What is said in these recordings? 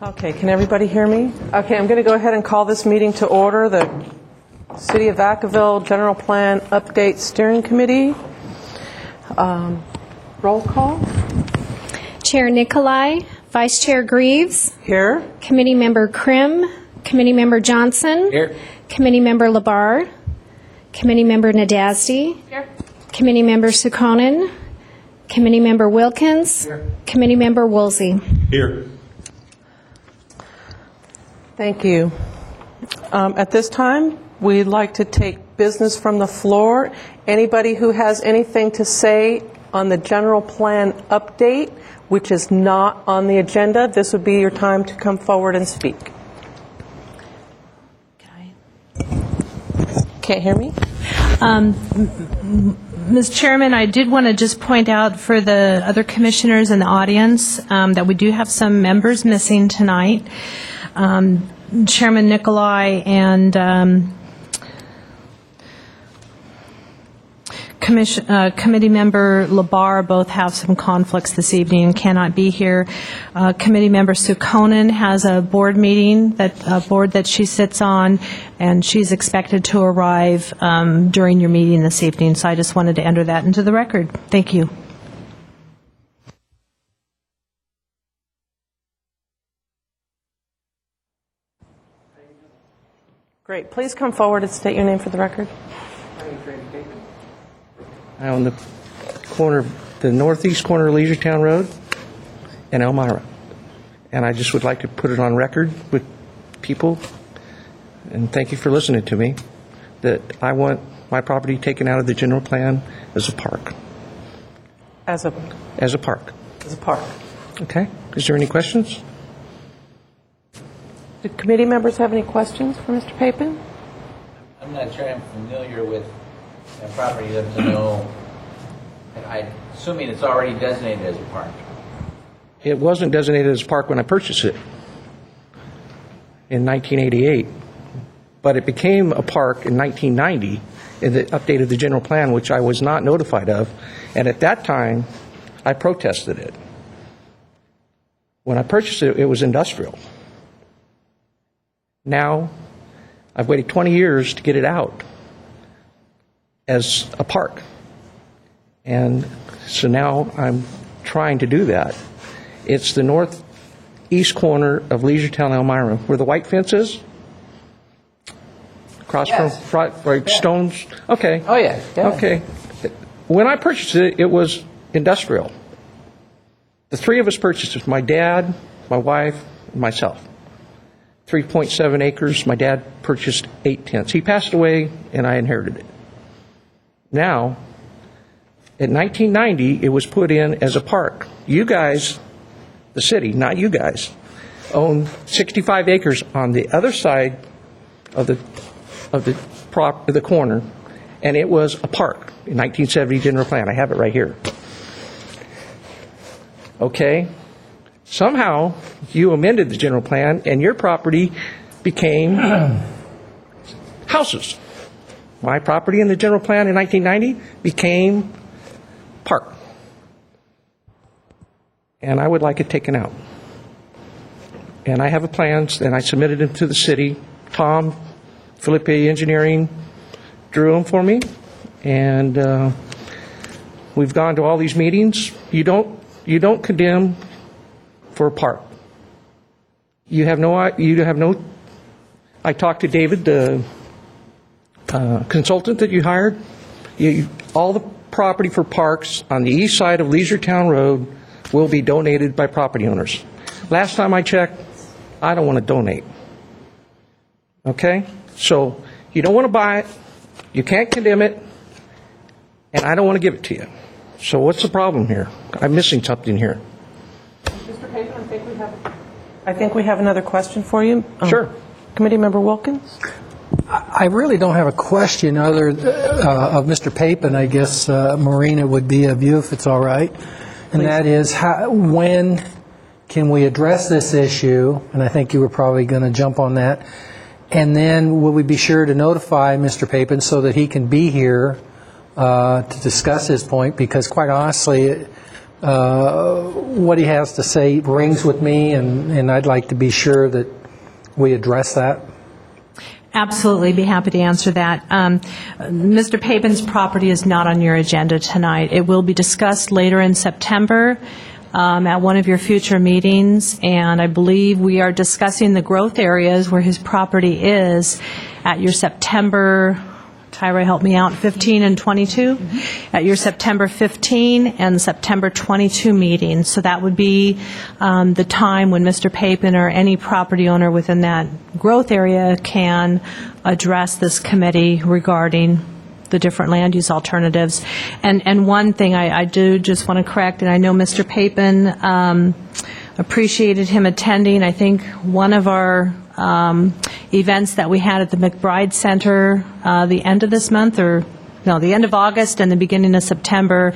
Okay, can everybody hear me? Okay, I'm going to go ahead and call this meeting to order, the City of Vacaville General Plan Update Steering Committee. Roll call. Chair Nicolai, Vice Chair Greaves. Here. Committee Member Krim. Committee Member Johnson. Here. Committee Member Labar. Committee Member Nadazdi. Here. Committee Member Sukonen. Committee Member Wilkins. Here. Committee Member Woolsey. Here. Thank you. At this time, we'd like to take business from the floor. Anybody who has anything to say on the general plan update, which is not on the agenda, this would be your time to come forward and speak. Can't hear me? Ms. Chairman, I did want to just point out for the other commissioners in the audience that we do have some members missing tonight. Chairman Nicolai and Committee Member Labar both have some conflicts this evening and cannot be here. Committee Member Sukonen has a board meeting, a board that she sits on, and she's expected to arrive during your meeting this evening. So I just wanted to enter that into the record. Thank you. Great. Please come forward and state your name for the record. On the corner, the northeast corner of Leisuretowne Road and Elmira. And I just would like to put it on record with people, and thank you for listening to me, that I want my property taken out of the general plan as a park. As a park. As a park. Okay? Is there any questions? Do committee members have any questions for Mr. Papin? I'm not sure I'm familiar with that property enough to know. I'm assuming it's already designated as a park. It wasn't designated as a park when I purchased it in 1988, but it became a park in 1990 in the update of the general plan, which I was not notified of, and at that time, I protested it. When I purchased it, it was industrial. Now, I've waited 20 years to get it out as a park. And so now I'm trying to do that. It's the northeast corner of Leisuretowne, Elmira, where the white fence is. Across from Stones. Okay. Oh, yeah. Okay. When I purchased it, it was industrial. The three of us purchased it, my dad, my wife, and myself. 3.7 acres. My dad purchased 8/10. He passed away, and I inherited it. Now, in 1990, it was put in as a park. You guys, the city, not you guys, own 65 acres on the other side of the corner, and it was a park in 1970 general plan. I have it right here. Okay. Somehow, you amended the general plan, and your property became houses. My property in the general plan in 1990 became park. And I would like it taken out. And I have a plan, and I submitted them to the city. Tom, Felipe Engineering, drew them for me. And we've gone to all these meetings. You don't condemn for a park. You have no. I talked to David, the consultant that you hired. All the property for parks on the east side of Leisuretowne Road will be donated by property owners. Last time I checked, I don't want to donate. Okay? So you don't want to buy it, you can't condemn it, and I don't want to give it to you. So what's the problem here? I'm missing something here. Mr. Papin, I think we have another question for you. Sure. Committee Member Wilkins? I really don't have a question other of Mr. Papin. I guess, Marina, would be of you, if it's all right. And that is, when can we address this issue? And I think you were probably going to jump on that. And then will we be sure to notify Mr. Papin so that he can be here to discuss his point? Because quite honestly, what he has to say rings with me, and I'd like to be sure that we address that. Absolutely, be happy to answer that. Mr. Papen's property is not on your agenda tonight. It will be discussed later in September at one of your future meetings, and I believe we are discussing the growth areas where his property is at your September, Tyra, help me out, 15 and 22? At your September 15 and September 22 meetings. So that would be the time when Mr. Papen or any property owner within that growth area can address this committee regarding the different land use alternatives. And one thing I do just want to correct, and I know Mr. Papen appreciated him attending, I think, one of our events that we had at the McBride Center the end of this month, or no, the end of August and the beginning of September,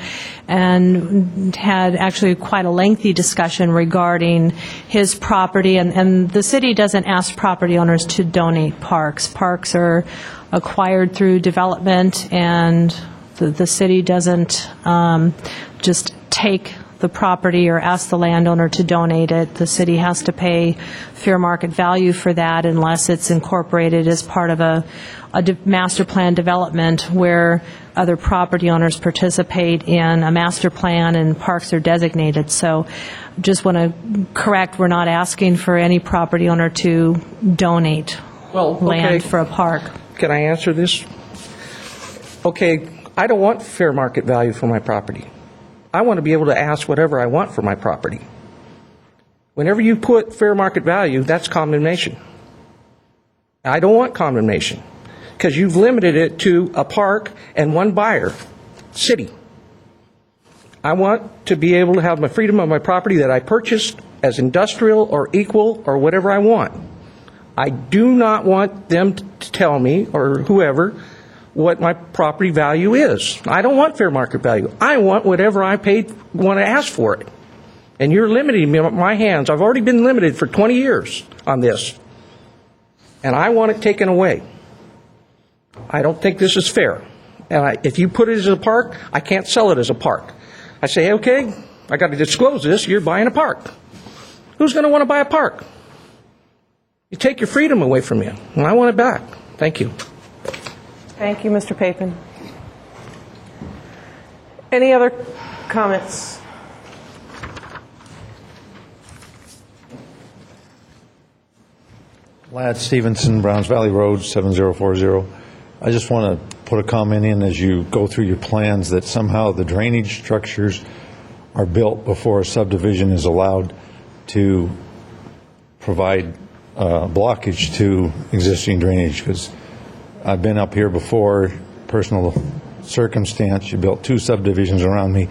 and had actually quite a lengthy discussion regarding his property. And the city doesn't ask property owners to donate parks. Parks are acquired through development, and the city doesn't just take the property or ask the landowner to donate it. The city has to pay fair market value for that unless it's incorporated as part of a master plan development where other property owners participate in a master plan and parks are designated. So just want to correct, we're not asking for any property owner to donate land for a park. Can I answer this? Okay, I don't want fair market value for my property. I want to be able to ask whatever I want for my property. Whenever you put fair market value, that's condemnation. I don't want condemnation because you've limited it to a park and one buyer, city. I want to be able to have my freedom of my property that I purchased as industrial or equal or whatever I want. I do not want them to tell me, or whoever, what my property value is. I don't want fair market value. I want whatever I want to ask for it. And you're limiting me, my hands. I've already been limited for 20 years on this. And I want it taken away. I don't think this is fair. And if you put it as a park, I can't sell it as a park. I say, okay, I got to disclose this. You're buying a park. Who's going to want to buy a park? You take your freedom away from me, and I want it back. Thank you. Thank you, Mr. Papen. Any other comments? Ladd Stevenson, Browns Valley Road, 7040. I just want to put a comment in as you go through your plans that somehow the drainage structures are built before a subdivision is allowed to provide blockage to existing drainage, because I've been up here before, personal circumstance, you built 2 subdivisions around me,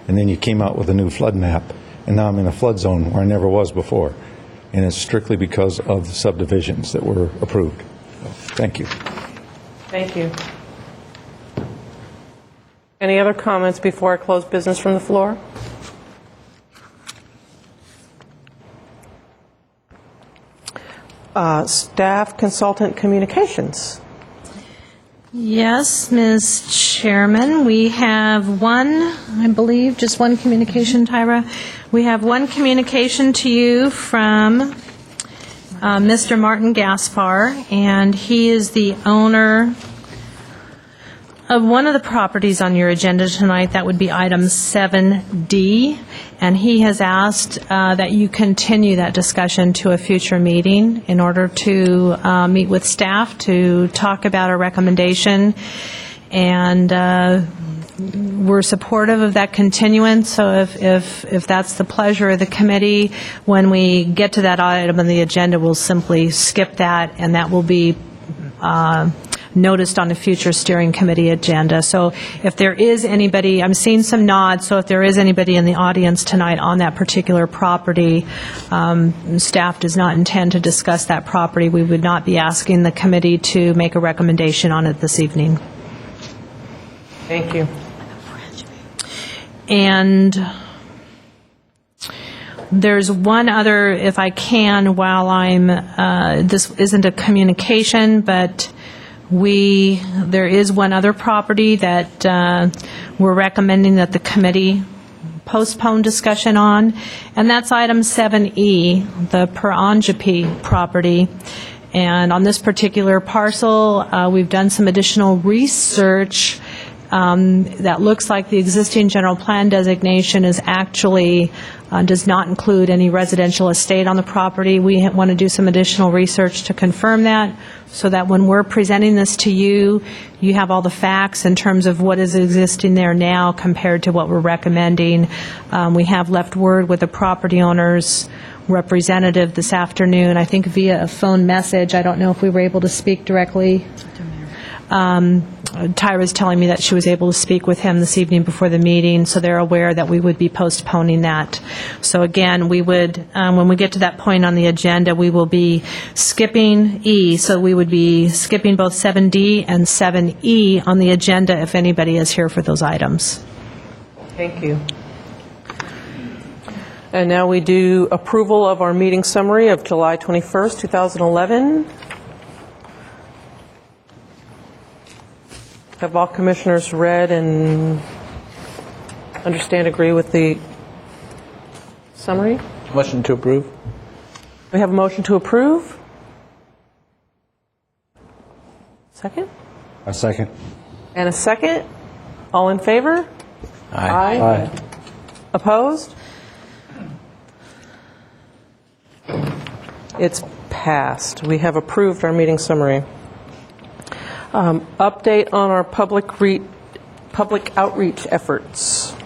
and then you came out with a new flood map, and now I'm in a flood zone where I never was before. And it's strictly because of the subdivisions that were approved. Thank you. Thank you. Any other comments before I close business from the floor? Staff consultant communications. Yes, Ms. Chairman, we have one, I believe, just one communication, Tyra. We have one communication to you from Mr. Martin Gaspar, and he is the owner of one of the properties on your agenda tonight. That would be item 7D, and he has asked that you continue that discussion to a future meeting in order to meet with staff to talk about a recommendation, and we're supportive of that continuance. So if that's the pleasure of the committee, when we get to that item on the agenda, we'll simply skip that, and that will be noticed on a future steering committee agenda. So if there is anybody, I'm seeing some nods, so if there is anybody in the audience tonight on that particular property, staff does not intend to discuss that property. We would not be asking the committee to make a recommendation on it this evening. Thank you. And there's one other, if I can, while I'm, this isn't a communication, but there is one other property that we're recommending that the committee postpone discussion on, and that's item 7E, the Peranjapi property. And on this particular parcel, we've done some additional research that looks like the existing general plan designation is actually does not include any residential estate on the property. We want to do some additional research to confirm that, so that when we're presenting this to you, you have all the facts in terms of what is existing there now compared to what we're recommending. We have left word with the property owner's representative this afternoon, I think via a phone message. I don't know if we were able to speak directly. Tyra's telling me that she was able to speak with him this evening before the meeting, so they're aware that we would be postponing that. So again, we would, when we get to that point on the agenda, we will be skipping E, so we would be skipping both 7D and 7E on the agenda if anybody is here for those items. Thank you. And now we do approval of our meeting summary of July 21st, 2011. Have all commissioners read and understand, agree with the summary? Motion to approve? We have a motion to approve. Second? A second. And a second. All in favor? Aye. Opposed? It's passed. We have approved our meeting summary. Update on our public outreach efforts.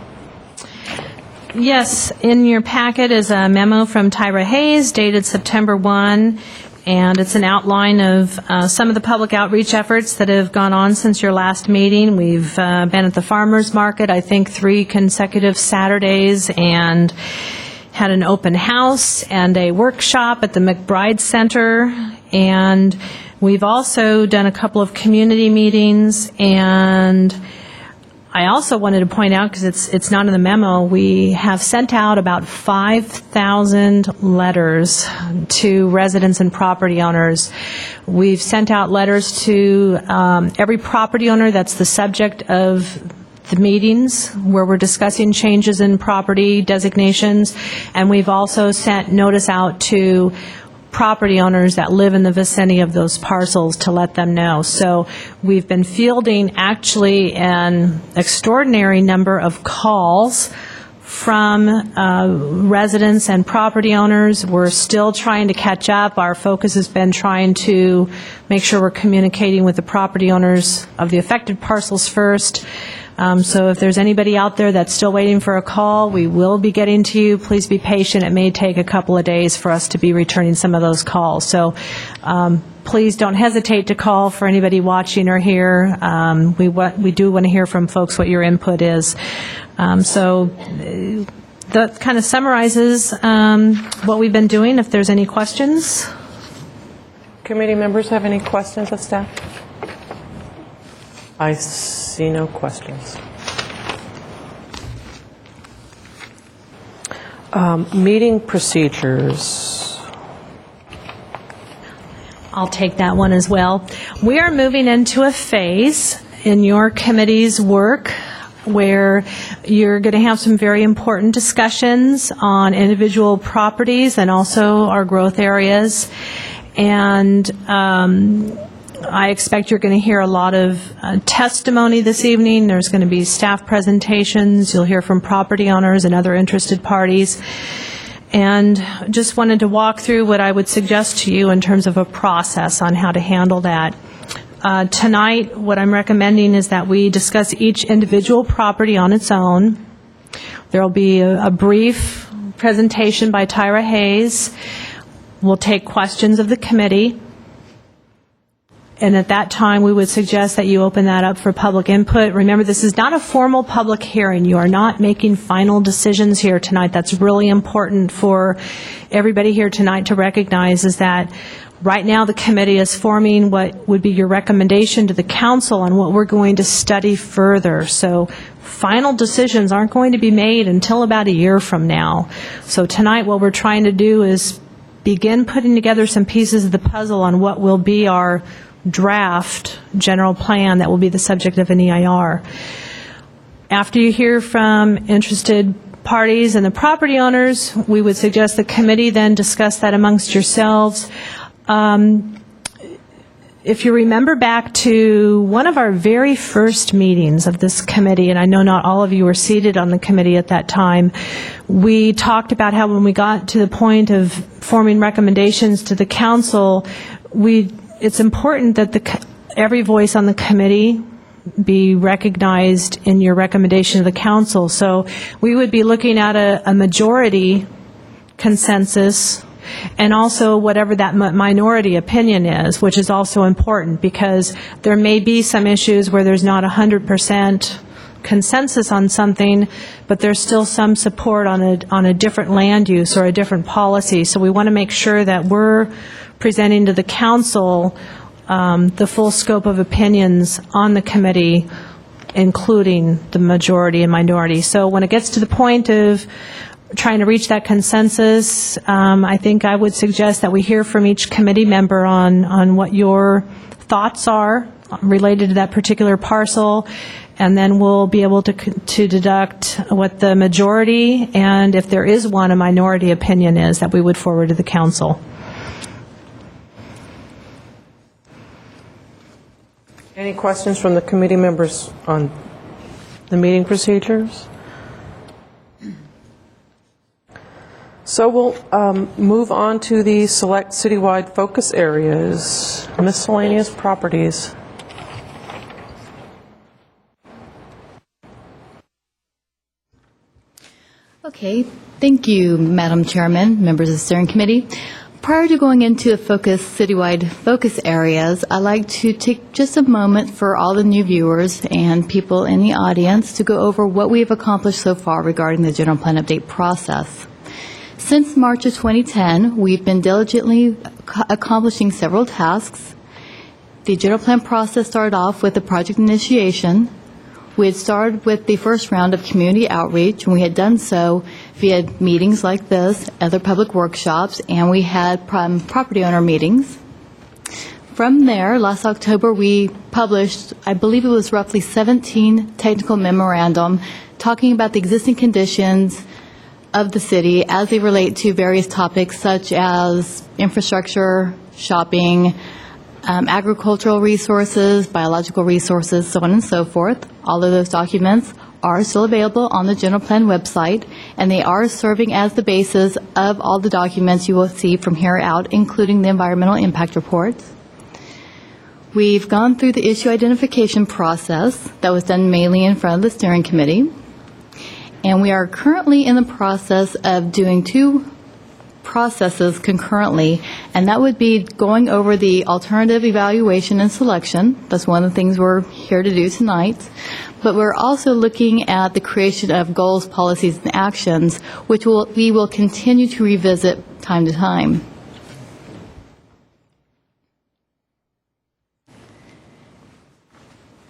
Yes, in your packet is a memo from Tyra Hayes dated September 1, and it's an outline of some of the public outreach efforts that have gone on since your last meeting. We've been at the farmers market, I think 3 consecutive Saturdays, and had an open house and a workshop at the McBride Center, and we've also done a couple of community meetings. And I also wanted to point out, because it's not in the memo, we have sent out about 5,000 letters to residents and property owners. We've sent out letters to every property owner that's the subject of the meetings where we're discussing changes in property designations, and we've also sent notice out to property owners that live in the vicinity of those parcels to let them know. So we've been fielding actually an extraordinary number of calls from residents and property owners. We're still trying to catch up. Our focus has been trying to make sure we're communicating with the property owners of the affected parcels first. So if there's anybody out there that's still waiting for a call, we will be getting to you. Please be patient. It may take a couple of days for us to be returning some of those calls. So please don't hesitate to call for anybody watching or here. We do want to hear from folks what your input is. So that kind of summarizes what we've been doing. If there's any questions. Committee members have any questions of staff? I see no questions. Meeting procedures. I'll take that one as well. We are moving into a phase in your committee's work where you're going to have some very important discussions on individual properties and also our growth areas. And I expect you're going to hear a lot of testimony this evening. There's going to be staff presentations. You'll hear from property owners and other interested parties. And just wanted to walk through what I would suggest to you in terms of a process on how to handle that. Tonight, what I'm recommending is that we discuss each individual property on its own. There will be a brief presentation by Tyra Hayes. We'll take questions of the committee. And at that time, we would suggest that you open that up for public input. Remember, this is not a formal public hearing. You are not making final decisions here tonight. That's really important for everybody here tonight to recognize, is that right now the committee is forming what would be your recommendation to the council on what we're going to study further. So final decisions aren't going to be made until about a year from now. So tonight what we're trying to do is begin putting together some pieces of the puzzle on what will be our draft general plan that will be the subject of an EIR. After you hear from interested parties and the property owners, we would suggest the committee then discuss that amongst yourselves. If you remember back to one of our very first meetings of this committee, and I know not all of you were seated on the committee at that time, we talked about how when we got to the point of forming recommendations to the council, it's important that every voice on the committee be recognized in your recommendation to the council. So we would be looking at a majority consensus and also whatever that minority opinion is, which is also important because there may be some issues where there's not 100% consensus on something, but there's still some support on a different land use or a different policy. So we want to make sure that we're presenting to the council the full scope of opinions on the committee, including the majority and minority. So when it gets to the point of trying to reach that consensus, I think I would suggest that we hear from each committee member on what your thoughts are related to that particular parcel, and then we'll be able to deduct what the majority, and if there is one, a minority opinion is that we would forward to the council. Any questions from the committee members on the meeting procedures? So we'll move on to the select citywide focus areas, miscellaneous properties. Okay, thank you, Madam Chairman, members of the steering committee. Prior to going into the citywide focus areas, I'd like to take just a moment for all the new viewers and people in the audience to go over what we have accomplished so far regarding the general plan update process. Since March of 2010, we've been diligently accomplishing several tasks. The general plan process started off with the project initiation. We had started with the first round of community outreach, and we had done so via meetings like this, other public workshops, and we had property owner meetings. From there, last October, we published, I believe it was roughly 17 technical memorandum talking about the existing conditions of the city as they relate to various topics such as infrastructure, shopping, agricultural resources, biological resources, so on and so forth. All of those documents are still available on the general plan website, and they are serving as the basis of all the documents you will see from here out, including the environmental impact reports. We've gone through the issue identification process that was done mainly in front of the steering committee, and we are currently in the process of doing two processes concurrently, and that would be going over the alternative evaluation and selection. That's one of the things we're here to do tonight. But we're also looking at the creation of goals, policies, and actions, which we will continue to revisit time to time.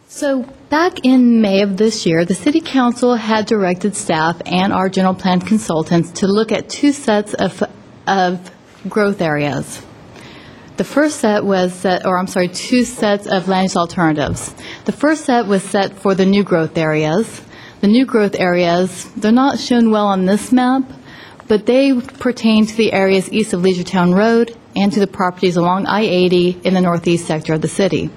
So back in May of this year, the City Council had directed staff and our general plan consultants to look at two sets of growth areas. The first set was two sets of land use alternatives. The first set was set for the new growth areas. The new growth areas, they're not shown well on this map, but they pertain to the areas east of Leisuretown Road and to the properties along I-80 in the northeast sector of the city.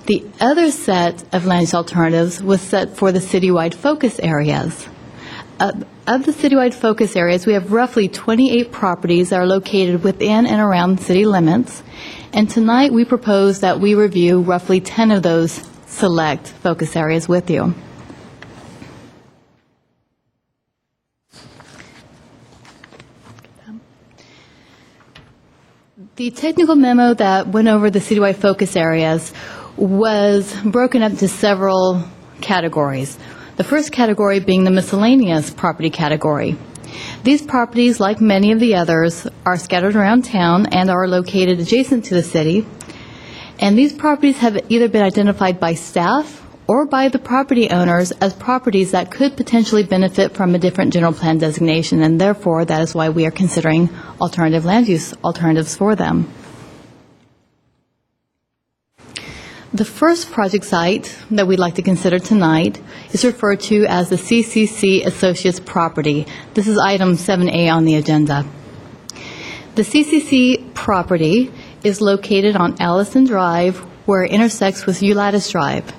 The other set of land use alternatives was set for the citywide focus areas. Of the citywide focus areas, we have roughly 28 properties that are located within and around city limits. And tonight we propose that we review roughly 10 of those select focus areas with you. The technical memo that went over the citywide focus areas was broken up into several categories. The first category being the miscellaneous property category. These properties, like many of the others, are scattered around town and are located adjacent to the city. And these properties have either been identified by staff or by the property owners as properties that could potentially benefit from a different general plan designation, and therefore that is why we are considering alternative land use alternatives for them. The first project site that we'd like to consider tonight is referred to as the CCC Associates property. This is item 7A on the agenda. The CCC property is located on Allison Drive, where it intersects with Ulatis Drive.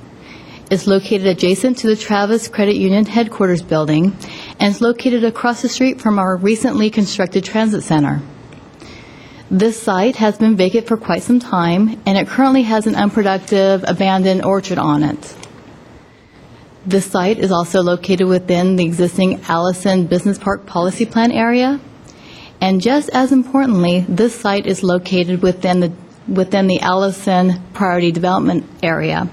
It's located adjacent to the Travis Credit Union headquarters building and is located across the street from our recently constructed transit center. This site has been vacant for quite some time, and it currently has an unproductive, abandoned orchard on it. This site is also located within the existing Allison Business Park Policy Plan area, and just as importantly, this site is located within the Allison Priority Development Area.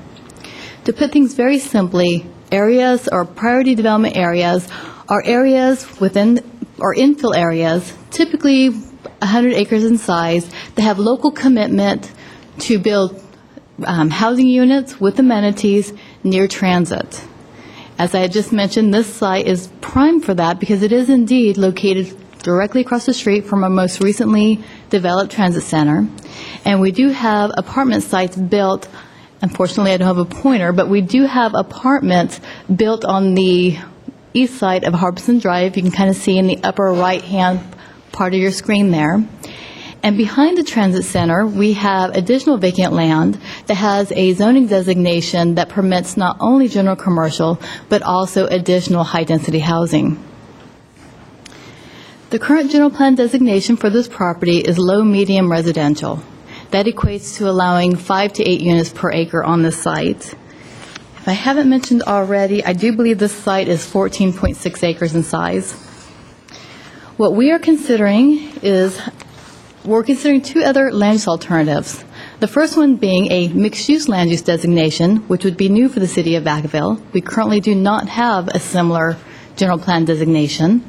To put things very simply, areas or priority development areas are areas within or infill areas, typically 100 acres in size, that have local commitment to build housing units with amenities near transit. As I had just mentioned, this site is prime for that because it is indeed located directly across the street from our most recently developed transit center. And we do have apartment sites built. Unfortunately, I don't have a pointer, but we do have apartments built on the east side of Harbison Drive. You can kind of see in the upper right-hand part of your screen there. And behind the transit center, we have additional vacant land that has a zoning designation that permits not only general commercial, but also additional high-density housing. The current general plan designation for this property is low-medium residential. That equates to allowing 5 to 8 units per acre on this site. If I haven't mentioned already, I do believe this site is 14.6 acres in size. What we are considering is, we're considering two other land use alternatives. The first one being a mixed-use land use designation, which would be new for the city of Vacaville. We currently do not have a similar general plan designation.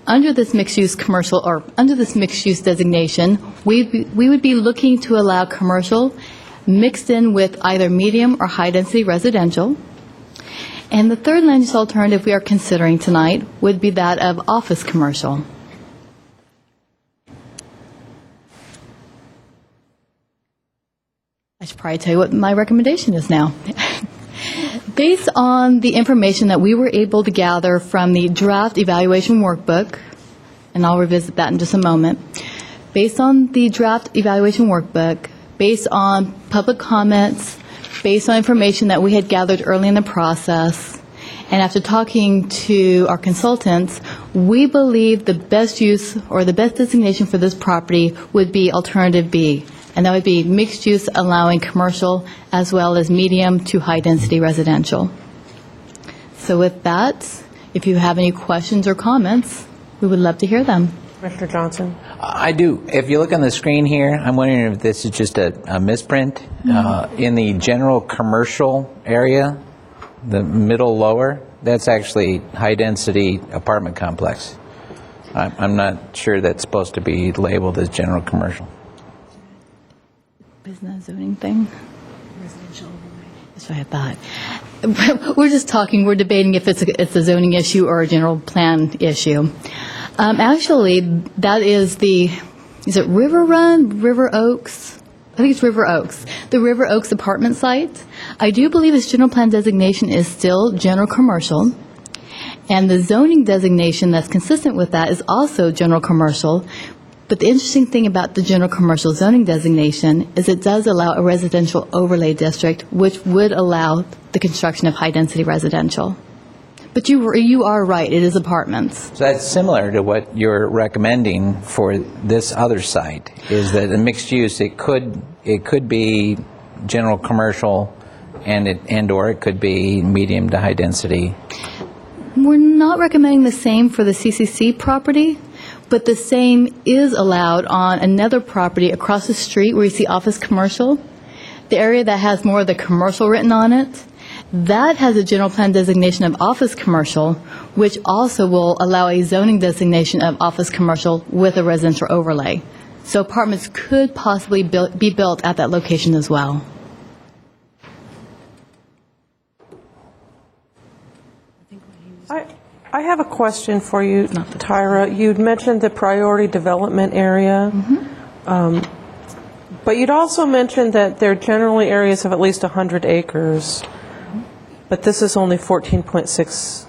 Under this mixed-use commercial, or under this mixed-use designation, we would be looking to allow commercial mixed in with either medium or high-density residential. And the third land use alternative we are considering tonight would be that of office commercial. I should probably tell you what my recommendation is now. Based on the information that we were able to gather from the draft evaluation workbook, and I'll revisit that in just a moment, based on the draft evaluation workbook, based on public comments, based on information that we had gathered early in the process, and after talking to our consultants, we believe the best use or the best designation for this property would be alternative B, and that would be mixed use allowing commercial as well as medium to high density residential. So with that, if you have any questions or comments, we would love to hear them. Commissioner Johnson? I do. If you look on the screen here, I'm wondering if this is just a misprint. In the general commercial area, the middle lower, that's actually high-density apartment complex. I'm not sure that's supposed to be labeled as general commercial. Isn't that a zoning thing? Residential overlay. That's what I thought. We're just talking, we're debating if it's a zoning issue or a general plan issue. Actually, that is is it River Run, River Oaks? I think it's River Oaks, the River Oaks apartment site. I do believe its general plan designation is still general commercial, and the zoning designation that's consistent with that is also general commercial. But the interesting thing about the general commercial zoning designation is it does allow a residential overlay district, which would allow the construction of high-density residential. But you are right, it is apartments. So that's similar to what you're recommending for this other site, is that a mixed use, it could be general commercial and or it could be medium to high density. We're not recommending the same for the CCC property, but the same is allowed on another property across the street where you see office commercial. The area that has more of the commercial written on it, that has a general plan designation of office commercial, which also will allow a zoning designation of office commercial with a residential overlay. So apartments could possibly be built at that location as well. I have a question for you, Tyra. You'd mentioned the priority development area. But you'd also mentioned that they're generally areas of at least 100 acres, but this is only 14.6.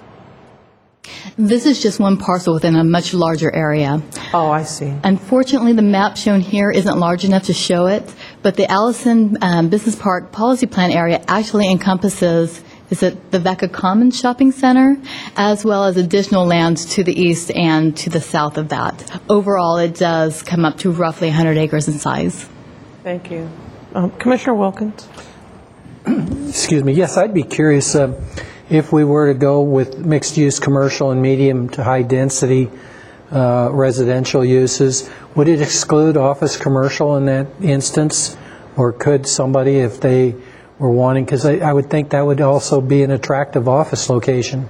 This is just one parcel within a much larger area. Oh, I see. Unfortunately, the map shown here isn't large enough to show it, but the Allison Business Park Policy Plan area actually encompasses the Vaca Commons Shopping Center, as well as additional lands to the east and to the south of that. Overall, it does come up to roughly 100 acres in size. Thank you. Commissioner Wilkins? Excuse me. Yes, I'd be curious if we were to go with mixed-use commercial and medium to high-density residential uses, would it exclude office commercial in that instance? Or could somebody, if they were wanting, because I would think that would also be an attractive office location.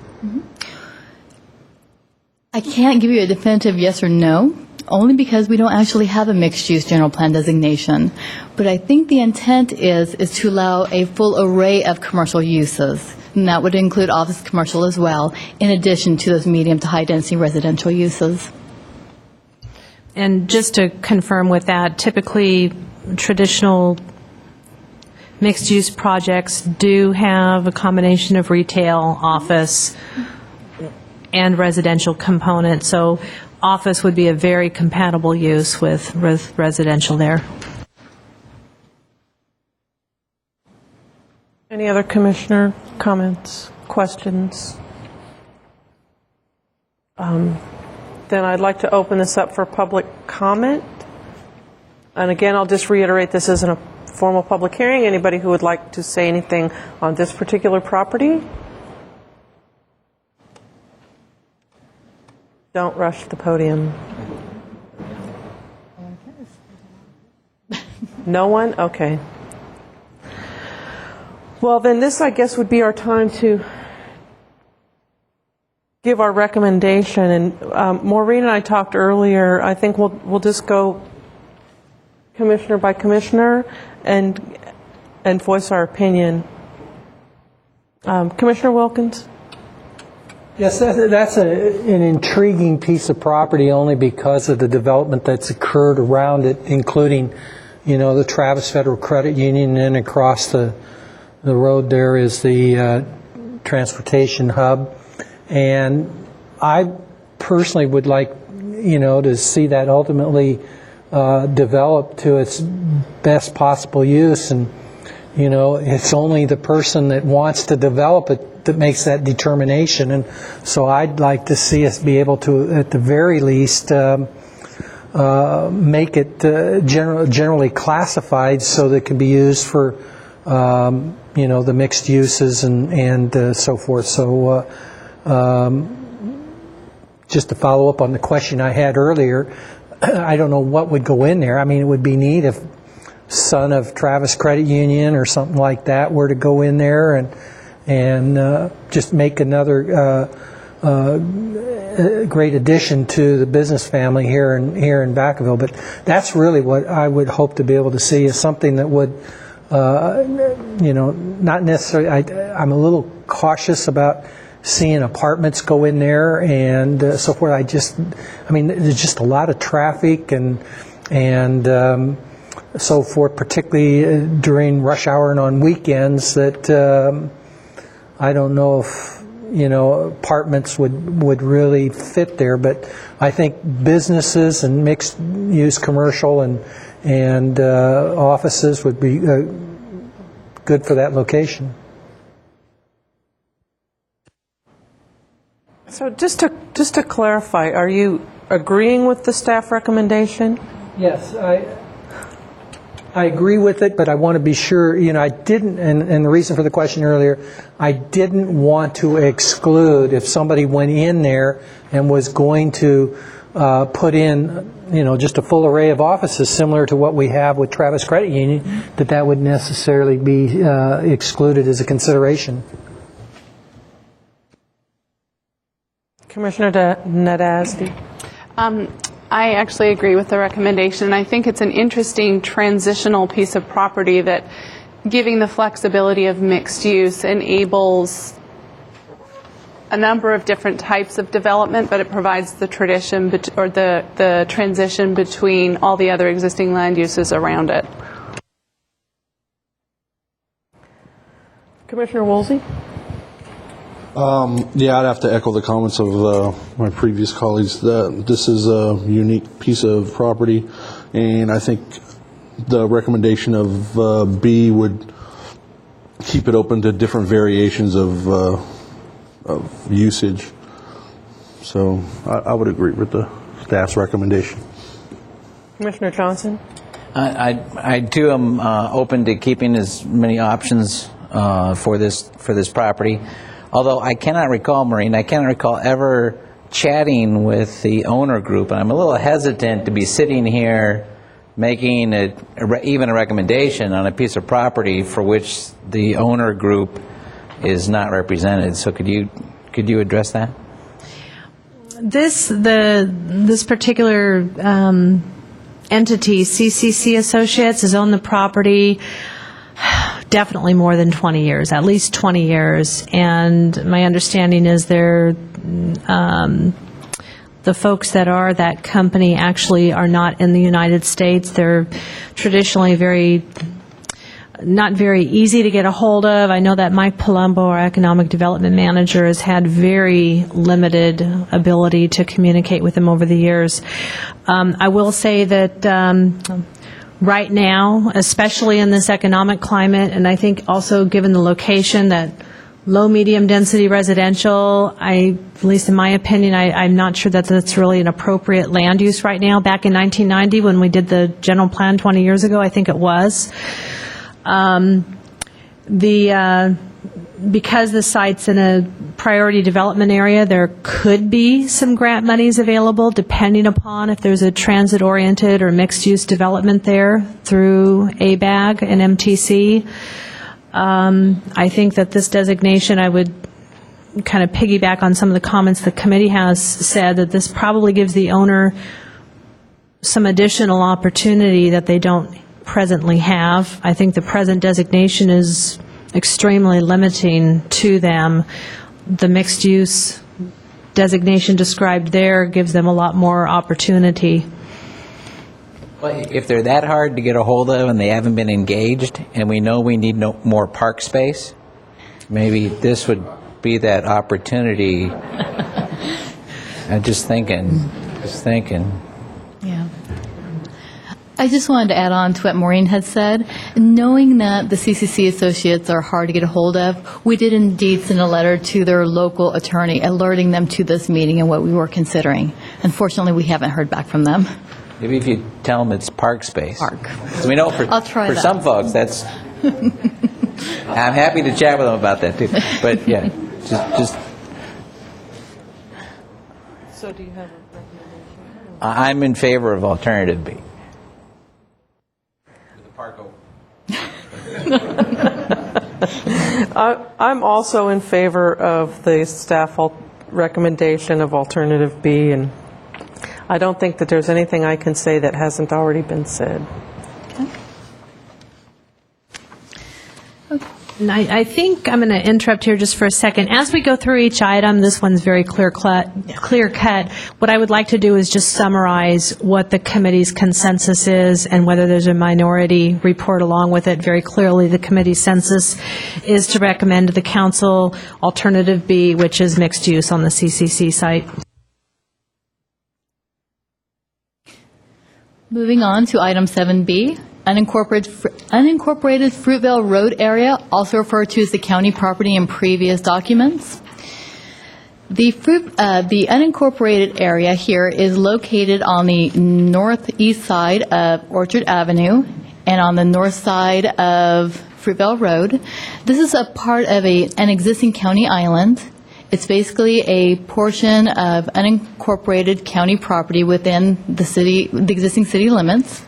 I can't give you a definitive yes or no, only because we don't actually have a mixed-use general plan designation. But I think the intent is to allow a full array of commercial uses, and that would include office commercial as well, in addition to those medium to high-density residential uses. And just to confirm with that, typically traditional mixed-use projects do have a combination of retail, office, and residential component. So office would be a very compatible use with residential there. Any other commissioner comments, questions? Then I'd like to open this up for public comment. And again, I'll just reiterate, this isn't a formal public hearing. Anybody who would like to say anything on this particular property? Don't rush the podium. No one? Okay. Well, then this, I guess, would be our time to give our recommendation. And Maureen and I talked earlier. I think we'll just go commissioner by commissioner and voice our opinion. Commissioner Wilkins? Yes, that's an intriguing piece of property only because of the development that's occurred around it, including, the Travis Federal Credit Union, and across the road there is the transportation hub. And I personally would like, to see that ultimately develop to its best possible use. And, it's only the person that wants to develop it that makes that determination. And so I'd like to see us be able to, at the very least, make it generally classified so that it can be used for, the mixed uses and so forth. So just to follow up on the question I had earlier, I don't know what would go in there. I mean, it would be neat if son of Travis Credit Union or something like that were to go in there and just make another great addition to the business family here in Vacaville. But that's really what I would hope to be able to see, is something that would, not necessarily. I'm a little cautious about seeing apartments go in there and so forth. There's just a lot of traffic and so forth, particularly during rush hour and on weekends, that I don't know if apartments would really fit there. But I think businesses and mixed use commercial and offices would be good for that location. So just to clarify, are you agreeing with the staff recommendation? Yes, I agree with it, but I want to be sure, I didn't, and the reason for the question earlier, I didn't want to exclude if somebody went in there and was going to put in, just a full array of offices similar to what we have with Travis Credit Union, that would necessarily be excluded as a consideration. Commissioner Nadazdi. I actually agree with the recommendation. I think it's an interesting transitional piece of property that, giving the flexibility of mixed use, enables a number of different types of development, but it provides the tradition or the transition between all the other existing land uses around it. Commissioner Woolsey? Yeah, I'd have to echo the comments of my previous colleagues. This is a unique piece of property, and I think the recommendation of B would keep it open to different variations of usage. So I would agree with the staff's recommendation. Commissioner Johnson? I too am open to keeping as many options for this property. Although I cannot recall, Maureen, I cannot recall ever chatting with the owner group, and I'm a little hesitant to be sitting here making even a recommendation on a piece of property for which the owner group is not represented. So could you address that? This particular entity, CCC Associates, has owned the property definitely more than 20 years, at least 20 years. And my understanding is the folks that are that company actually are not in the United States. They're traditionally not very easy to get a hold of. I know that Mike Palumbo, our economic development manager, has had very limited ability to communicate with them over the years. I will say that right now, especially in this economic climate, and I think also given the location, that low, medium density residential, at least in my opinion, I'm not sure that that's really an appropriate land use right now. Back in 1990, when we did the general plan 20 years ago, I think it was. Because the site's in a priority development area, there could be some grant monies available depending upon if there's a transit-oriented or mixed-use development there through ABAG and MTC. I think that this designation, I would kind of piggyback on some of the comments the committee has said, that this probably gives the owner some additional opportunity that they don't presently have. I think the present designation is extremely limiting to them. The mixed-use designation described there gives them a lot more opportunity. Well, if they're that hard to get a hold of and they haven't been engaged, and we know we need more park space, maybe this would be that opportunity. I'm just thinking. Yeah. I just wanted to add on to what Maureen had said. Knowing that the CCC associates are hard to get a hold of, we did indeed send a letter to their local attorney alerting them to this meeting and what we were considering. Unfortunately, we haven't heard back from them. Maybe if you tell them it's park space. Park. So we know I'll try for that. some folks, that's... I'm happy to chat with them about that, too. But, yeah, just So do you have a recommendation? I'm in favor of alternative B. I'm also in favor of the staff recommendation of alternative B, and I don't think that there's anything I can say that hasn't already been said. And I think I'm going to interrupt here just for a second. As we go through each item, this one's very clear cut. What I would like to do is just summarize what the committee's consensus is and whether there's a minority report along with it. Very clearly, the committee's census is to recommend to the council alternative B, which is mixed use on the CCC site. Moving on to item 7B, unincorporated Fruitvale Road area, also referred to as the county property in previous documents. The unincorporated area here is located on the northeast side of Orchard Avenue and on the north side of Fruitvale Road. This is a part of an existing county island. It's basically a portion of unincorporated county property within the existing city limits.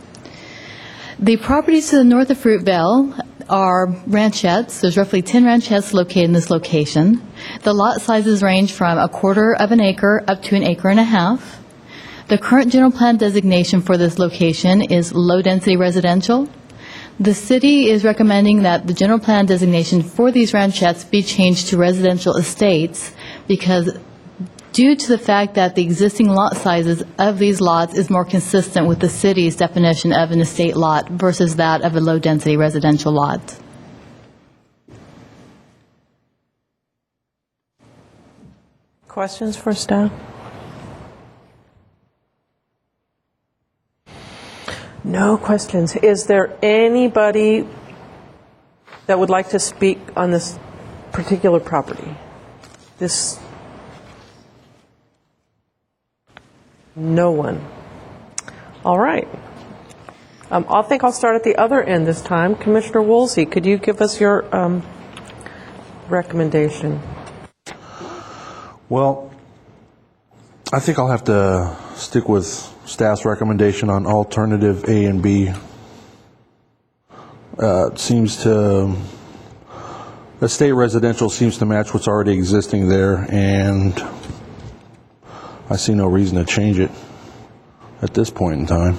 The properties to the north of Fruitvale are ranchettes. There's roughly 10 ranchettes located in this location. The lot sizes range from 1/4 of an acre up to 1.5 acres. The current general plan designation for this location is low-density residential. The city is recommending that the general plan designation for these ranchettes be changed to residential estates because due to the fact that the existing lot sizes of these lots is more consistent with the city's definition of an estate lot versus that of a low-density residential lot. Questions for staff? No questions. Is there anybody that would like to speak on this particular property? No one. All right. I think I'll start at the other end this time. Commissioner Woolsey, could you give us your recommendation? Well, I think I'll have to stick with staff's recommendation on alternative A and B. Estate residential seems to match what's already existing there, and I see no reason to change it at this point in time.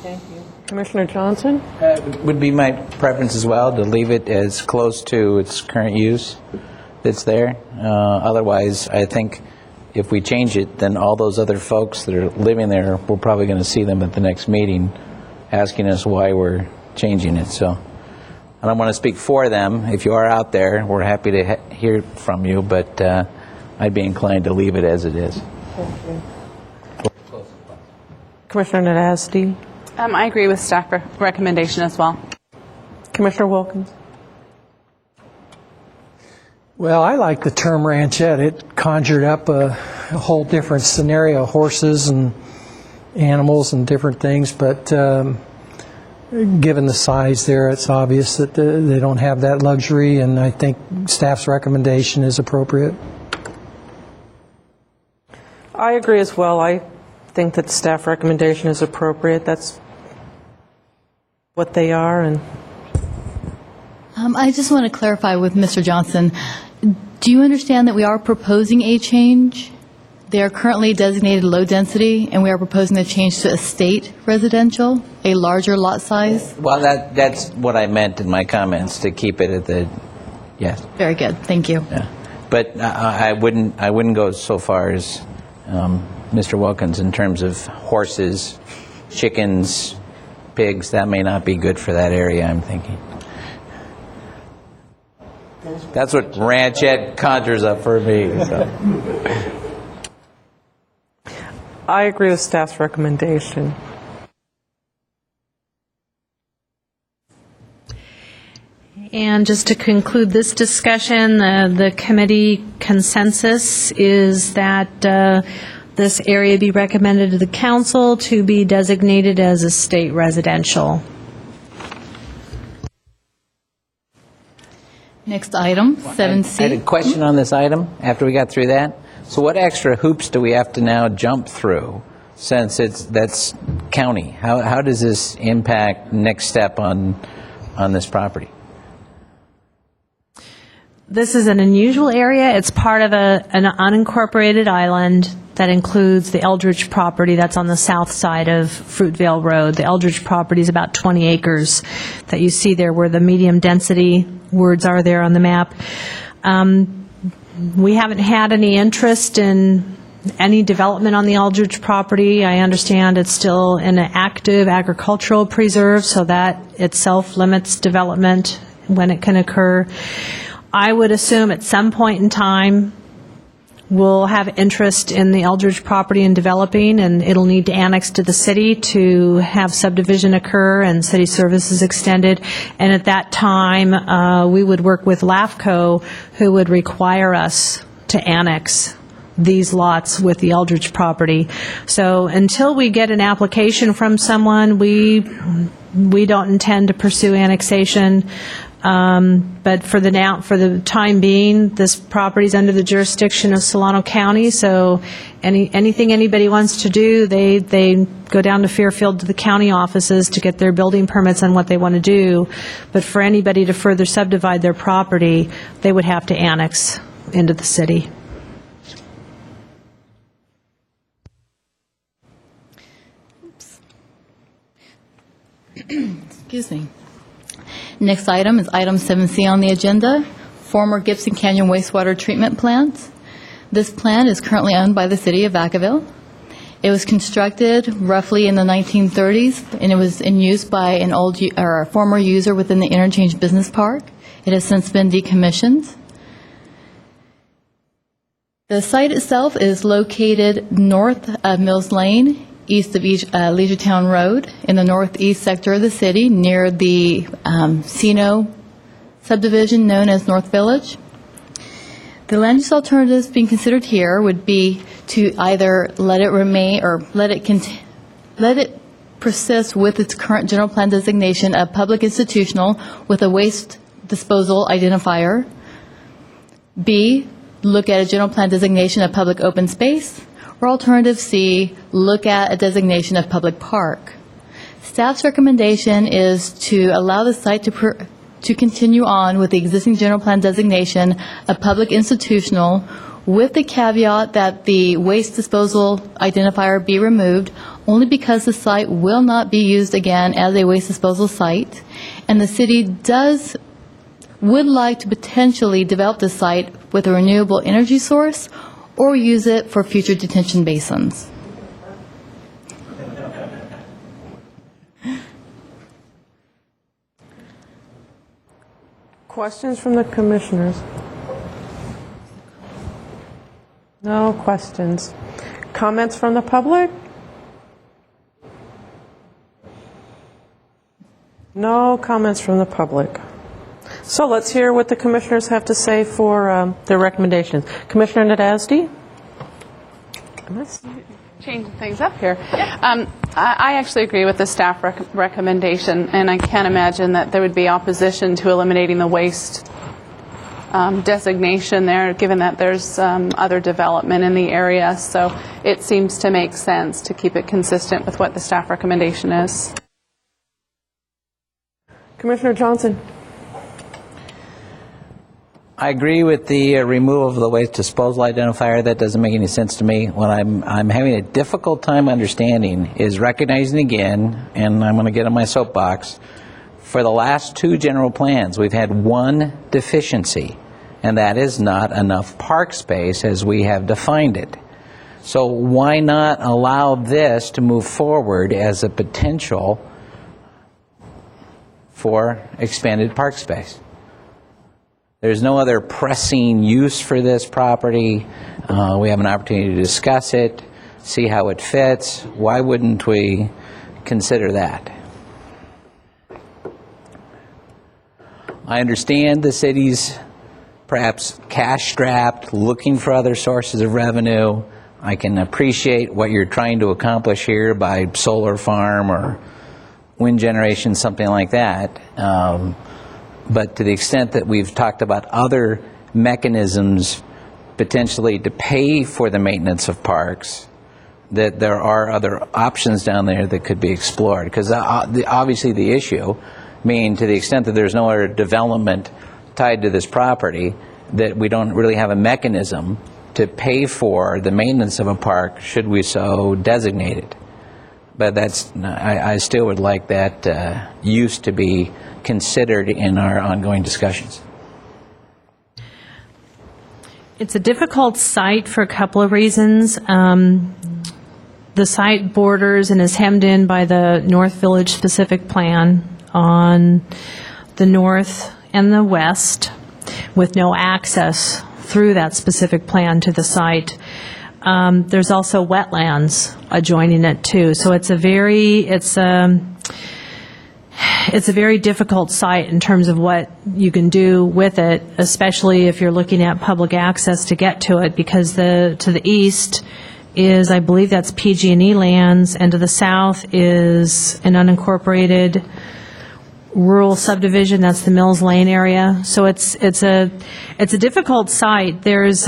Thank you. Commissioner Johnson? Would be my preference as well to leave it as close to its current use that's there. Otherwise, I think if we change it, then all those other folks that are living there, we're probably going to see them at the next meeting asking us why we're changing it. So I don't want to speak for them. If you are out there, we're happy to hear from you, but I'd be inclined to leave it as it is. Thank you. Commissioner Nadasdy? I agree with staff recommendation as well. Commissioner Wilkins? Well, I like the term ranchette. It conjured up a whole different scenario, horses and animals and different things, but given the size there, it's obvious that they don't have that luxury, and I think staff's recommendation is appropriate. I agree as well. I think that staff recommendation is appropriate. That's what they are. And I just want to clarify with Mr. Johnson. Do you understand that we are proposing a change? They are currently designated low density, and we are proposing a change to estate residential, a larger lot size? Well, that's what I meant in my comments, to keep it at the, yes. Very good, thank you. Yeah. But I wouldn't go so far as Mr. Wilkins in terms of horses, chickens, pigs. That may not be good for that area, I'm thinking. That's what ranchette conjures up for me. So. I agree with staff's recommendation. And just to conclude this discussion, the committee consensus is that this area be recommended to the council to be designated as estate residential. Next item, 7C. I had a question on this item after we got through that. So what extra hoops do we have to now jump through since that's county? How does this impact next step on this property? This is an unusual area. It's part of an unincorporated island that includes the Eldridge property that's on the south side of Fruitvale Road. The Eldridge property is about 20 acres that you see there where the medium density words are there on the map. We haven't had any interest in any development on the Eldridge property. I understand it's still in an active agricultural preserve, so that itself limits development when it can occur. I would assume at some point in time we'll have interest in the Eldridge property in developing, and it'll need to annex to the city to have subdivision occur and city services extended. And at that time, we would work with LAFCO, who would require us to annex these lots with the Eldridge property. So until we get an application from someone, we don't intend to pursue annexation. But for the time being, this property is under the jurisdiction of Solano County, so anything anybody wants to do, they go down to Fairfield to the county offices to get their building permits on what they want to do. But for anybody to further subdivide their property, they would have to annex into the city. Excuse me. Next item is item 7C on the agenda, former Gibson Canyon wastewater treatment plant. This plant is currently owned by the city of Vacaville. It was constructed roughly in the 1930s, and it was in use by a former user within the Interchange Business Park. It has since been decommissioned. The site itself is located north of Mills Lane, east of Leisure Road, in the northeast sector of the city, near the Sino subdivision known as North Village. The land use alternatives being considered here would be to either let it remain or let it persist with its current general plan designation of public institutional with a waste disposal identifier. B, look at a general plan designation of public open space. Or alternative C, look at a designation of public park. Staff's recommendation is to allow the site to continue on with the existing general plan designation of public institutional, with the caveat that the waste disposal identifier be removed, only because the site will not be used again as a waste disposal site, and the city would like to potentially develop the site with a renewable energy source or use it for future detention basins. Questions from the commissioners? No questions. Comments from the public? No comments from the public. So let's hear what the commissioners have to say for their recommendations. Commissioner Nadasdy? Changing things up here. I actually agree with the staff recommendation, and I can't imagine that there would be opposition to eliminating the waste designation there, given that there's other development in the area. So it seems to make sense to keep it consistent with what the staff recommendation is. Commissioner Johnson? I agree with the removal of the waste disposal identifier. That doesn't make any sense to me. What I'm having a difficult time understanding is recognizing again, and I'm going to get on my soapbox, for the last two general plans, we've had one deficiency, and that is not enough park space as we have defined it. So why not allow this to move forward as a potential for expanded park space? There's no other pressing use for this property. We have an opportunity to discuss it, see how it fits. Why wouldn't we consider that? I understand the city's perhaps cash-strapped, looking for other sources of revenue. I can appreciate what you're trying to accomplish here by solar farm or wind generation, something like that. But to the extent that we've talked about other mechanisms potentially to pay for the maintenance of parks, that there are other options down there that could be explored. Because obviously the issue, meaning to the extent that there's no other development tied to this property, that we don't really have a mechanism to pay for the maintenance of a park should we so designate it. But I still would like that use to be considered in our ongoing discussions. It's a difficult site for a couple of reasons. The site borders and is hemmed in by the North Village specific plan on the north and the west, with no access through that specific plan to the site. There's also wetlands adjoining it too, so it's a very difficult site in terms of what you can do with it, especially if you're looking at public access to get to it, because to the east is, I believe that's PG&E lands, and to the south is an unincorporated rural subdivision. That's the Mills Lane area. So it's a difficult site. There's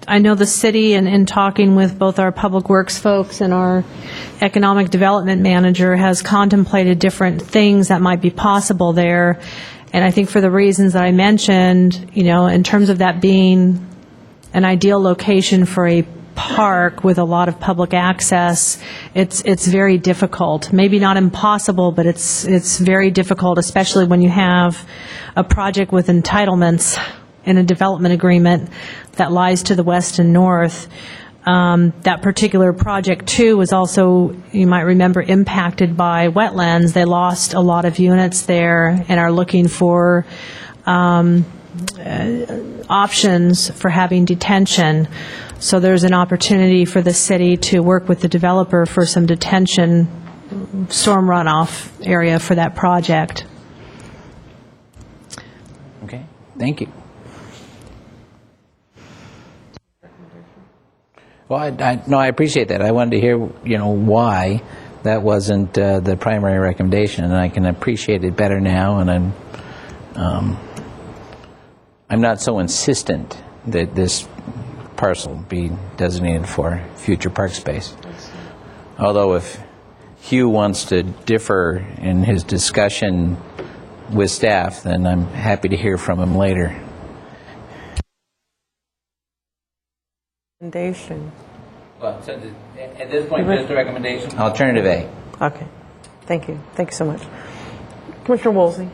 I know the city, in talking with both our public works folks and our economic development manager, has contemplated different things that might be possible there. And I think for the reasons that I mentioned, in terms of that being an ideal location for a park with a lot of public access, it's very difficult. Maybe not impossible, but it's very difficult, especially when you have a project with entitlements in a development agreement that lies to the west and north. That particular project, too, was also, you might remember, impacted by wetlands. They lost a lot of units there and are looking for options for having detention. So there's an opportunity for the city to work with the developer for some detention storm runoff area for that project. Okay, thank you. Well, I appreciate that. I wanted to hear, why that wasn't the primary recommendation, and I can appreciate it better now, and I'm not so insistent that this parcel be designated for future park space. Although if Hugh wants to differ in his discussion with staff, then I'm happy to hear from him later. Recommendation. Well, so at this point, just a recommendation? Alternative A. Okay. Thank you. Thank you so much. Commissioner Woolsey.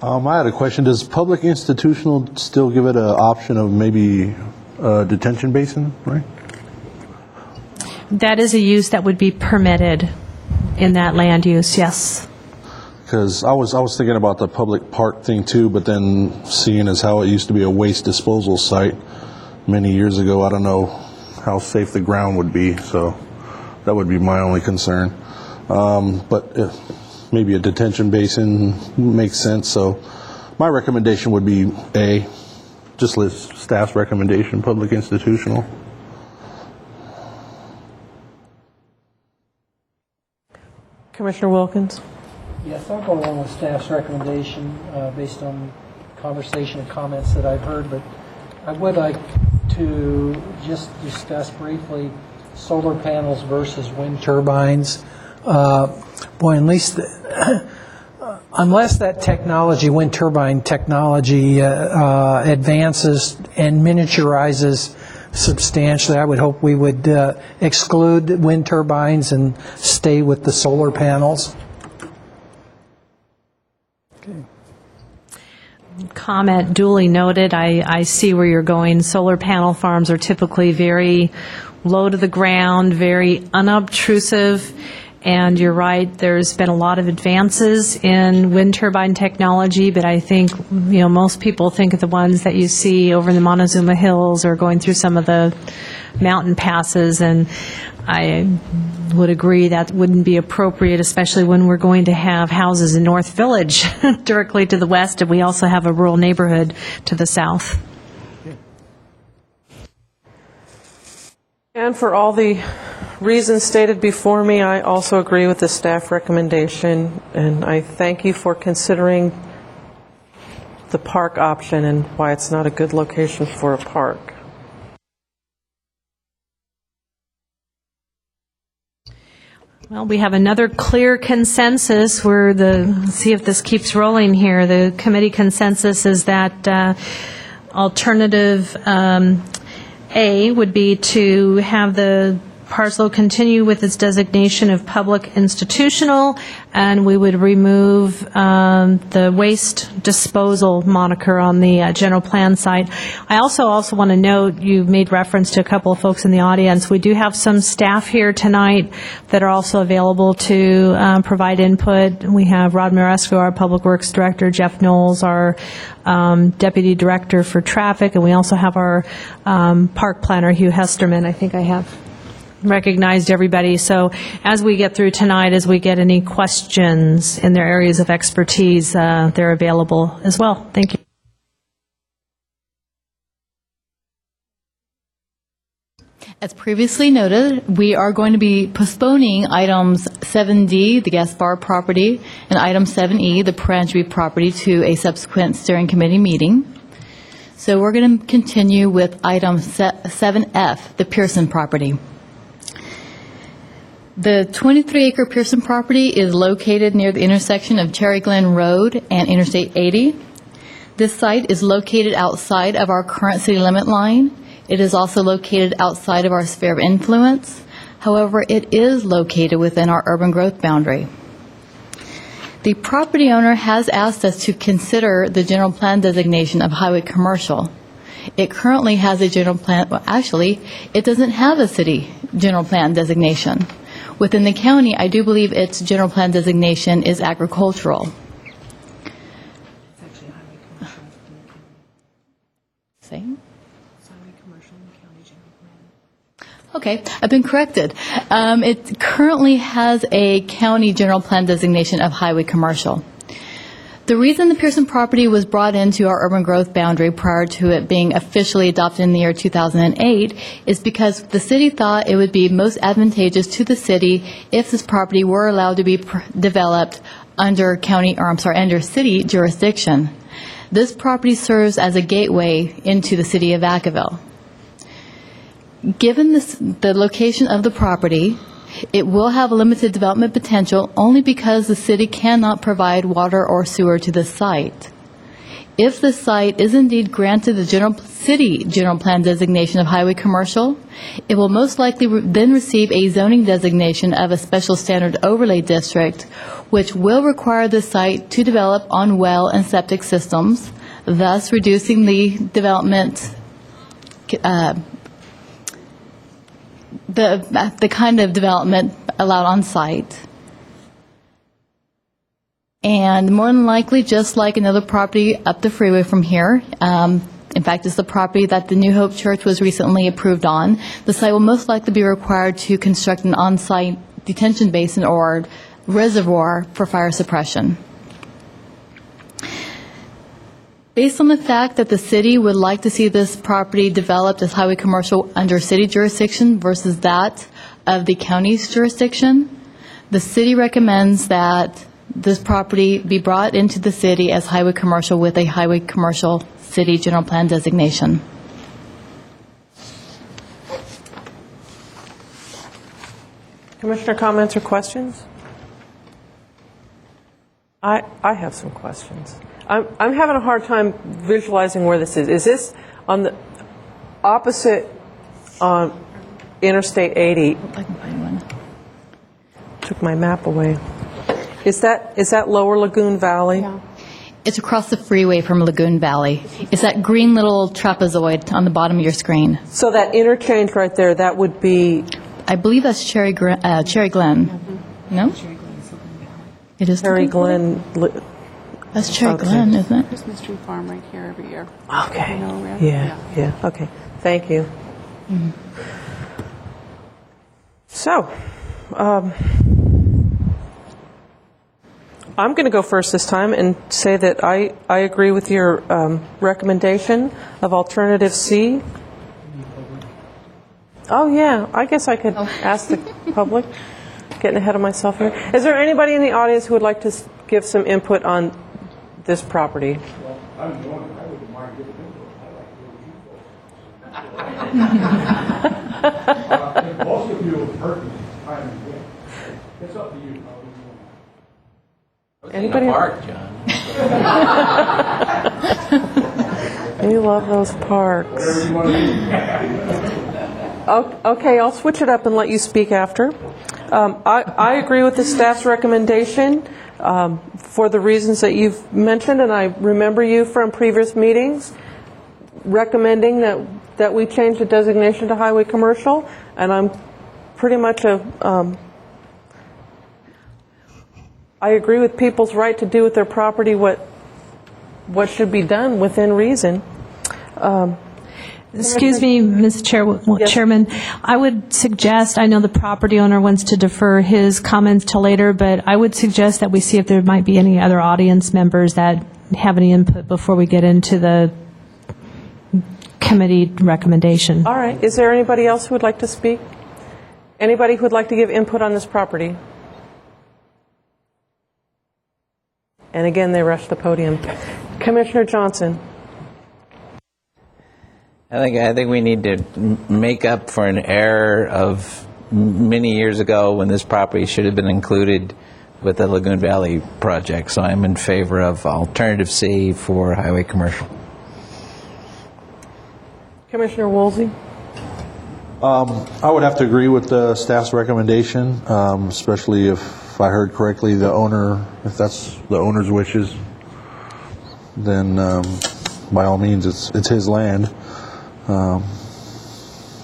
I had a question. Does public institutional still give it an option of maybe a detention basin, right? That is a use that would be permitted in that land use, yes. Because I was thinking about the public park thing too, but then seeing as how it used to be a waste disposal site many years ago, I don't know how safe the ground would be, so that would be my only concern. But if maybe a detention basin makes sense, so my recommendation would be A, just list staff's recommendation, public institutional. Commissioner Wilkins. Yes, I'll go along with staff's recommendation based on conversation and comments that I've heard, but I would like to just discuss briefly solar panels versus wind turbines. Boy, at least unless that technology, wind turbine technology, advances and miniaturizes substantially, I would hope we would exclude wind turbines and stay with the solar panels. Comment duly noted. I see where you're going. Solar panel farms are typically very low to the ground, very unobtrusive, and you're right, there's been a lot of advances in wind turbine technology, but I think, most people think of the ones that you see over in the Montezuma Hills or going through some of the mountain passes, and I would agree that wouldn't be appropriate, especially when we're going to have houses in North Village directly to the west, and we also have a rural neighborhood to the south. And for all the reasons stated before me, I also agree with the staff recommendation, and I thank you for considering the park option and why it's not a good location for a park. Well, we have another clear consensus. Let's see if this keeps rolling here. The committee consensus is that alternative A would be to have the parcel continue with its designation of public institutional, and we would remove the waste disposal moniker on the general plan site. I also want to note, you made reference to a couple of folks in the audience. We do have some staff here tonight that are also available to provide input. We have Rod Maresco, our Public Works Director, Jeff Knowles, our Deputy Director for Traffic, and we also have our Park Planner, Hugh Hesterman. I think I have recognized everybody. So as we get through tonight, as we get any questions in their areas of expertise, they're available as well. Thank you. As previously noted, we are going to be postponing items 7D, the gas bar property, and item 7E, the Parangeby property, to a subsequent steering committee meeting. So we're going to continue with item 7F, the Pearson property. The 23-acre Pearson property is located near the intersection of Cherry Glen Road and Interstate 80. This site is located outside of our current city limit line. It is also located outside of our sphere of influence. However, it is located within our urban growth boundary. The property owner has asked us to consider the general plan designation of highway commercial. It currently has a general plan, well, actually, it doesn't have a city general plan designation. Within the county, I do believe its general plan designation is agricultural. Okay, I've been corrected. It currently has a county general plan designation of highway commercial. The reason the Pearson property was brought into our urban growth boundary prior to it being officially adopted in the year 2008 is because the city thought it would be most advantageous to the city if this property were allowed to be developed under under city jurisdiction. This property serves as a gateway into the city of Vacaville. Given the location of the property, it will have limited development potential only because the city cannot provide water or sewer to the site. If the site is indeed granted the city general plan designation of highway commercial, it will most likely then receive a zoning designation of a special standard overlay district, which will require the site to develop on well and septic systems, thus reducing the development the kind of development allowed on site. And more than likely, just like another property up the freeway from here, in fact, it's the property that the New Hope Church was recently approved on, the site will most likely be required to construct an on-site detention basin or reservoir for fire suppression. Based on the fact that the city would like to see this property developed as highway commercial under city jurisdiction versus that of the county's jurisdiction, the city recommends that this property be brought into the city as highway commercial with a highway commercial city general plan designation. Commissioner comments or questions? I have some questions. I'm having a hard time visualizing where this is. Is this on the opposite on Interstate 80? I can find one. Took my map away. Is that Lower Lagoon Valley? Yeah. It's across the freeway from Lagoon Valley. It's that green little trapezoid on the bottom of your screen. So that interchange right there, that would be... I believe that's Cherry Glen. No? It is Cherry Glen. That's Cherry Okay. Glen, isn't it? There's Mystery Farm right here every year. Okay. You know where? Yeah. Okay. Thank you. Mm-hmm. So, I'm going to go first this time and say that I agree with your recommendation of alternative C. Oh, yeah. I guess I could ask the public. Getting ahead of myself here. Is there anybody in the audience who would like to give some input on this property? Well, I'm one. I wouldn't mind giving input. I like to hear you folks. Most of you have heard me time and again. It's up to you. Anybody? In the park, John. You love those parks. Whatever you want to do. Okay, I'll switch it up and let you speak after. I agree with the staff's recommendation for the reasons that you've mentioned, and I remember you from previous meetings recommending that we change the designation to highway commercial, and I'm pretty much I agree with people's right to do with their property what should be done within reason. Excuse me, Ms. Chairman. I would suggest, I know the property owner wants to defer his comments till later, but I would suggest that we see if there might be any other audience members that have any input before we get into the committee recommendation. All right. Is there anybody else who would like to speak? Anybody who would like to give input on this property? And again, they rush the podium. Commissioner Johnson. I think we need to make up for an error of many years ago when this property should have been included with the Lagoon Valley project. So I'm in favor of alternative C for highway commercial. Commissioner Woolsey. I would have to agree with the staff's recommendation, especially if I heard correctly, the owner, if that's the owner's wishes, then by all means, it's his land.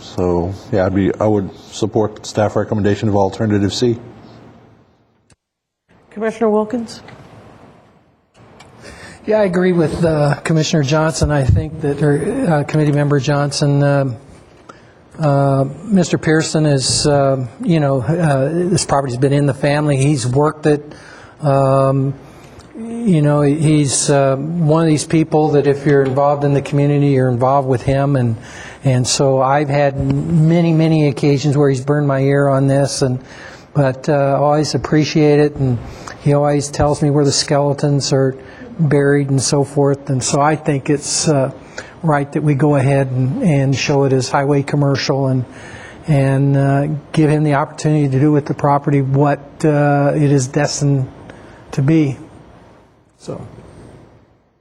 So yeah, I would support the staff recommendation of alternative C. Commissioner Wilkins. Yeah, I agree with Commissioner Johnson. I think that, or Committee Member Johnson, Mr. Pearson is, this property's been in the family. He's worked it. He's one of these people that if you're involved in the community, you're involved with him. And so I've had many, many occasions where he's burned my ear on this, but always appreciate it. And he always tells me where the skeletons are buried and so forth. And so I think it's right that we go ahead and show it as highway commercial and give him the opportunity to do with the property what it is destined to be. So,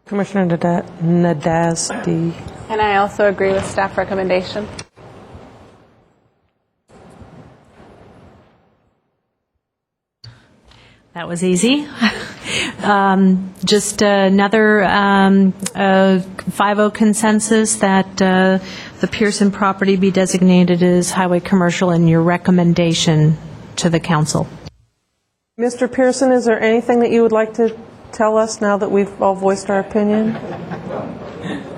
Commissioner Nadazdi. And I also agree with staff recommendation. That was easy. Just another 5-0 consensus that the Pearson property be designated as highway commercial, and your recommendation to the council. Mr. Pearson, is there anything that you would like to tell us now that we've all voiced our opinion?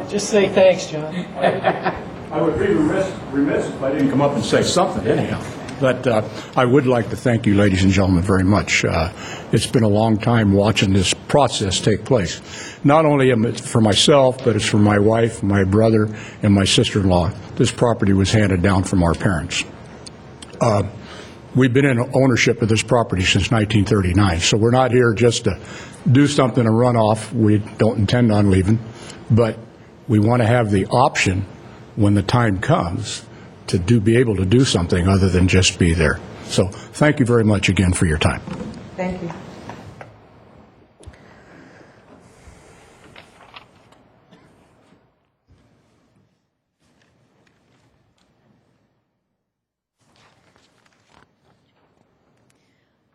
just say thanks, John. I would be remiss if I didn't come up and say something anyhow. But I would like to thank you, ladies and gentlemen, very much. It's been a long time watching this process take place. Not only for myself, but it's for my wife, my brother, and my sister-in-law. This property was handed down from our parents. We've been in ownership of this property since 1939, so we're not here just to do something and run off. We don't intend on leaving, but we want to have the option when the time comes to be able to do something other than just be there. So thank you very much again for your time. Thank you.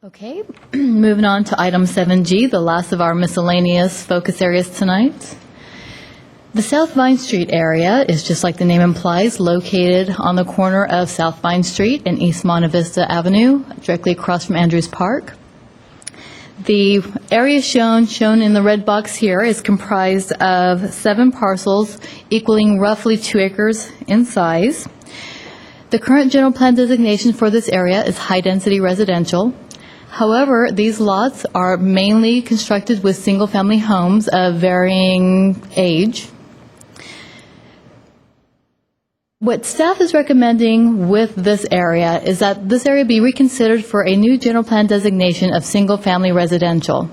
Okay, moving on to item 7G, the last of our miscellaneous focus areas tonight. The South Vine Street area is, just like the name implies, located on the corner of South Vine Street and East Monte Vista Avenue, directly across from Andrews Park. The area shown in the red box here is comprised of 7 parcels equaling roughly 2 acres in size. The current general plan designation for this area is high-density residential. However, these lots are mainly constructed with single-family homes of varying age. What staff is recommending with this area is that this area be reconsidered for a new general plan designation of single-family residential.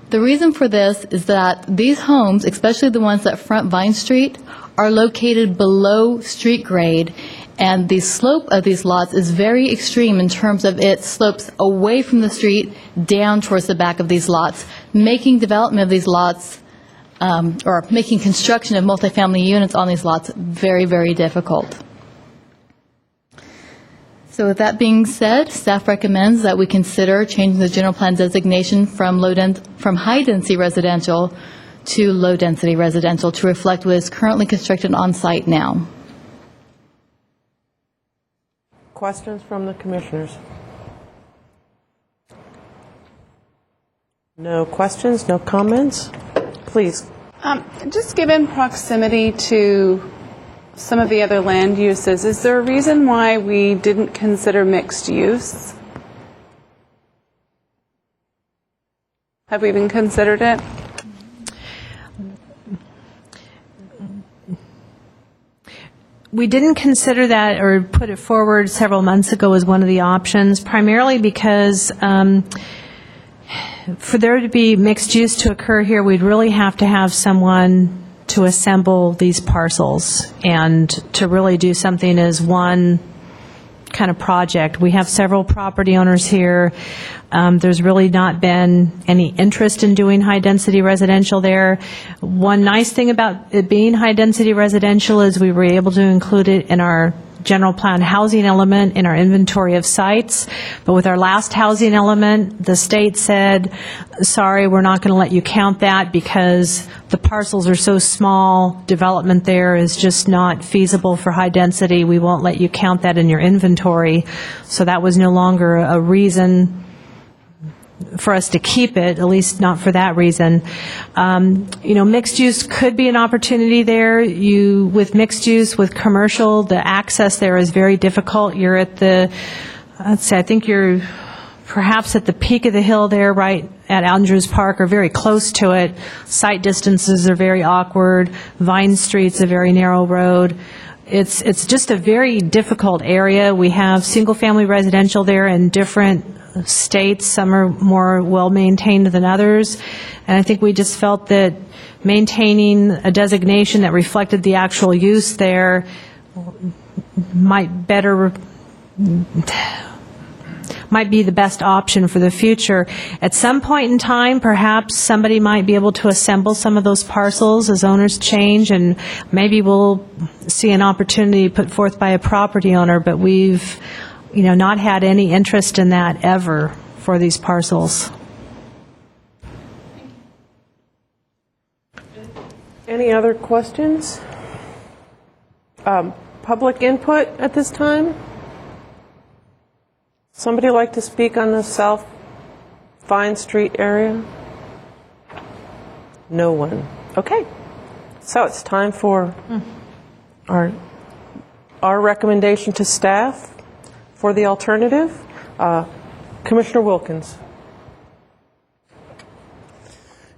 The reason for this is that these homes, especially the ones that front Vine Street, are located below street grade, and the slope of these lots is very extreme in terms of it slopes away from the street down towards the back of these lots, making development of these lots or making construction of multifamily units on these lots very, very difficult. So with that being said, staff recommends that we consider changing the general plan designation from high-density residential to low-density residential to reflect what is currently constructed on site now. Questions from the commissioners? No questions, no comments? Please. Just given proximity to some of the other land uses, is there a reason why we didn't consider mixed use? Have we even considered it? We didn't consider that or put it forward several months ago as one of the options, primarily because for there to be mixed use to occur here, we'd really have to have someone to assemble these parcels and to really do something as one kind of project. We have several property owners here. There's really not been any interest in doing high-density residential there. One nice thing about it being high-density residential is we were able to include it in our general plan housing element in our inventory of sites. But with our last housing element, the state said, sorry, we're not going to let you count that because the parcels are so small, development there is just not feasible for high density. We won't let you count that in your inventory. So that was no longer a reason for us to keep it, at least not for that reason. Mixed use could be an opportunity there. With mixed use, with commercial, the access there is very difficult. You're at I think you're perhaps at the peak of the hill there, right at Andrews Park, or very close to it. Sight distances are very awkward. Vine Street's a very narrow road. It's just a very difficult area. We have single-family residential there in different states. Some are more well-maintained than others. And I think we just felt that maintaining a designation that reflected the actual use there might be the best option for the future. At some point in time, perhaps somebody might be able to assemble some of those parcels as owners change, and maybe we'll see an opportunity put forth by a property owner, but we've not had any interest in that ever for these parcels. Any other questions? Public input at this time? Somebody like to speak on the South Vine Street area? No one. Okay. So it's time for our recommendation to staff for the alternative. Commissioner Wilkins.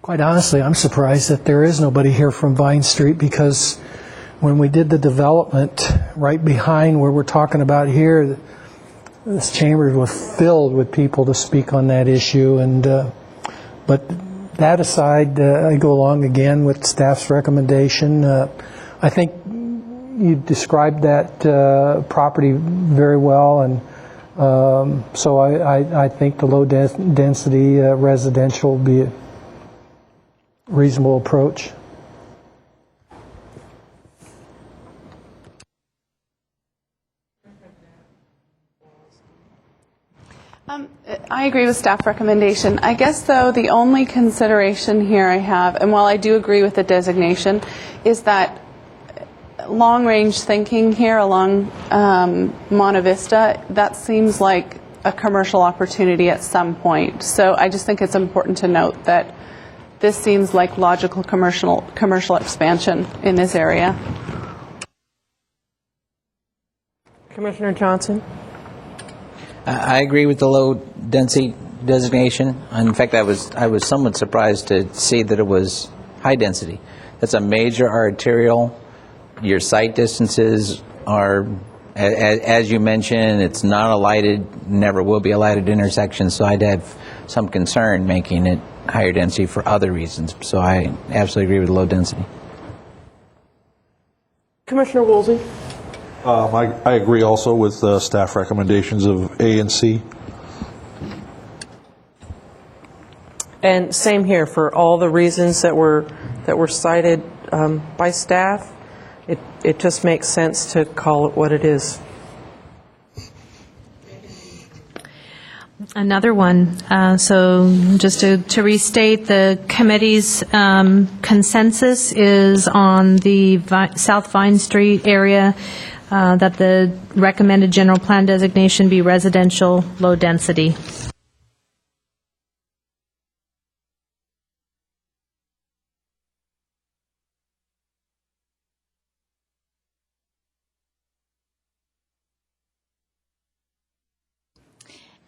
Quite honestly, I'm surprised that there is nobody here from Vine Street, because when we did the development right behind where we're talking about here, this chamber was filled with people to speak on that issue. But that aside, I go along again with staff's recommendation. I think you described that property very well, and so I think the low-density residential will be a reasonable approach. I agree with staff recommendation. I guess, though, the only consideration here I have, and while I do agree with the designation, is that long-range thinking here along Monte Vista, that seems like a commercial opportunity at some point. So I just think it's important to note that this seems like logical commercial expansion in this area. Commissioner Johnson? I agree with the low-density designation. In fact, I was somewhat surprised to see that it was high-density. That's a major arterial. Your sight distances are, as you mentioned, it's not a lighted, never will be a lighted intersection, so I'd have some concern making it higher density for other reasons. So I absolutely agree with low density. Commissioner Woolsey? I agree also with staff recommendations of A and C. And same here, for all the reasons that were cited by staff. It just makes sense to call it what it is. Another one. So just to restate, the committee's consensus is on the South Vine Street area, that the recommended general plan designation be residential low density.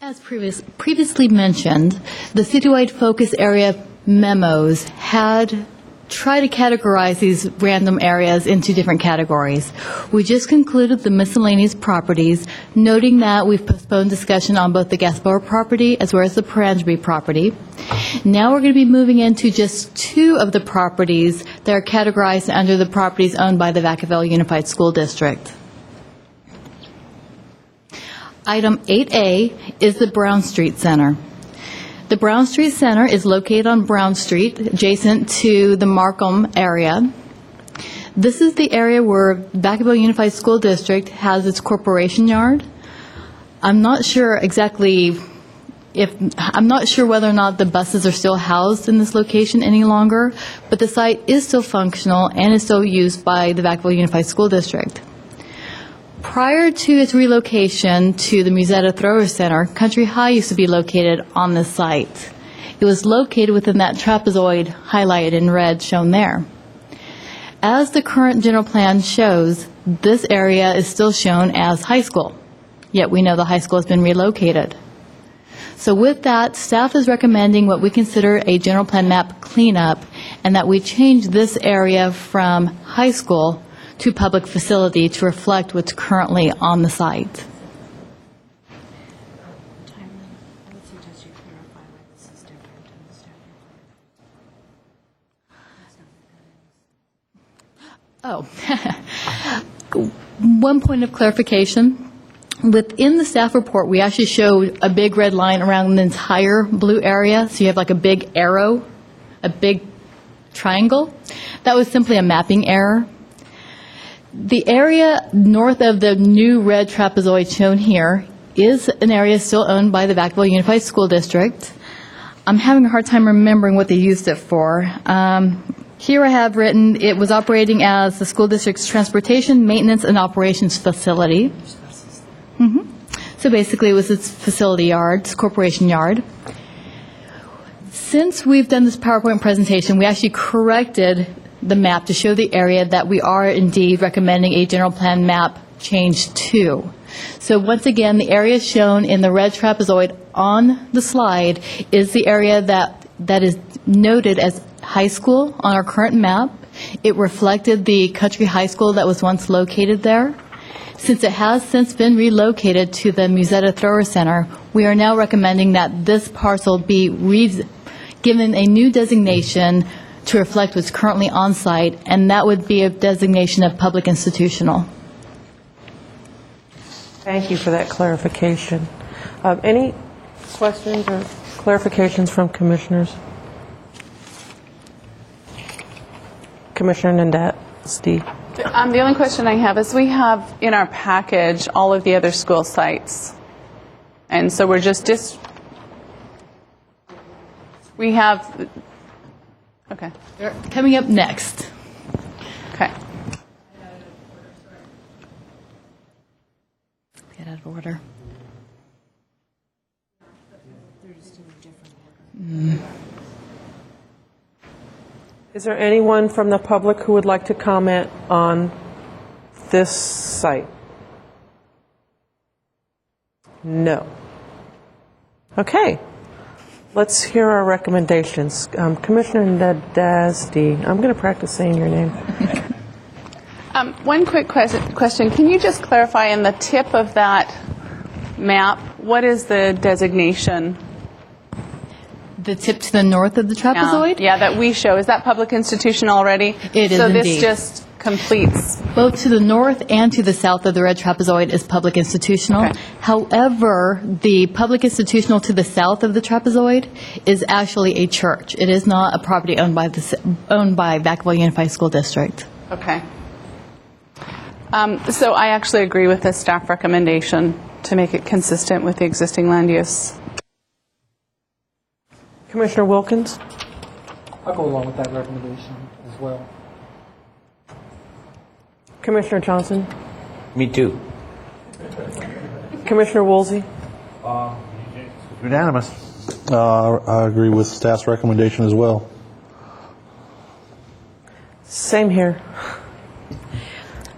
As previously mentioned, the Citywide focus area memos had tried to categorize these random areas into different categories. We just concluded the miscellaneous properties, noting that we've postponed discussion on both the Gaspar property as well as the Paransby property. Now we're going to be moving into just two of the properties that are categorized under the properties owned by the Vacaville Unified School District. Item 8A is the Brown Street Center. The Brown Street Center is located on Brown Street, adjacent to the Markham area. This is the area where Vacaville Unified School District has its corporation yard. I'm not sure whether or not the buses are still housed in this location any longer, but the site is still functional and is still used by the Vacaville Unified School District. Prior to its relocation to the Musetta Thrower Center, Country High used to be located on this site. It was located within that trapezoid highlighted in red shown there. As the current general plan shows, this area is still shown as high school, yet we know the high school has been relocated. So with that, staff is recommending what we consider a general plan map cleanup, and that we change this area from high school to public facility to reflect what's currently on the site. Oh, one point of clarification. Within the staff report, we actually showed a big red line around the entire blue area. So you have like a big arrow, a big triangle. That was simply a mapping error. The area north of the new red trapezoid shown here is an area still owned by the Vacaville Unified School District. I'm having a hard time remembering what they used it for. Here I have written, it was operating as the school district's transportation, maintenance, and operations facility. So basically it was its facility yard, its corporation yard. Since we've done this PowerPoint presentation, we actually corrected the map to show the area that we are indeed recommending a general plan map change to. So once again, the area shown in the red trapezoid on the slide is the area that is noted as high school on our current map. It reflected the Country High School that was once located there. Since it has since been relocated to the Musetta Thrower Center, we are now recommending that this parcel be given a new designation to reflect what's currently on site, and that would be a designation of public institutional. Thank you for that clarification. Any questions or clarifications from commissioners? Commissioner Nandet, Steve. The only question I have is we have in our package all of the other school sites. And so we're just we have, okay. They're coming up next. Okay. Get out of order. Is there anyone from the public who would like to comment on this site? No. Okay. Let's hear our recommendations. Commissioner Nadazdi, I'm going to practice saying your name. One quick question. Can you just clarify in the tip of that map, what is the designation? The tip to the north of the trapezoid? Yeah, that we show. Is that public institution already? It is so indeed. This just completes. Both to the north and to the south of the red trapezoid is public institutional. Okay. However, the public institutional to the south of the trapezoid is actually a church. It is not a property owned by Vacaville Unified School District. Okay. So I actually agree with the staff recommendation to make it consistent with the existing land use. Commissioner Wilkins? I'll go along with that recommendation as well. Commissioner Johnson? Me too. Commissioner Woolsey? Unanimous. I agree with staff's recommendation as well. Same here.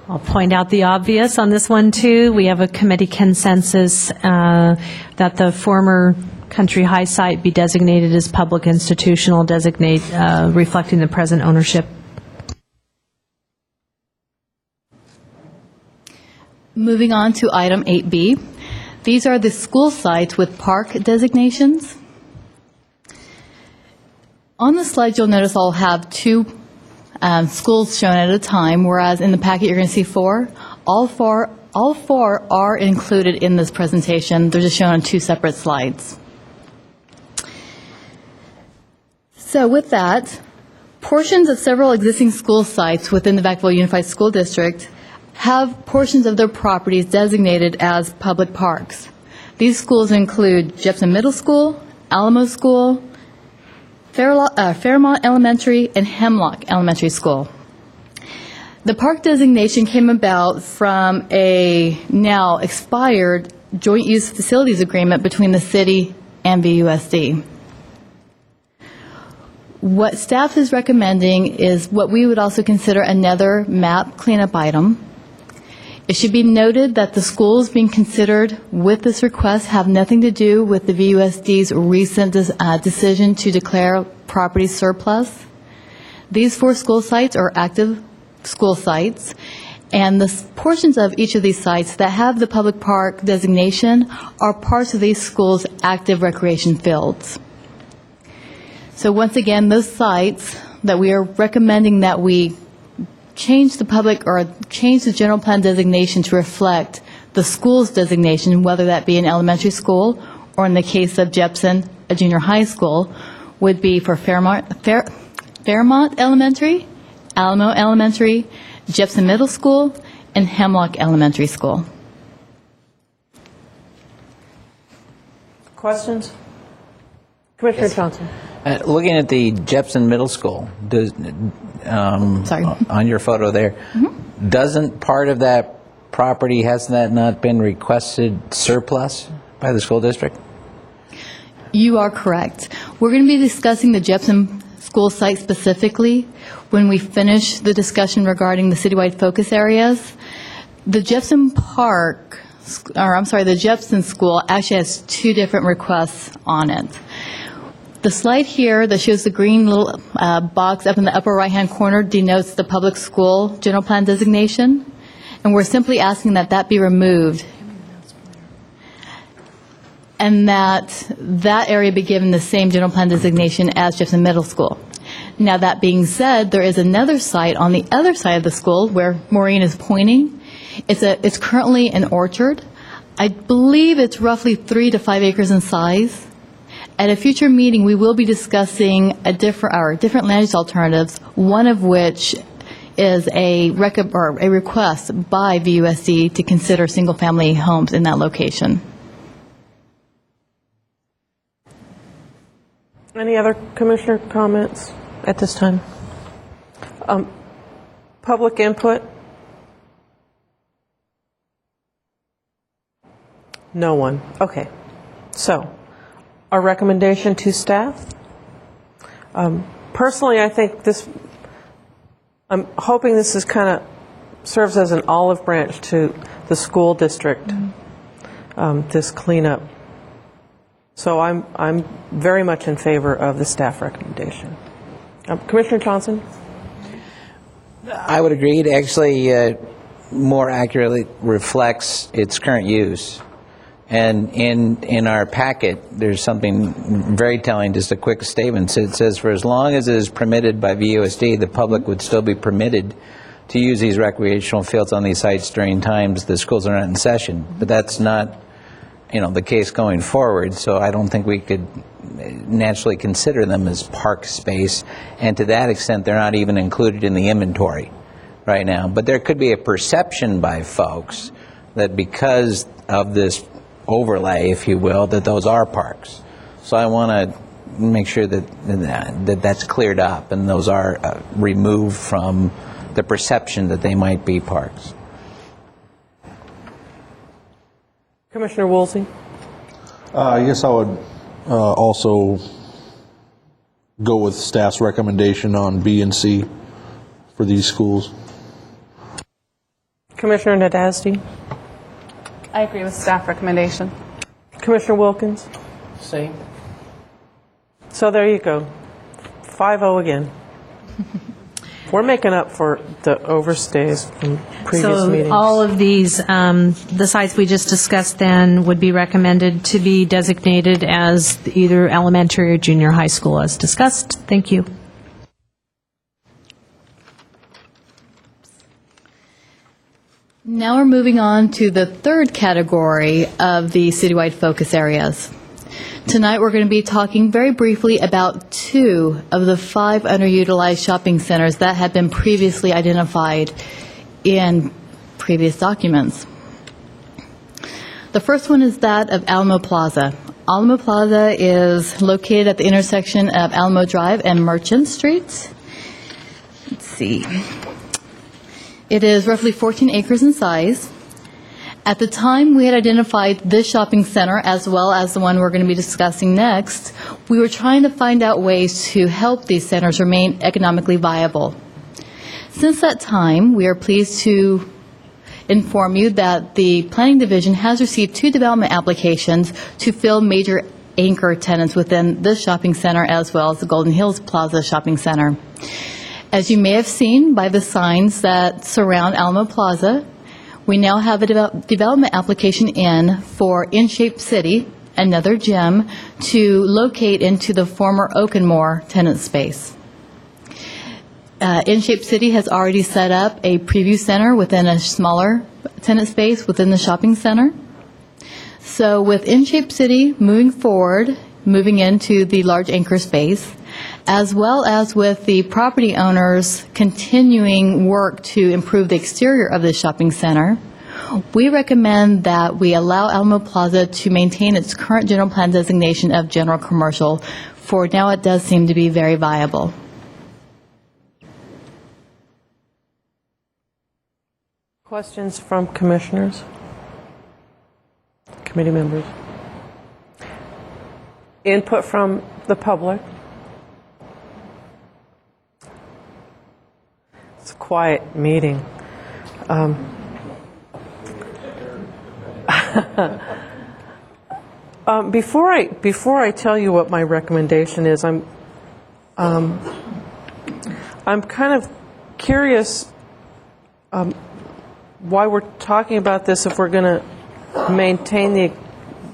I'll point out the obvious on this one, too. We have a committee consensus that the former Country High site be designated as public institutional, reflecting the present ownership. Moving on to item 8B. These are the school sites with park designations. On the slide, you'll notice I'll have two schools shown at a time, whereas in the packet you're going to see four. All four are included in this presentation. They're just shown on two separate slides. So with that, portions of several existing school sites within the Vacaville Unified School District have portions of their properties designated as public parks. These schools include Gibson Middle School, Alamo School, Fairmont Elementary, and Hemlock Elementary School. The park designation came about from a now expired joint use facilities agreement between the city and VUSD. What staff is recommending is what we would also consider another map cleanup item. It should be noted that the schools being considered with this request have nothing to do with the VUSD's recent decision to declare property surplus. These 4 school sites are active school sites, and the portions of each of these sites that have the public park designation are parts of these schools' active recreation fields. So once again, those sites that we are recommending that we change the public or change the general plan designation to reflect the school's designation, whether that be an elementary school or in the case of Gibson, a junior high school, would be for Fairmont Elementary, Alamo Elementary, Gibson Middle School, and Hemlock Elementary School. Questions? Commissioner Johnson. Looking at the Gibson Middle School, Sorry. on your photo there, doesn't part of that property, has that not been requested surplus by the school district? You are correct. We're going to be discussing the Gibson school site specifically when we finish the discussion regarding the citywide focus areas. The Gibson the Gibson school actually has 2 different requests on it. The slide here that shows the green little box up in the upper right-hand corner denotes the public school general plan designation, and we're simply asking that that be removed and that area be given the same general plan designation as Gibson Middle School. Now, that being said, there is another site on the other side of the school where Maureen is pointing. It's currently an orchard. I believe it's roughly 3 to 5 acres in size. At a future meeting, we will be discussing different land use alternatives, one of which is a request by VUSD to consider single-family homes in that location. Any other commissioner comments at this time? Public input? No one. Okay. So, our recommendation to staff? Personally, I think I'm hoping this is kind of serves as an olive branch to the school district, this cleanup. So I'm very much in favor of the staff recommendation. Commissioner Johnson? I would agree. It actually more accurately reflects its current use. And in our packet, there's something very telling, just a quick statement. It says, for as long as it is permitted by VUSD, the public would still be permitted to use these recreational fields on these sites during times the schools are not in session. But that's not, the case going forward, so I don't think we could naturally consider them as park space. And to that extent, they're not even included in the inventory right now. But there could be a perception by folks that because of this overlay, if you will, that those are parks. So I want to make sure that that's cleared up and those are removed from the perception that they might be parks. Commissioner Woolsey? I guess I would also go with staff's recommendation on B and C for these schools. Commissioner Nadazdi? I agree with staff recommendation. Commissioner Wilkins? Same. So there you go. 5-0 again. We're making up for the overstays from previous meetings. So all of these, the sites we just discussed then would be recommended to be designated as either elementary or junior high school as discussed. Thank you. Now we're moving on to the third category of the citywide focus areas. Tonight we're going to be talking very briefly about 2 of the 5 underutilized shopping centers that have been previously identified in previous documents. The first one is that of Alamo Plaza. Alamo Plaza is located at the intersection of Alamo Drive and Merchant Streets. Let's see. It is roughly 14 acres in size. At the time we had identified this shopping center as well as the one we're going to be discussing next, we were trying to find out ways to help these centers remain economically viable. Since that time, we are pleased to inform you that the Planning Division has received 2 development applications to fill major anchor tenants within this shopping center as well as the Golden Hills Plaza Shopping Center. As you may have seen by the signs that surround Alamo Plaza, we now have a development application in for In-Shape City, another gym, to locate into the former Oakenmore tenant space. In-Shape City has already set up a preview center within a smaller tenant space within the shopping center. So with In-Shape City moving forward, moving into the large anchor space, as well as with the property owners continuing work to improve the exterior of the shopping center, we recommend that we allow Alamo Plaza to maintain its current general plan designation of general commercial. For now, it does seem to be very viable. Questions from commissioners? Committee members? Input from the public? It's a quiet meeting. Before I tell you what my recommendation is, I'm kind of curious why we're talking about this if we're going to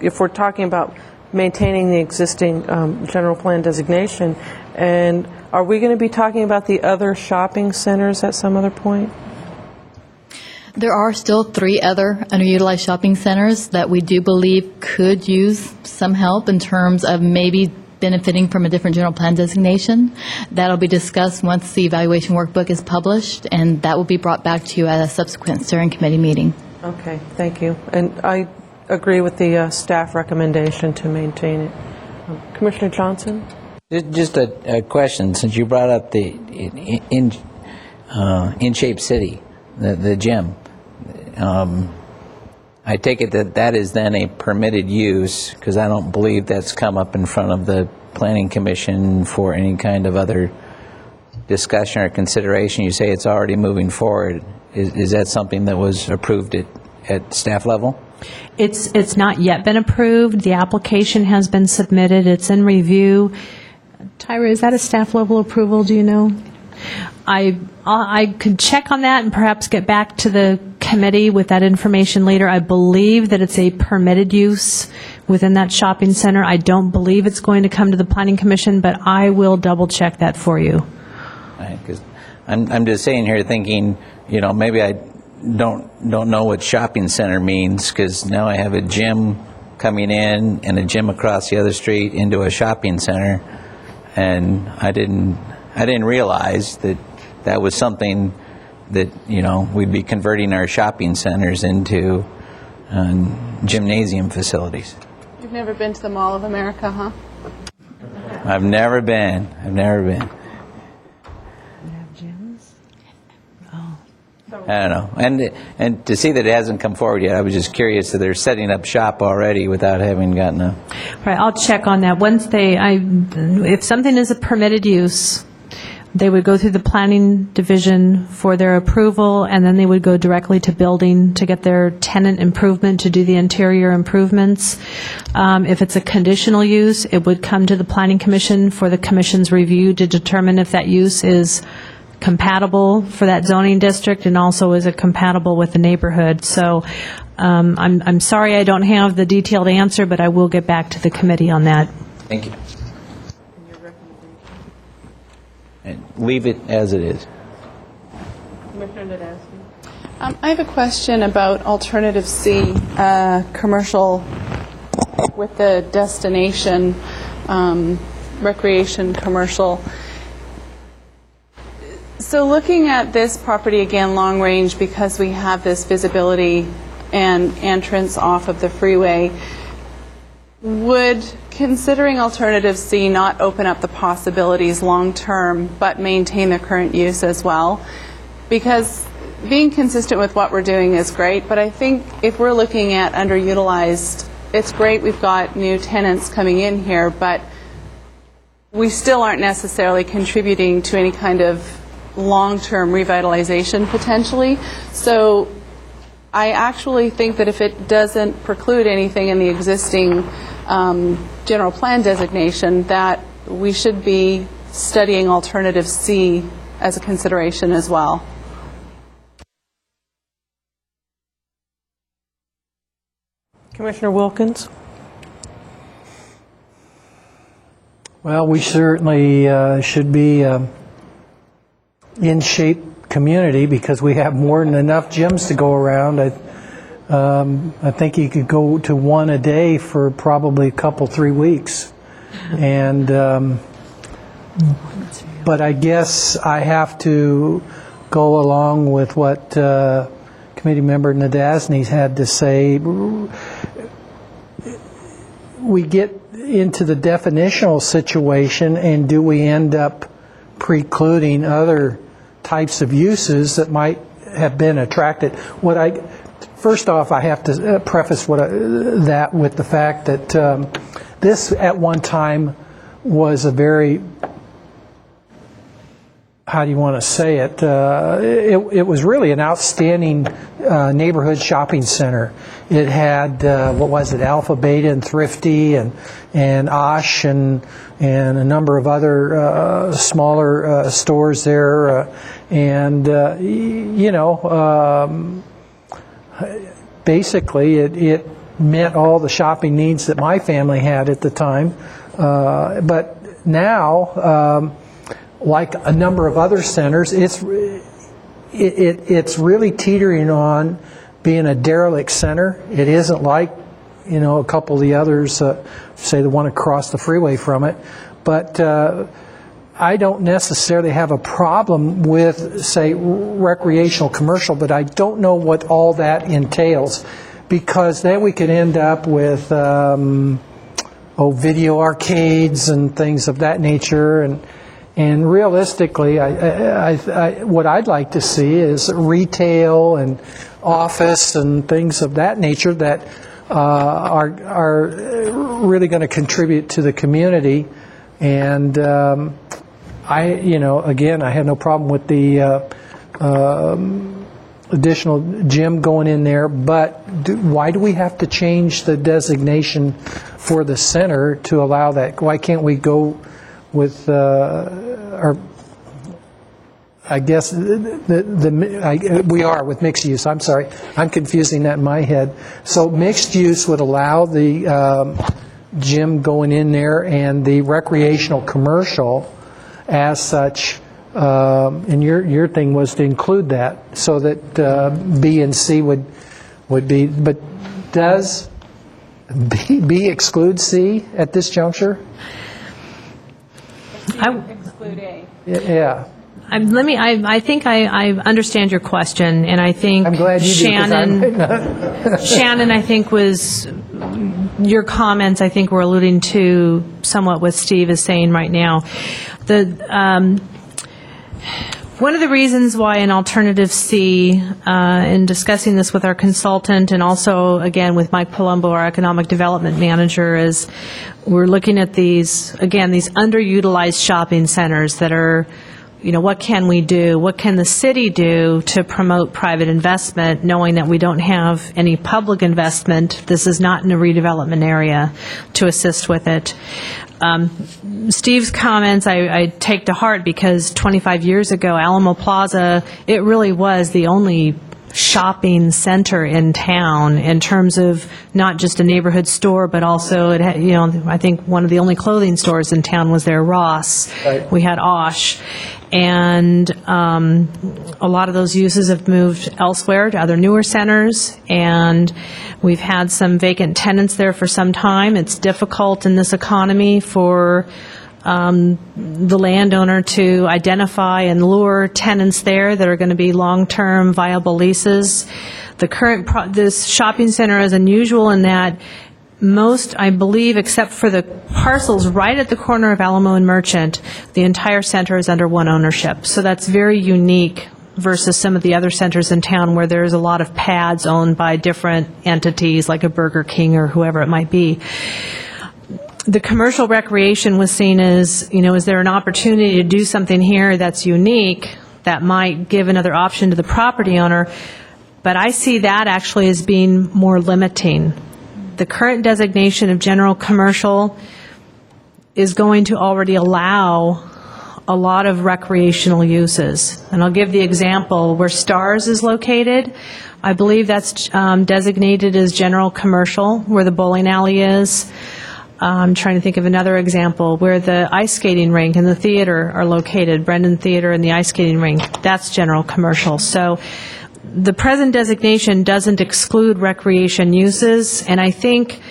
if we're talking about maintaining the existing general plan designation, and are we going to be talking about the other shopping centers at some other point? There are still 3 other underutilized shopping centers that we do believe could use some help in terms of maybe benefiting from a different general plan designation. That'll be discussed once the evaluation workbook is published, and that will be brought back to you at a subsequent steering committee meeting. Okay, thank you. And I agree with the staff recommendation to maintain it. Commissioner Johnson? Just a question, since you brought up the In-Shape City, the gym. I take it that is then a permitted use, because I don't believe that's come up in front of the Planning Commission for any kind of other discussion or consideration. You say it's already moving forward. Is that something that was approved at staff level? It's not yet been approved. The application has been submitted. It's in review. Tyra, is that a staff level approval? Do you know? I could check on that and perhaps get back to the committee with that information later. I believe that it's a permitted use within that shopping center. I don't believe it's going to come to the Planning Commission, but I will double check that for you. Right, 'cause I'm just sitting here thinking, maybe I don't know what shopping center means, because now I have a gym coming in and a gym across the other street into a shopping center, and I didn't realize that was something that we'd be converting our shopping centers into gymnasium facilities. You've never been to the Mall of America, huh? I've never been. I don't know. And to see that it hasn't come forward yet, I was just curious that they're setting up shop already without having gotten a... Right, I'll check on that. Once if something is a permitted use, they would go through the Planning Division for their approval, and then they would go directly to building to get their tenant improvement to do the interior improvements. If it's a conditional use, it would come to the Planning Commission for the Commission's review to determine if that use is compatible for that zoning district, and also is it compatible with the neighborhood. So I'm sorry I don't have the detailed answer, but I will get back to the committee on that. Thank you. And leave it as it is. I have a question about alternative C, commercial with the destination recreation commercial. So looking at this property again, long range, because we have this visibility and entrance off of the freeway, would considering alternative C not open up the possibilities long term but maintain the current use as well? Because being consistent with what we're doing is great, but I think if we're looking at underutilized, it's great we've got new tenants coming in here, but we still aren't necessarily contributing to any kind of long-term revitalization potentially. So I actually think that if it doesn't preclude anything in the existing general plan designation, that we should be studying alternative C as a consideration as well. Commissioner Wilkins? Well, we certainly should be in shape community because we have more than enough gyms to go around. I think you could go to one a day for probably a couple, 3 weeks. And but I guess I have to go along with what Committee Member Nadazny had to say. We get into the definitional situation, and do we end up precluding other types of uses that might have been attracted? First off, I have to preface that with the fact that this at one time was a very, how do you want to say it? It was really an outstanding neighborhood shopping center. It had, Alpha, Beta, and Thrifty, and Osh, and a number of other smaller stores there. Basically, it met all the shopping needs that my family had at the time. But now, like a number of other centers, it's really teetering on being a derelict center. It isn't like, a couple of the others, say the one across the freeway from it. But I don't necessarily have a problem with, say, recreational commercial, but I don't know what all that entails, because then we could end up with video arcades and things of that nature. And realistically, what I'd like to see is retail and office and things of that nature that are really going to contribute to the community. And again, I have no problem with the additional gym going in there, but why do we have to change the designation for the center to allow that? Why can't we go with, I guess we are with mixed use. I'm sorry, I'm confusing that in my head. So mixed use would allow the gym going in there and the recreational commercial as such. And your thing was to include that so that B and C would be. But does B exclude C at this juncture? Exclude A. Yeah. I think I understand your question, and I think I'm glad you Shannon, do, Shannon, I think was your comments. I think were alluding to somewhat what Steve is saying right now. One of the reasons why an alternative C, in discussing this with our consultant and also, again, with Mike Palumbo, our economic development manager, is we're looking at these underutilized shopping centers that are, what can we do? What can the city do to promote private investment, knowing that we don't have any public investment? This is not in a redevelopment area to assist with it. Steve's comments I take to heart, because 25 years ago, Alamo Plaza, it really was the only shopping center in town in terms of not just a neighborhood store, but also it had, I think one of the only clothing stores in town was there, Ross. Right. We had Osh. And a lot of those uses have moved elsewhere to other newer centers, and we've had some vacant tenants there for some time. It's difficult in this economy for the landowner to identify and lure tenants there that are going to be long-term viable leases. This shopping center is unusual in that most, I believe, except for the parcels right at the corner of Alamo and Merchant, the entire center is under one ownership. So that's very unique versus some of the other centers in town where there's a lot of pads owned by different entities, like a Burger King or whoever it might be. The commercial recreation was seen as, is there an opportunity to do something here that's unique that might give another option to the property owner? But I see that actually as being more limiting. The current designation of general commercial is going to already allow a lot of recreational uses. And I'll give the example where Stars is located. I believe that's designated as general commercial, where the bowling alley is. I'm trying to think of another example where the ice skating rink and the theater are located, Brendan Theater and the ice skating rink. That's general commercial. So the present designation doesn't exclude recreation uses, and I think,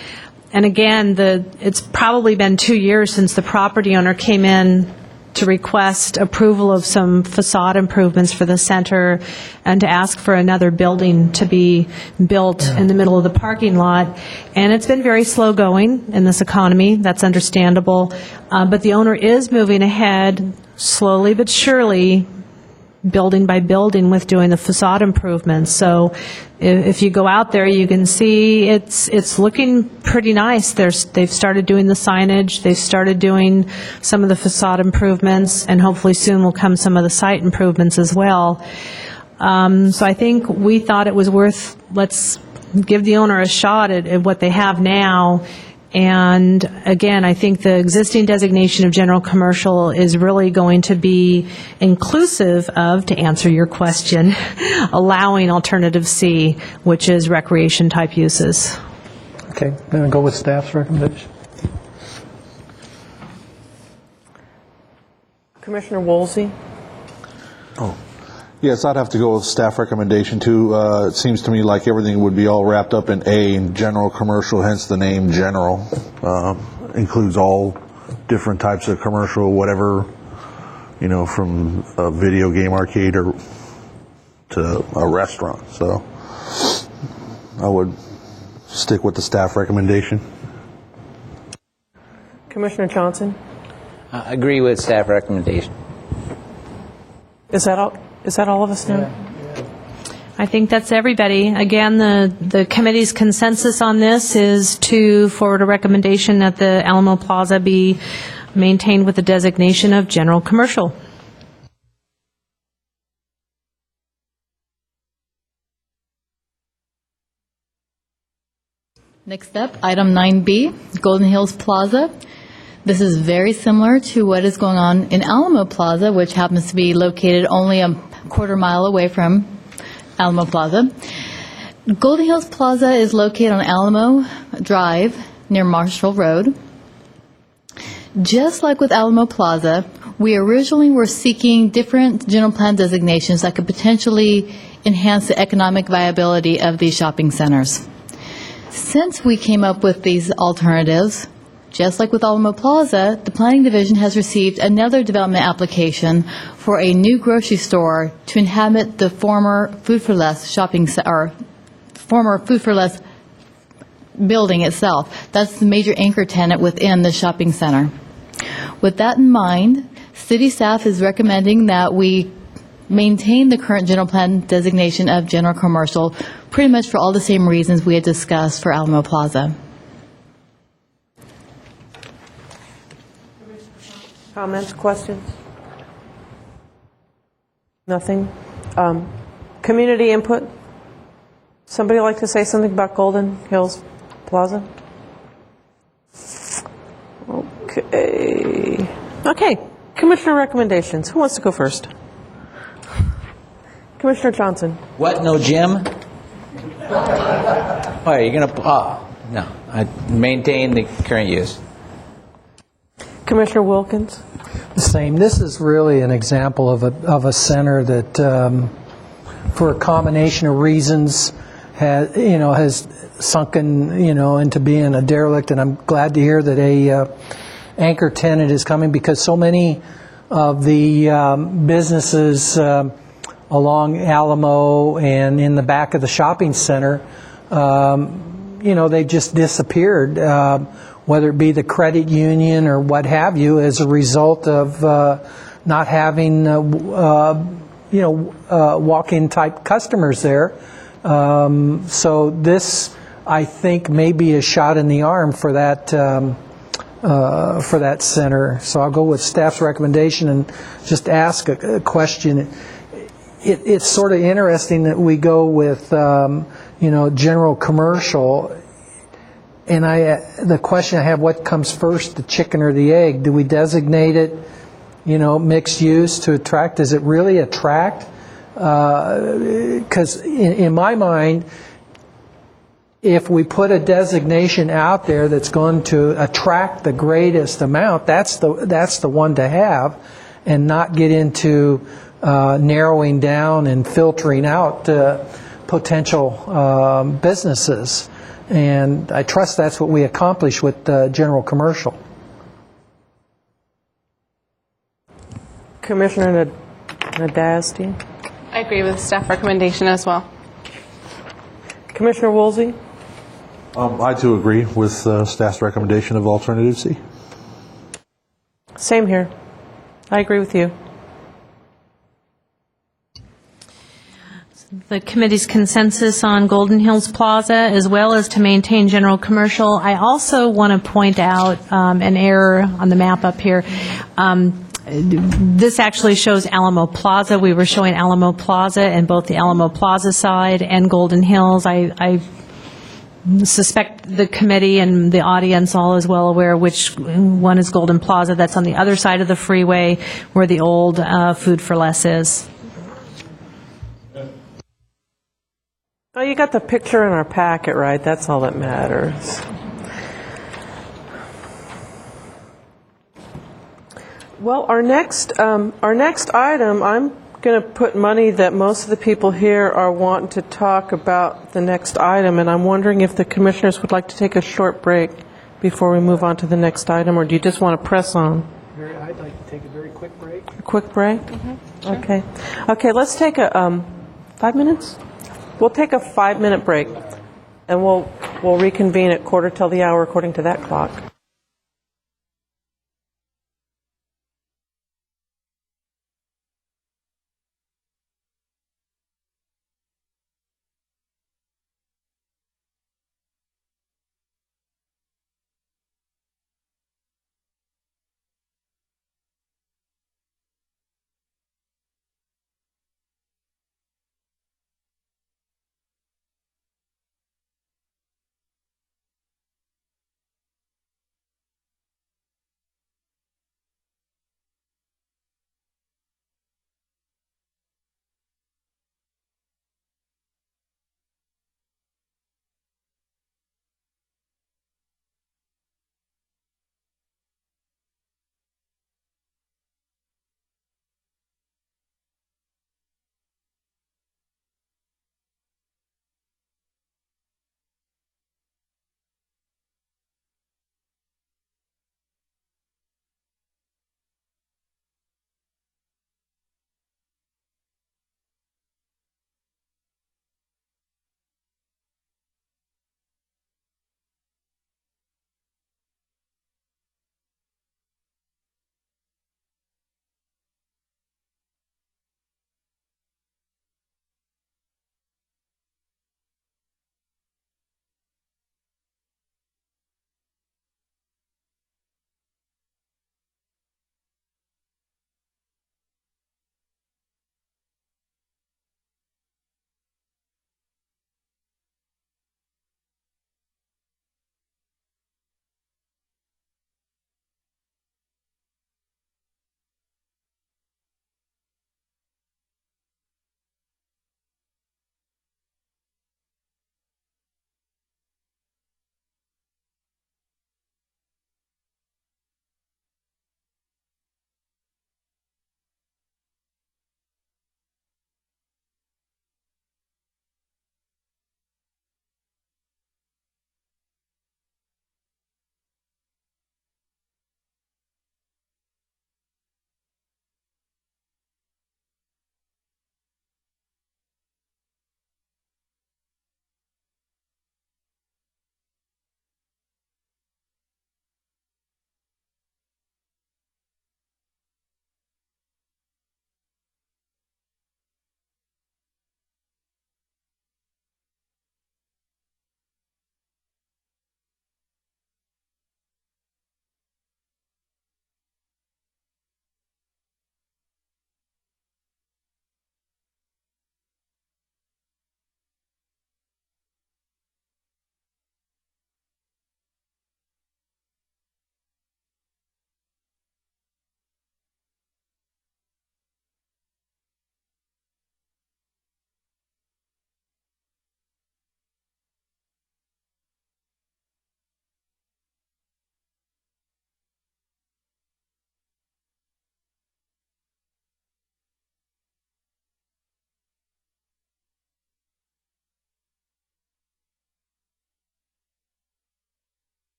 and again, it's probably been 2 years since the property owner came in to request approval of some facade improvements for the center and to ask for another building to be built in the middle of the parking lot. And it's been very slow going in this economy. That's understandable. But the owner is moving ahead slowly but surely, building by building, with doing the facade improvements. So if you go out there, you can see it's looking pretty nice. They've started doing the signage, they've started doing some of the facade improvements, and hopefully soon will come some of the site improvements as well. So I think we thought it was worth, let's give the owner a shot at what they have now. And again, I think the existing designation of general commercial is really going to be inclusive of, to answer your question, allowing alternative C, which is recreation type uses. Okay, going to go with staff's recommendation. Commissioner Woolsey? Yes, I'd have to go with staff recommendation too. It seems to me like everything would be all wrapped up in A, in general commercial, hence the name general. Includes all different types of commercial, whatever, from a video game arcade or to a restaurant. So I would stick with the staff recommendation. Commissioner Johnson? I agree with staff recommendation. Is that all? Is that all of us now? I think that's everybody. Again, the committee's consensus on this is to forward a recommendation that the Alamo Plaza be maintained with the designation of general commercial. Next up, item 9B, Golden Hills Plaza. This is very similar to what is going on in Alamo Plaza, which happens to be located only a quarter mile away from Alamo Plaza. Golden Hills Plaza is located on Alamo Drive near Marshall Road. Just like with Alamo Plaza, we originally were seeking different general plan designations that could potentially enhance the economic viability of these shopping centers. Since we came up with these alternatives, just like with Alamo Plaza, the Planning Division has received another development application for a new grocery store to inhabit the former Food for Less former Food for Less building itself. That's the major anchor tenant within the shopping center. With that in mind, city staff is recommending that we maintain the current general plan designation of general commercial, pretty much for all the same reasons we had discussed for Alamo Plaza. Comments, questions? Nothing? Community input? Somebody like to say something about Golden Hills Plaza? Okay. Commissioner recommendations. Who wants to go first? Commissioner Johnson. What, no gym? Are you going to, no, I maintain the current use. Commissioner Wilkins. The same. This is really an example of a center that, for a combination of reasons, has sunken, into being a derelict. And I'm glad to hear that a anchor tenant is coming, because so many of the businesses along Alamo and in the back of the shopping center, they've just disappeared. Whether it be the credit union or what have you, as a result of not having walk-in type customers there. So this, I think, may be a shot in the arm for that center. So I'll go with staff's recommendation and just ask a question. It's sort of interesting that we go with general commercial. And the question I have, what comes first, the chicken or the egg? Do we designate it, mixed use to attract? Does it really attract? Because in my mind, if we put a designation out there that's going to attract the greatest amount, that's the one to have, and not get into narrowing down and filtering out potential businesses. And I trust that's what we accomplish with general commercial. Commissioner Nadasti? I agree with staff recommendation as well. Commissioner Woolsey? I too agree with staff's recommendation of alternative C. Same here. I agree with you. The committee's consensus on Golden Hills Plaza, as well as to maintain general commercial. I also want to point out an error on the map up here. This actually shows Alamo Plaza. We were showing Alamo Plaza and both the Alamo Plaza side and Golden Hills. I suspect the committee and the audience all is well aware which one is Golden Plaza. That's on the other side of the freeway where the old Food for Less is. Oh, you got the picture in our packet, right? That's all that matters. Well, our next item, I'm going to put money that most of the people here are wanting to talk about the next item, and I'm wondering if the commissioners would like to take a short break before we move on to the next item, or do you just want to press on? I'd like to take a very quick break. A quick break? Mm-hmm. Sure. Okay. Okay, let's take a 5 minutes? We'll take a 5-minute break, and we'll reconvene at quarter till the hour according to that clock.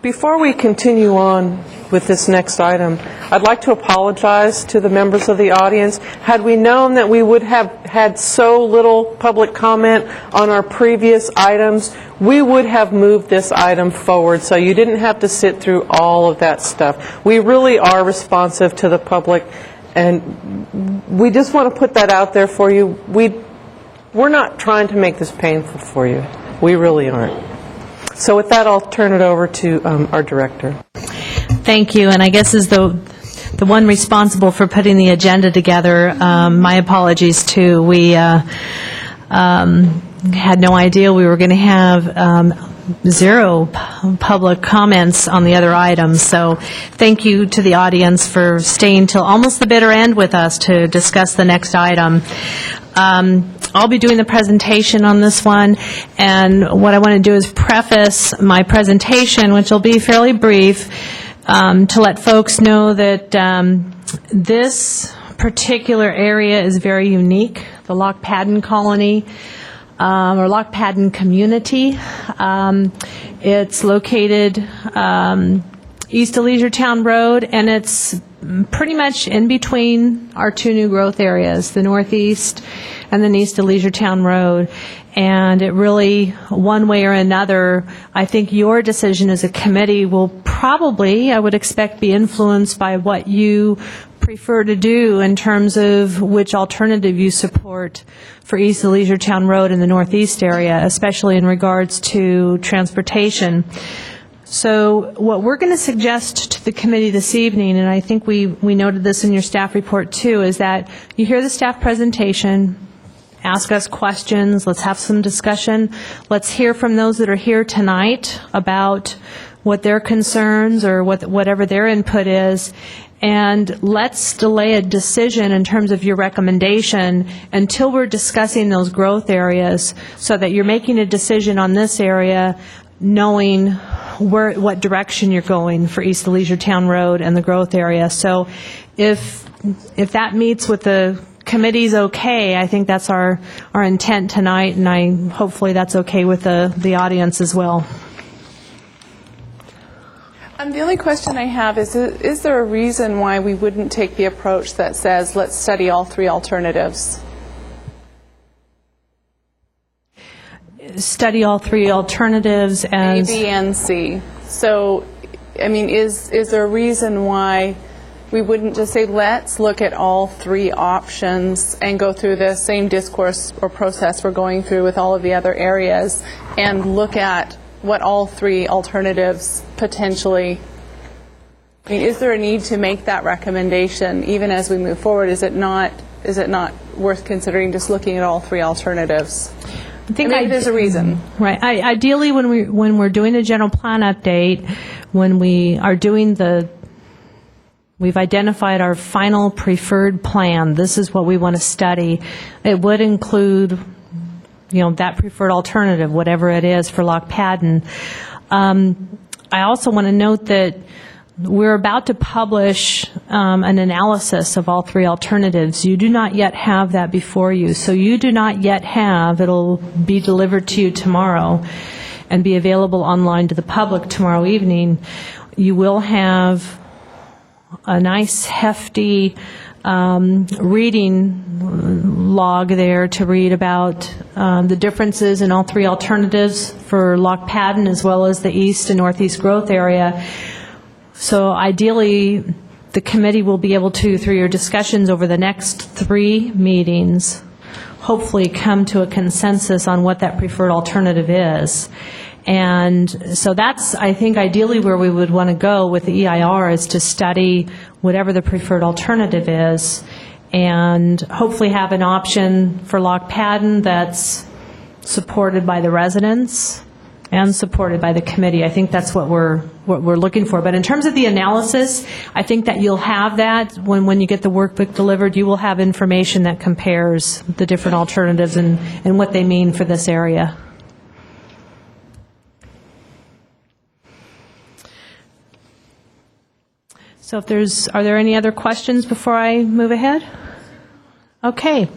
Before we continue on with this next item, I'd like to apologize to the members of the audience. Had we known that we would have had so little public comment on our previous items, we would have moved this item forward, so you didn't have to sit through all of that stuff. We really are responsive to the public, and we just want to put that out there for you. We're not trying to make this painful for you. We really aren't. So with that, I'll turn it over to our director. Thank you, and I guess as the one responsible for putting the agenda together, my apologies too. We had no idea we were going to have zero public comments on the other items, so thank you to the audience for staying till almost the bitter end with us to discuss the next item. I'll be doing the presentation on this one, and what I want to do is preface my presentation, which will be fairly brief, to let folks know that this particular area is very unique, the Loch Padden colony, or Loch Padden community. It's located east of Leisuretown Road, and it's pretty much in between our two new growth areas, the northeast and then east of Leisuretown Road. And it really, one way or another, I think your decision as a committee will probably, I would expect, be influenced by what you prefer to do in terms of which alternative you support for east of Leisuretown Road in the northeast area, especially in regards to transportation. So what we're going to suggest to the committee this evening, and I think we noted this in your staff report too, is that you hear the staff presentation, ask us questions, let's have some discussion. Let's hear from those that are here tonight about what their concerns or whatever their input is, and let's delay a decision in terms of your recommendation until we're discussing those growth areas, so that you're making a decision on this area knowing what direction you're going for east of Leisuretown Road and the growth area. So if that meets with the committee's okay, I think that's our intent tonight, and hopefully that's okay with the audience as well. The only question I have is there a reason why we wouldn't take the approach that says, let's study all three alternatives? Study all three alternatives as... A, B, and C. So, I mean, is there a reason why we wouldn't just say, let's look at all three options and go through the same discourse or process we're going through with all of the other areas and look at what all three alternatives potentially... I mean, is there a need to make that recommendation even as we move forward? Is it not worth considering just looking at all three alternatives? I think maybe there's a reason. Right. Ideally, when we're doing a general plan update, when we are doing we've identified our final preferred plan. This is what we want to study. It would include, that preferred alternative, whatever it is for Loch Padden. I also want to note that we're about to publish an analysis of all three alternatives. You do not yet have that before you, so you do not yet have, it'll be delivered to you tomorrow and be available online to the public tomorrow evening. You will have a nice hefty reading log there to read about the differences in all three alternatives for Loch Padden as well as the east and northeast growth area. So ideally, the committee will be able to, through your discussions over the next 3 meetings, hopefully come to a consensus on what that preferred alternative is. And so that's, I think, ideally where we would want to go with the EIR, is to study whatever the preferred alternative is and hopefully have an option for Loch Padden that's supported by the residents and supported by the committee. I think that's what we're looking for. But in terms of the analysis, I think that you'll have that when you get the workbook delivered. You will have information that compares the different alternatives and what they mean for this area. So are there any other questions before I move ahead? Okay.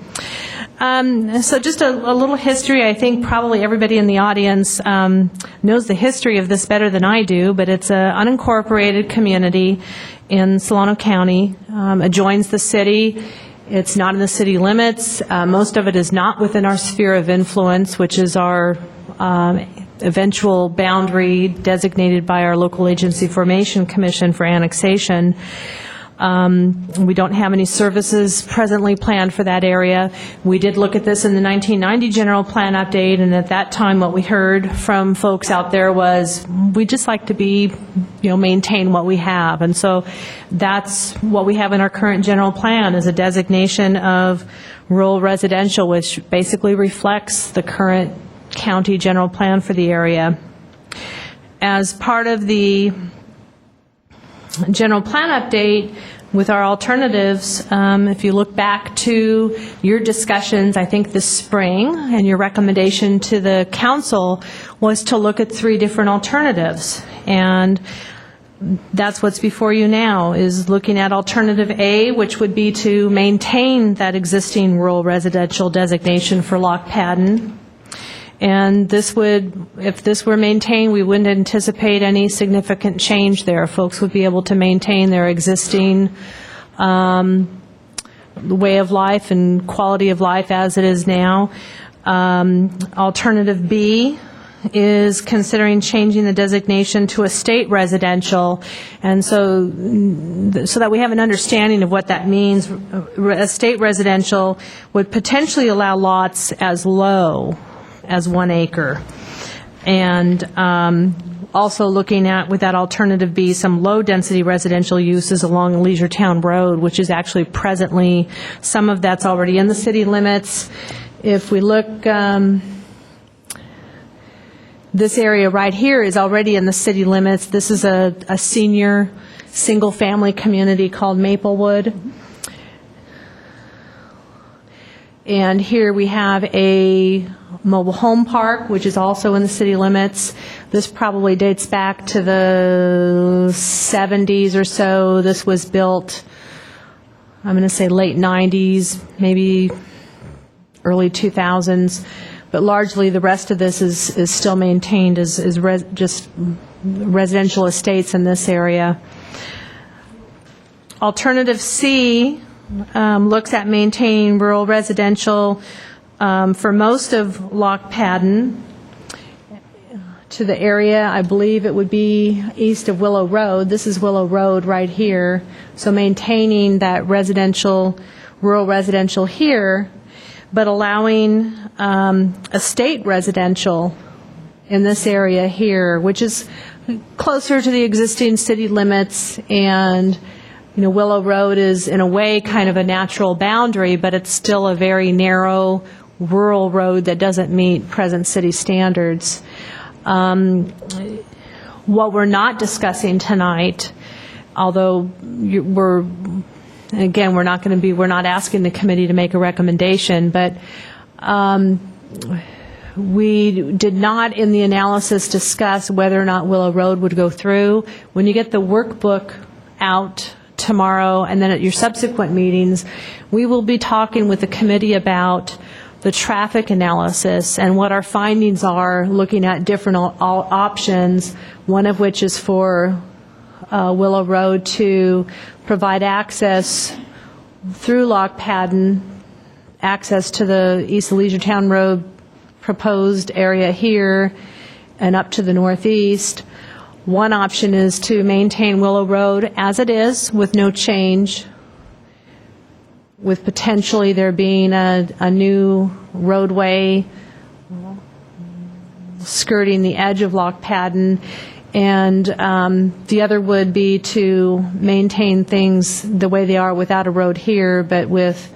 So just a little history. I think probably everybody in the audience knows the history of this better than I do, but it's an unincorporated community in Solano County, adjoins the city. It's not in the city limits. Most of it is not within our sphere of influence, which is our eventual boundary designated by our local agency formation commission for annexation. We don't have any services presently planned for that area. We did look at this in the 1990 general plan update, and at that time what we heard from folks out there was, we'd just like to maintain what we have. And so that's what we have in our current general plan, is a designation of rural residential, which basically reflects the current county general plan for the area. As part of the general plan update with our alternatives, if you look back to your discussions, I think this spring, and your recommendation to the council was to look at 3 different alternatives. And that's what's before you now, is looking at alternative A, which would be to maintain that existing rural residential designation for Lock Padden. And this would, if this were maintained, we wouldn't anticipate any significant change there. Folks would be able to maintain their existing way of life and quality of life as it is now. Alternative B is considering changing the designation to estate residential, and so that we have an understanding of what that means. Estate residential would potentially allow lots as low as 1 acre. And also looking at, with that alternative B, some low-density residential uses along Leisure Town Road, which is actually presently, some of that's already in the city limits. If we look, this area right here is already in the city limits. This is a senior single-family community called Maplewood. And here we have a mobile home park, which is also in the city limits. This probably dates back to the 70s or so. This was built, I'm going to say late 90s, maybe early 2000s. But largely the rest of this is still maintained as just residential estates in this area. Alternative C looks at maintaining rural residential for most of Lock Padden to the area. I believe it would be east of Willow Road. This is Willow Road right here. So maintaining that rural residential here, but allowing estate residential in this area here, which is closer to the existing city limits. And Willow Road is in a way kind of a natural boundary, but it's still a very narrow rural road that doesn't meet present city standards. What we're not discussing tonight, although we're not asking the committee to make a recommendation, but we did not in the analysis discuss whether or not Willow Road would go through. When you get the workbook out tomorrow and then at your subsequent meetings, we will be talking with the committee about the traffic analysis and what our findings are, looking at different options, one of which is for Willow Road to provide access through Lock Padden, access to the East Leisure Town Road proposed area here and up to the northeast. One option is to maintain Willow Road as it is with no change, with potentially there being a new roadway skirting the edge of Lock Padden. And the other would be to maintain things the way they are without a road here, but with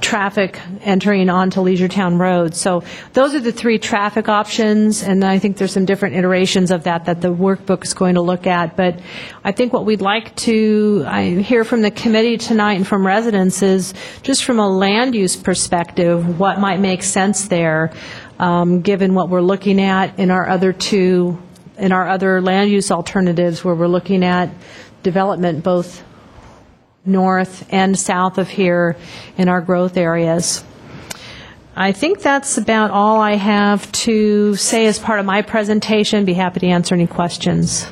traffic entering onto Leisure Town Road. So those are the 3 traffic options, and I think there's some different iterations of that the workbook is going to look at. But I think what we'd like to hear from the committee tonight and from residents is just from a land use perspective, what might make sense there, given what we're looking at in our other land use alternatives, where we're looking at development both north and south of here in our growth areas. I think that's about all I have to say as part of my presentation. Be happy to answer any questions.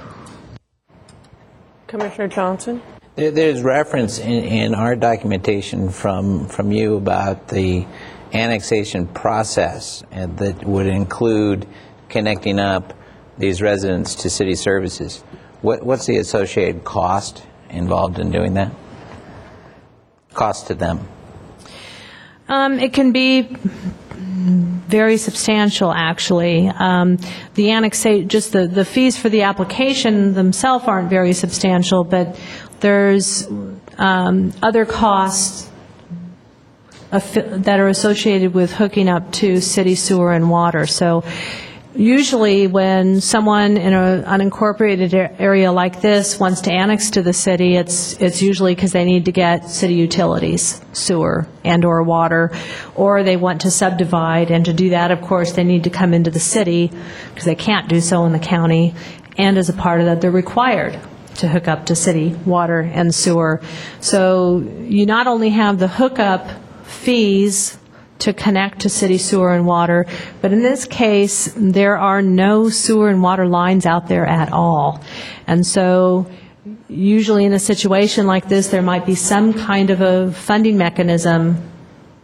Commissioner Johnson? There's reference in our documentation from you about the annexation process that would include connecting up these residents to city services. What's the associated cost involved in doing that? Cost to them? It can be very substantial, actually. Just the fees for the application themselves aren't very substantial, but there's other costs that are associated with hooking up to city sewer and water. So usually when someone in an unincorporated area like this wants to annex to the city, it's usually because they need to get city utilities, sewer and or water, or they want to subdivide, and to do that, of course, they need to come into the city because they can't do so in the county, and as a part of that, they're required to hook up to city water and sewer. So you not only have the hookup fees to connect to city sewer and water, but in this case, there are no sewer and water lines out there at all. And so usually in a situation like this, there might be some kind of a funding mechanism.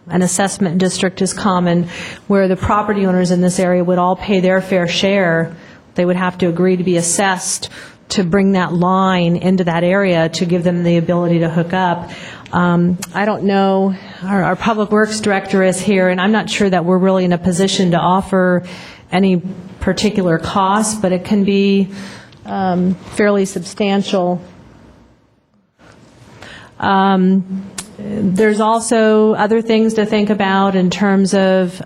An assessment district is common, where the property owners in this area would all pay their fair share. They would have to agree to be assessed to bring that line into that area to give them the ability to hook up. I don't know, our Public Works Director is here, and I'm not sure that we're really in a position to offer any particular cost, but it can be fairly substantial. There's also other things to think about in terms of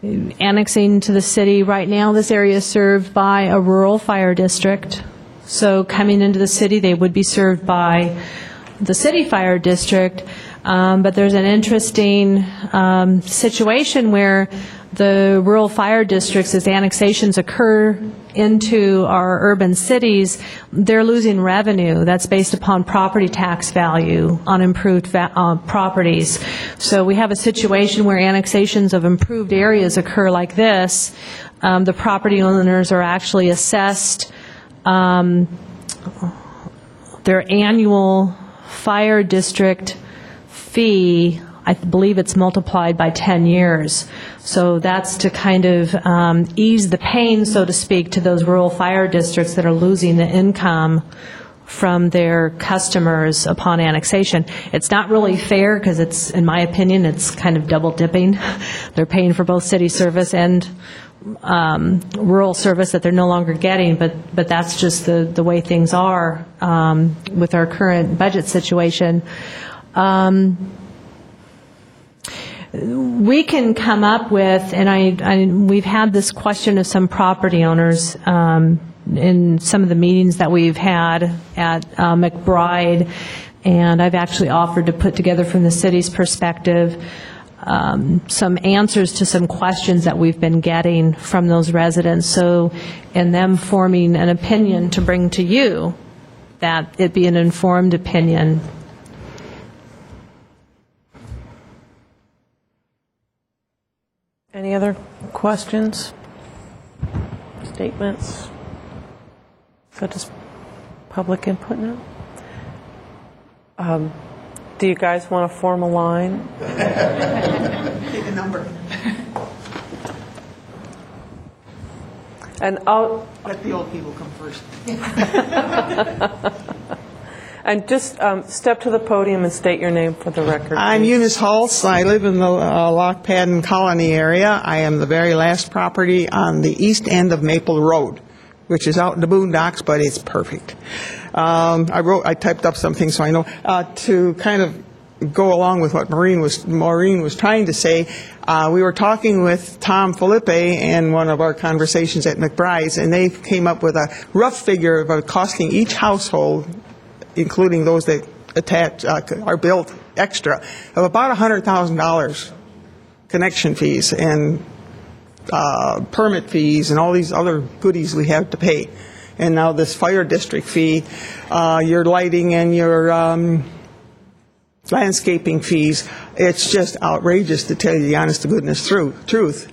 annexing to the city. Right now, this area is served by a rural fire district. So coming into the city, they would be served by the city fire district. But there's an interesting situation where the rural fire districts, as annexations occur into our urban cities, they're losing revenue. That's based upon property tax value on improved properties. So we have a situation where annexations of improved areas occur like this. The property owners are actually assessed their annual fire district fee. I believe it's multiplied by 10 years. So that's to kind of ease the pain, so to speak, to those rural fire districts that are losing the income from their customers upon annexation. It's not really fair because it's, in my opinion, it's kind of double dipping. They're paying for both city service and rural service that they're no longer getting, but that's just the way things are with our current budget situation. We can come up with, and we've had this question of some property owners in some of the meetings that we've had at McBride, and I've actually offered to put together from the city's perspective some answers to some questions that we've been getting from those residents, so in them forming an opinion to bring to you, that it be an informed opinion. Any other questions, statements? So just public input now? Do you guys want to form a line? Pick a number. And I'll let the old people come first. And just step to the podium and state your name for the record. I'm please. Eunice Hulse. I live in the Lockpadden Colony area. I am the very last property on the east end of Maple Road, which is out in the boondocks, but it's perfect. I typed up something so I know. To kind of go along with what Maureen was trying to say, we were talking with Tom Felipe in one of our conversations at McBride's, and they came up with a rough figure of costing each household, including those that are built extra, of about $100,000 connection fees and permit fees and all these other goodies we have to pay. and now this fire district fee, your lighting and your landscaping fees. It's just outrageous, to tell you the honest to goodness truth.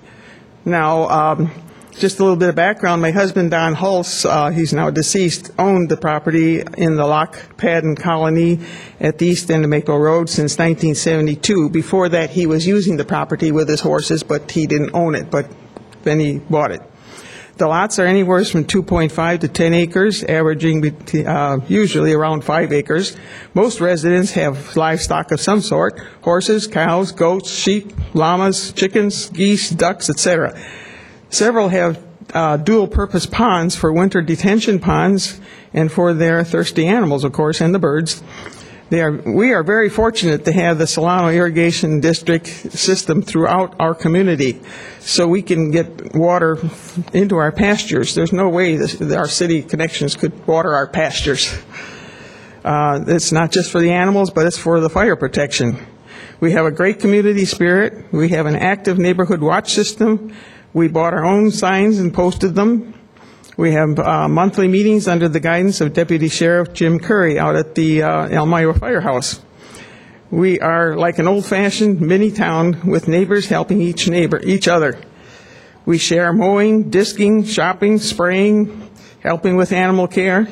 Now, just a little bit of background. My husband, Don Hulse, he's now deceased, owned the property in the Lock Padden Colony at the east end of Maple Road since 1972. Before that, he was using the property with his horses, but he didn't own it, but then he bought it. The lots are anywhere from 2.5 to 10 acres, averaging usually around 5 acres. Most residents have livestock of some sort: horses, cows, goats, sheep, llamas, chickens, geese, ducks, etc. Several have dual-purpose ponds for winter detention ponds and for their thirsty animals, of course, and the birds. We are very fortunate to have the Solano Irrigation District system throughout our community, so we can get water into our pastures. There's no way our city connections could water our pastures. It's not just for the animals, but it's for the fire protection. We have a great community spirit. We have an active neighborhood watch system. We bought our own signs and posted them. We have monthly meetings under the guidance of Deputy Sheriff Jim Curry out at the Elmira Firehouse. We are like an old-fashioned mini-town with neighbors helping each other. We share mowing, disking, shopping, spraying, helping with animal care,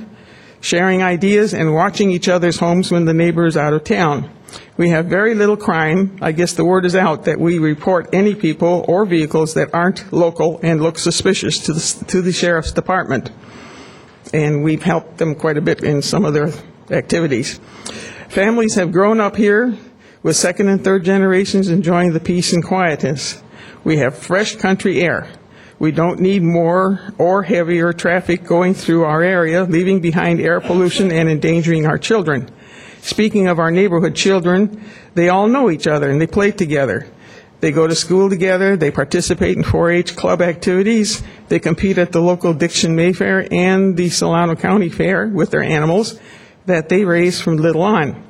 sharing ideas, and watching each other's homes when the neighbor is out of town. We have very little crime. I guess the word is out that we report any people or vehicles that aren't local and look suspicious to the sheriff's department. And we've helped them quite a bit in some of their activities. Families have grown up here with second and third generations enjoying the peace and quietness. We have fresh country air. We don't need more or heavier traffic going through our area, leaving behind air pollution and endangering our children. Speaking of our neighborhood children, they all know each other and they play together. They go to school together, they participate in 4-H club activities, they compete at the local Dixon Mayfair and the Solano County Fair with their animals that they raise from little on.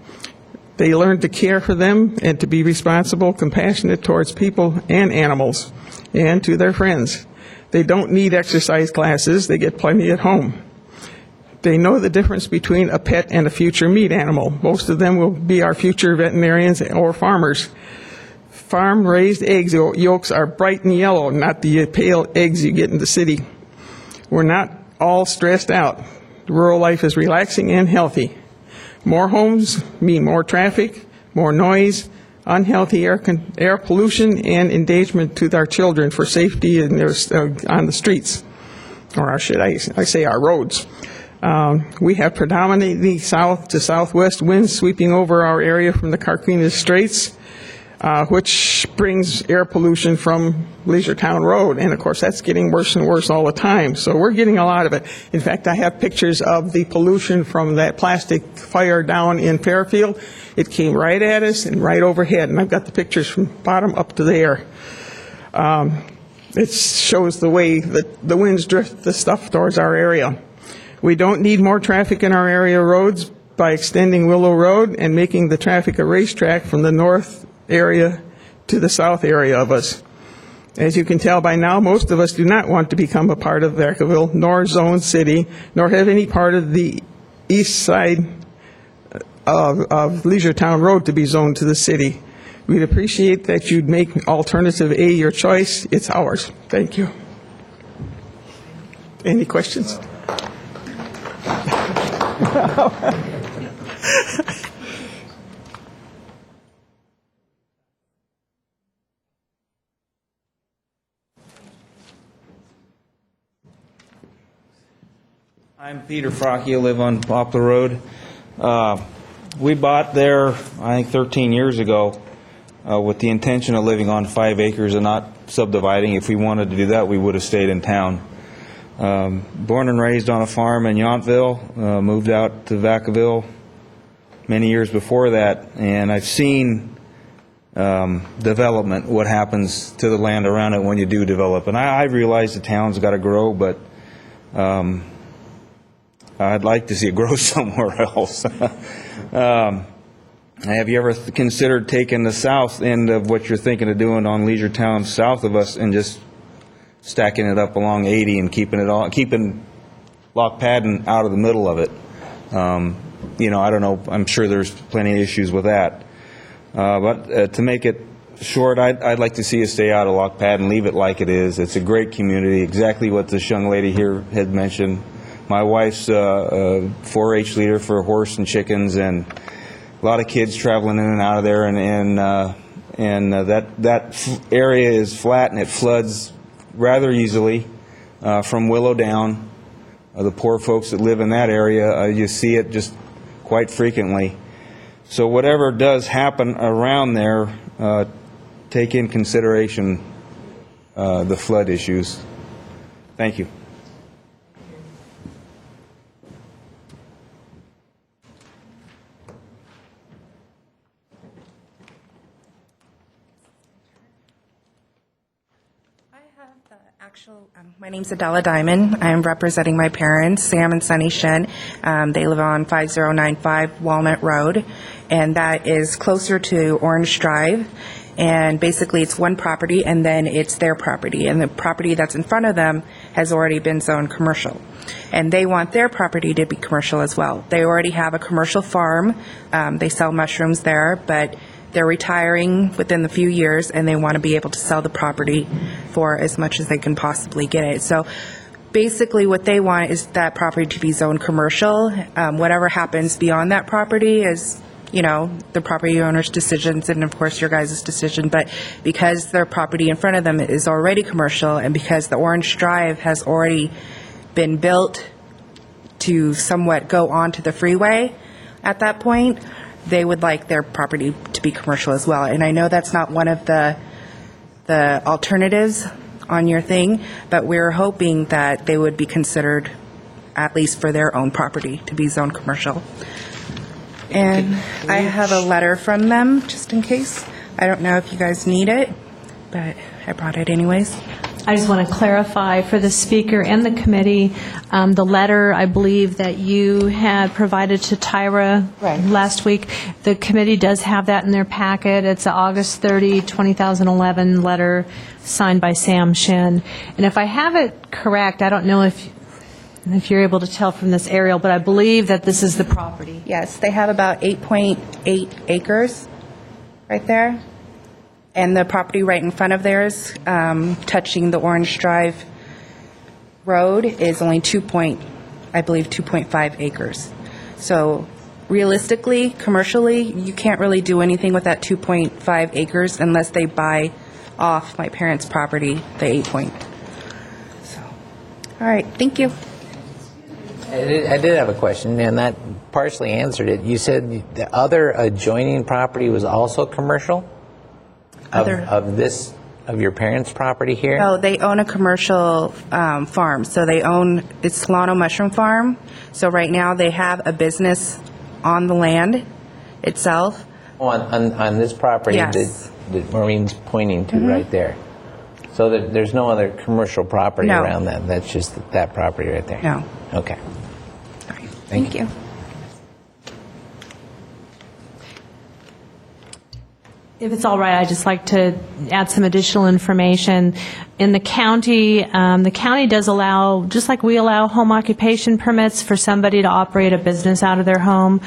They learn to care for them and to be responsible, compassionate towards people and animals, and to their friends. They don't need exercise classes, they get plenty at home. They know the difference between a pet and a future meat animal. Most of them will be our future veterinarians or farmers. Farm-raised eggs yolks are bright and yellow, not the pale eggs you get in the city. We're not all stressed out. Rural life is relaxing and healthy. More homes mean more traffic, more noise, unhealthy air pollution, and endangerment to our children for safety on the streets, or should I say our roads. We have predominantly south to southwest winds sweeping over our area from the Carquinez Straits, which brings air pollution from Leisure Town Road. And, of course, that's getting worse and worse all the time. So we're getting a lot of it. In fact, I have pictures of the pollution from that plastic fire down in Fairfield. It came right at us and right overhead. And I've got the pictures from bottom up to there. It shows the way that the winds drift the stuff towards our area. We don't need more traffic in our area roads by extending Willow Road and making the traffic a racetrack from the north area to the south area of us. As you can tell by now, most of us do not want to become a part of Vacaville, nor Zone City, nor have any part of the east side of Leisure Town Road to be zoned to the city. We'd appreciate that you'd make alternative A your choice. It's ours. Thank you. Any questions? I'm Peter Frocky. I live on Poplar Road. We bought there, I think, 13 years ago with the intention of living on 5 acres and not subdividing. If we wanted to do that, we would have stayed in town. Born and raised on a farm in Yountville, moved out to Vacaville many years before that, and I've seen development, what happens to the land around it when you do develop. And I realize the town's got to grow, but I'd like to see it grow somewhere else. Have you ever considered taking the south end of what you're thinking of doing on Leisure Town south of us and just stacking it up along 80 and keeping log padding out of the middle of it. I don't know, I'm sure there's plenty of issues with that. But to make it short, I'd like to see us stay out of log pad and leave it like it is. It's a great community, exactly what this young lady here had mentioned. My wife's a 4-H leader for horse and chickens, and a lot of kids traveling in and out of there, and that area is flat and it floods rather easily from Willow down. The poor folks that live in that area, you see it just quite frequently. So whatever does happen around there, take in consideration the flood issues. Thank you. My name's Adela Diamond. I'm representing my parents, Sam and Sunny Shen. They live on 5095 Walnut Road, and that is closer to Orange Drive. And basically, it's one property, and then it's their property. And the property that's in front of them has already been zoned commercial. And they want their property to be commercial as well. They already have a commercial farm. They sell mushrooms there, but they're retiring within the few years, and they want to be able to sell the property for as much as they can possibly get it. So basically what they want is that property to be zoned commercial. Whatever happens beyond that property is, the property owner's decisions and, of course, your guys' decision. But because their property in front of them is already commercial, and because the Orange Drive has already been built to somewhat go onto the freeway at that point, they would like their property to be commercial as well. And I know that's not one of the alternatives on your thing, but we're hoping that they would be considered, at least for their own property, to be zoned commercial. And I have a letter from them, just in case. I don't know if you guys need it, but I brought it anyways. I just want to clarify for the speaker and the committee, the letter, I believe, that you had provided to Tyra last week, the committee does have that in their packet. It's an August 30, 2011 letter signed by Sam Shin. And if I have it correct, I don't know if you're able to tell from this aerial, but I believe that this is the property. Yes, they have about 8.8 acres right there. And the property right in front of theirs, touching the Orange Drive Road, is only 2.5 acres. So realistically, commercially, you can't really do anything with that 2.5 acres unless they buy off my parents' property, the 8 point. So, all right, thank you. I did have a question, and that partially answered it. You said the other adjoining property was also commercial? Of your parents' property here? Oh, they own a commercial farm. So it's Solano Mushroom Farm. So right now they have a business on the land itself. Oh, on this property yes. that Maureen's pointing to right there. So there's no other commercial property around that. That's just that property right there. No. Okay. All right. Thank you. If it's all right, I'd just like to add some additional information. In the county does allow, just like we allow home occupation permits for somebody to operate a business out of their home,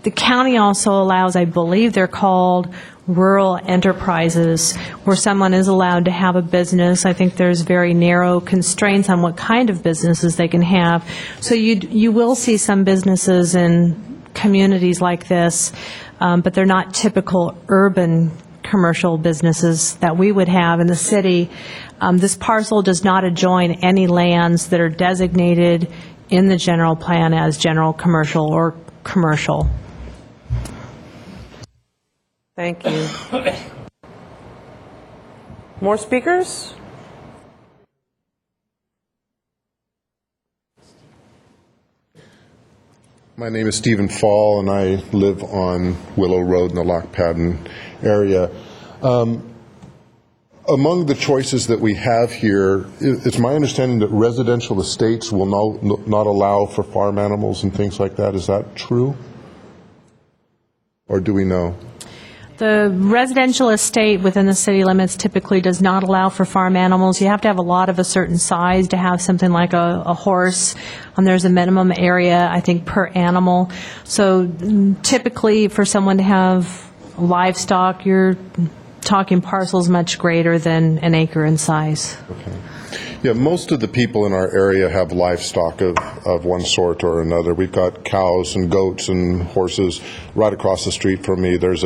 the county also allows, I believe they're called rural enterprises, where someone is allowed to have a business. I think there's very narrow constraints on what kind of businesses they can have. So you will see some businesses in communities like this, but they're not typical urban commercial businesses that we would have in the city. This parcel does not adjoin any lands that are designated in the general plan as general commercial or commercial. Thank you. More speakers? My name is Stephen Fall, and I live on Willow Road in the Lock Padden area. Among the choices that we have here, it's my understanding that residential estates will not allow for farm animals and things like that. Is that true? Or do we know? The residential estate within the city limits typically does not allow for farm animals. You have to have a lot of a certain size to have something like a horse. There's a minimum area, I think, per animal. So typically, for someone to have livestock, you're talking parcels much greater than an acre in size. Okay. Yeah, most of the people in our area have livestock of one sort or another. We've got cows and goats and horses right across the street from me. There's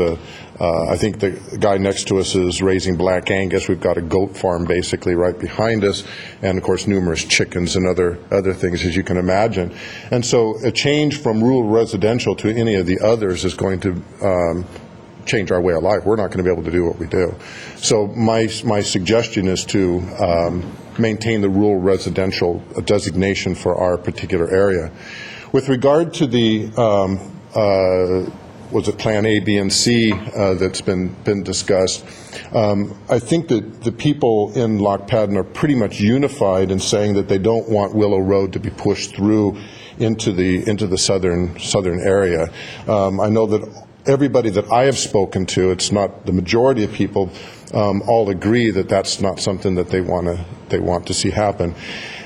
I think the guy next to us is raising black Angus. We've got a goat farm basically right behind us, and of course numerous chickens and other things, as you can imagine. And so a change from rural residential to any of the others is going to change our way of life. We're not going to be able to do what we do. So my suggestion is to maintain the rural residential designation for our particular area. With regard to the was it Plan A, B, and C that's been discussed, I think that the people in Loch Padden are pretty much unified in saying that they don't want Willow Road to be pushed through into the southern area. I know that everybody that I have spoken to, it's not the majority of people, all agree that that's not something that they want to see happen.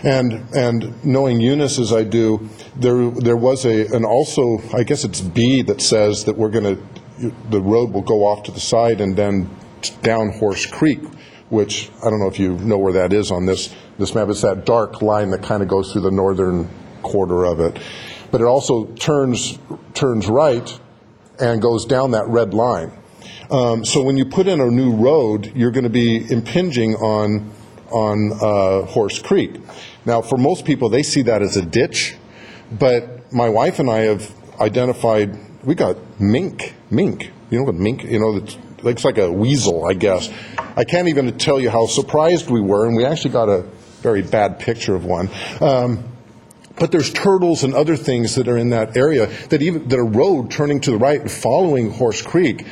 And knowing Eunice as I do, there was and also I guess it's B that says that the road will go off to the side and then down Horse Creek, which I don't know if you know where that is on this map. It's that dark line that kind of goes through the northern quarter of it. But it also turns right and goes down that red line. So when you put in a new road, you're going to be impinging on Horse Creek. Now, for most people, they see that as a ditch, but my wife and I have identified, we got mink. You know what mink, it looks like a weasel, I guess. I can't even tell you how surprised we were, and we actually got a very bad picture of one. But there's turtles and other things that are in that area that a road turning to the right and following Horse Creek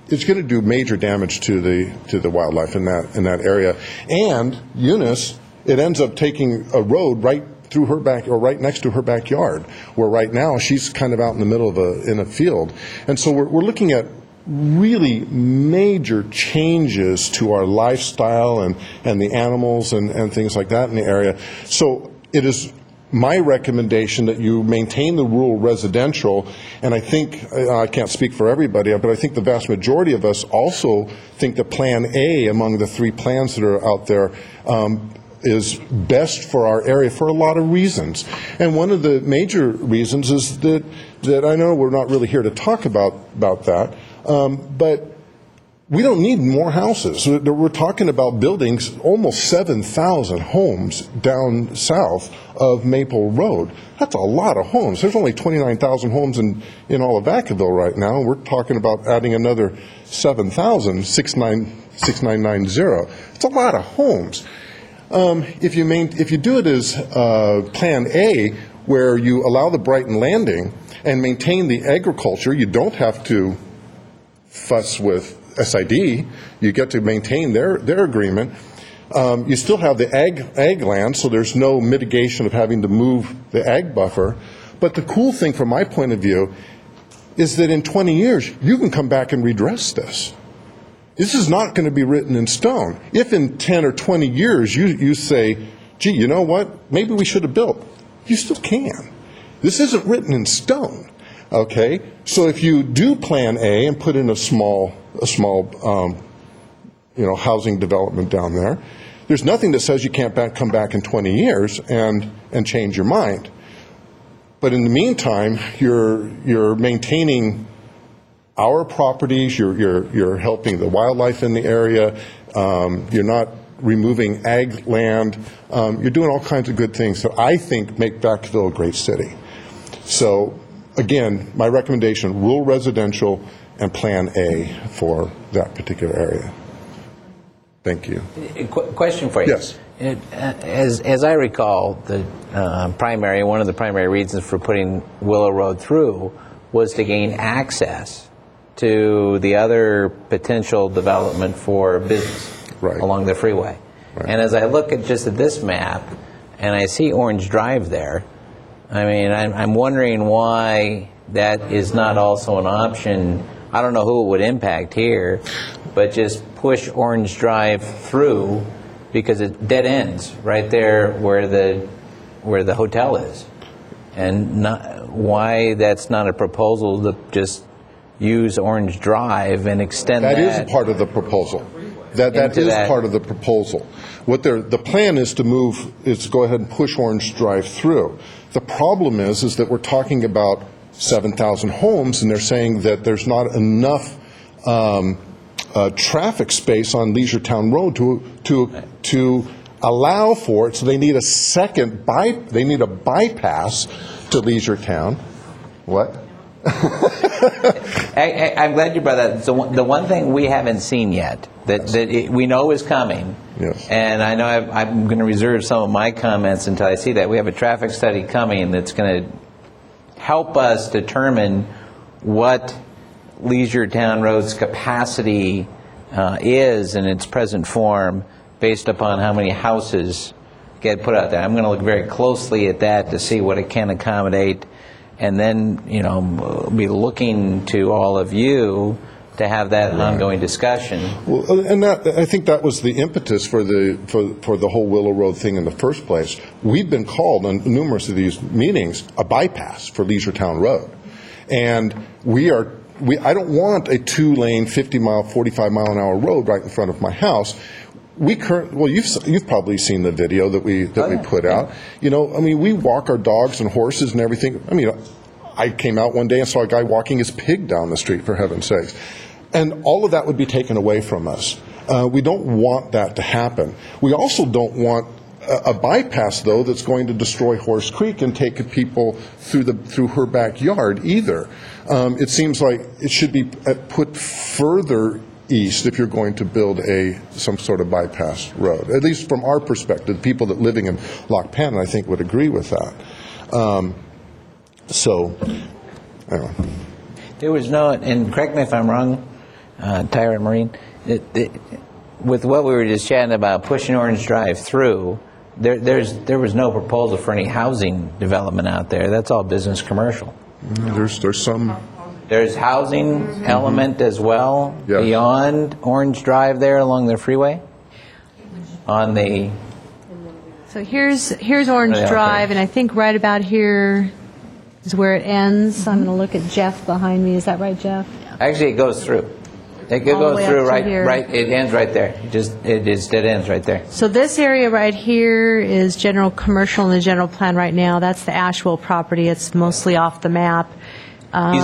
is going to do major damage to the wildlife in that area. And Eunice, it ends up taking a road right through her right next to her backyard, where right now she's kind of out in the middle of in a field. And so we're looking at really major changes to our lifestyle and the animals and things like that in the area. So it is my recommendation that you maintain the rural residential, and I think, I can't speak for everybody, but I think the vast majority of us also think that Plan A among the three plans that are out there is best for our area for a lot of reasons. And one of the major reasons is that I know we're not really here to talk about that, but we don't need more houses. We're talking about buildings, almost 7,000 homes down south of Maple Road. That's a lot of homes. There's only 29,000 homes in all of Vacaville right now. We're talking about adding another 7,000, 6990. It's a lot of homes. If you do it as Plan A, where you allow the Brighton Landing and maintain the agriculture, you don't have to fuss with SID, you get to maintain their agreement. You still have the ag land, so there's no mitigation of having to move the ag buffer. But the cool thing from my point of view is that in 20 years, you can come back and redress this. This is not going to be written in stone. If in 10 or 20 years you say, gee, you know what, maybe we should have built, you still can. This isn't written in stone. Okay, so if you do Plan A and put in a small housing development down there, there's nothing that says you can't come back in 20 years and change your mind. But in the meantime, you're maintaining our properties. You're helping the wildlife in the area. You're not removing ag land. You're doing all kinds of good things that I think make Vacaville a great city. So. Again, my recommendation, rural residential and Plan A for that particular area. Thank you. Question for you. Yes. As I recall, one of the primary reasons for putting Willow Road through was to gain access to the other potential development for business along the freeway. Right. And as I look at this map, and I see Orange Drive there, I mean, I'm wondering why that is not also an option I don't know who it would impact here, but just push Orange Drive through, because it dead ends right there where the hotel is. And why that's not a proposal to just use Orange Drive and extend that. That is part of the proposal. That is part of the proposal. The plan is to go ahead and push Orange Drive through. The problem is that we're talking about 7,000 homes, and they're saying that there's not enough traffic space on Leisuretowne Road to allow for it. So they need they need a bypass to Leisuretowne. What? I'm glad you brought that. So the one thing we haven't seen yet that we know is coming, yes. And I know I'm going to reserve some of my comments until I see that. We have a traffic study coming that's going to help us determine what Leisuretowne Road's capacity is in its present form based upon how many houses get put out there. I'm going to look very closely at that to see what it can accommodate, and then, be looking to all of you to have that ongoing discussion. Well, and I think that was the impetus for the whole Willow Road thing in the first place. We've been called on numerous of these meetings a bypass for Leisuretowne Road, and I don't want a 2-lane, 50-mile, 45-mile-an-hour road right in front of my house. You've probably seen the video that we put out. We walk our dogs and horses and everything. I came out one day and saw a guy walking his pig down the street, for heaven's sakes. And all of that would be taken away from us. We don't want that to happen. We also don't want a bypass, though, that's going to destroy Horse Creek and take people through her backyard either. It seems like it should be put further east if you're going to build some sort of bypass road. At least from our perspective, people that living in Loch Pannon, I think, would agree with that. Anyway. There was no, and correct me if I'm wrong, Tyra and Maureen, with what we were just chatting about, pushing Orange Drive through, there was no proposal for any housing development out there. That's all business commercial. There's some. There's housing element as well, yes, beyond Orange Drive there along the freeway? So here's Orange Drive, and I think right about here is where it ends. I'm going to look at Jeff behind me. Is that right, Jeff? Actually, it goes through. It goes through right. It ends right there. It ends right there. So this area right here is general commercial in the general plan right now. That's the Asheville property. It's mostly off the map. I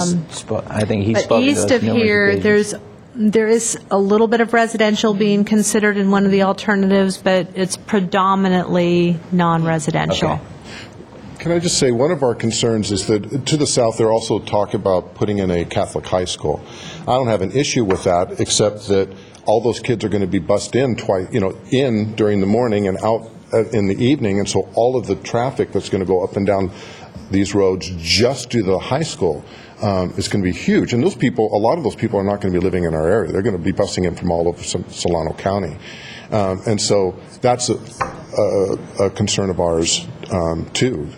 think he's spoken to us. But east of here, there is a little bit of residential being considered in one of the alternatives, but it's predominantly non-residential. Okay. Can I just say, one of our concerns is that to the south, they're also talk about putting in a Catholic high school. I don't have an issue with that, except that all those kids are going to be bussed in twice, in during the morning and out in the evening, and so all of the traffic that's going to go up and down these roads just to the high school is going to be huge. And a lot of those people are not going to be living in our area. They're going to be busing in from all over Solano County. And so that's a concern of ours, too.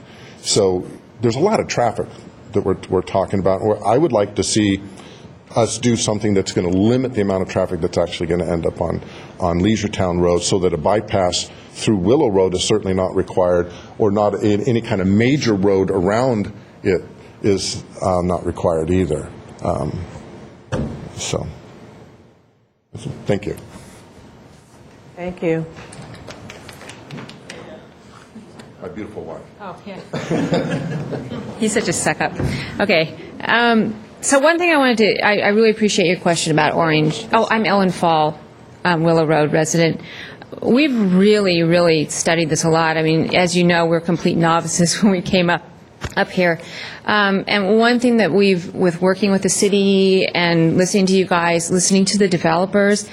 So there's a lot of traffic that we're talking about. I would like to see us do something that's going to limit the amount of traffic that's actually going to end up on Leisuretowne Road, so that a bypass through Willow Road is certainly not required, or not any kind of major road around it is not required either. So, thank you. Thank you. My beautiful wife. Oh, yeah. He's such a suck-up. Okay. So one thing I wanted to, I really appreciate your question about Orange. Oh, I'm Ellen Fall, Willow Road resident. We've really, really studied this a lot. I mean, as you know, we're complete novices when we came up here. And one thing that with working with the city and listening to you guys, listening to the developers,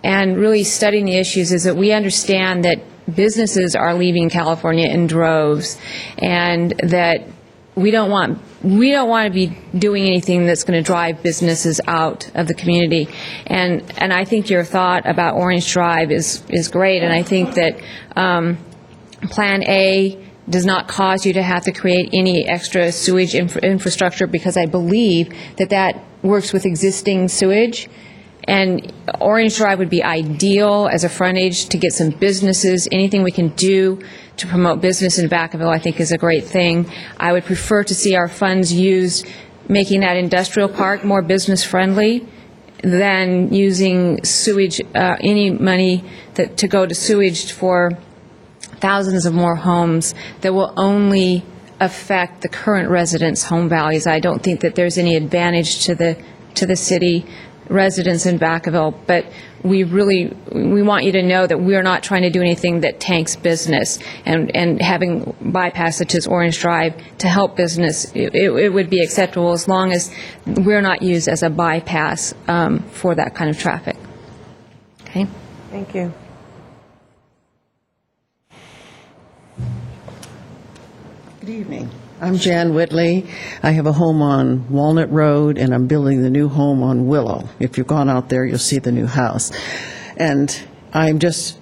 and really studying the issues, is that we understand that businesses are leaving California in droves, and that we don't want to be doing anything that's going to drive businesses out of the community. And I think your thought about Orange Drive is great, and I think that Plan A does not cause you to have to create any extra sewage infrastructure, because I believe that that works with existing sewage. And Orange Drive would be ideal as a frontage to get some businesses. Anything we can do to promote business in Vacaville, I think, is a great thing. I would prefer to see our funds used making that industrial park more business-friendly than using sewage, any money to go to sewage for thousands of more homes that will only affect the current residents' home values. I don't think that there's any advantage to the city residents in Vacaville, but we want you to know that we're not trying to do anything that tanks business, and having bypassages Orange Drive to help business, it would be acceptable as long as we're not used as a bypass for that kind of traffic. Okay? Thank you. Good evening. I'm Jan Whitley. I have a home on Walnut Road, and I'm building the new home on Willow. If you've gone out there, you'll see the new house. And I'm just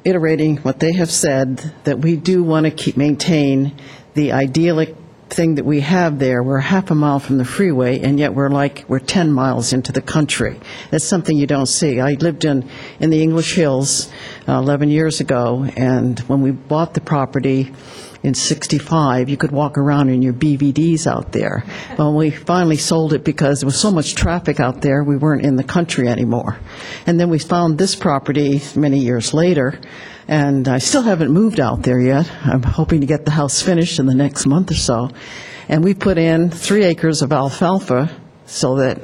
iterating what they have said, that we do want to maintain the idyllic thing that we have there. We're half a mile from the freeway, and yet we're 10 miles into the country. That's something you don't see. I lived in the English Hills 11 years ago, and when we bought the property in '65, you could walk around in your BVDs out there. Well, we finally sold it because there was so much traffic out there, we weren't in the country anymore. And then we found this property many years later, and I still haven't moved out there yet. I'm hoping to get the house finished in the next month or so. And we put in 3 acres of alfalfa so that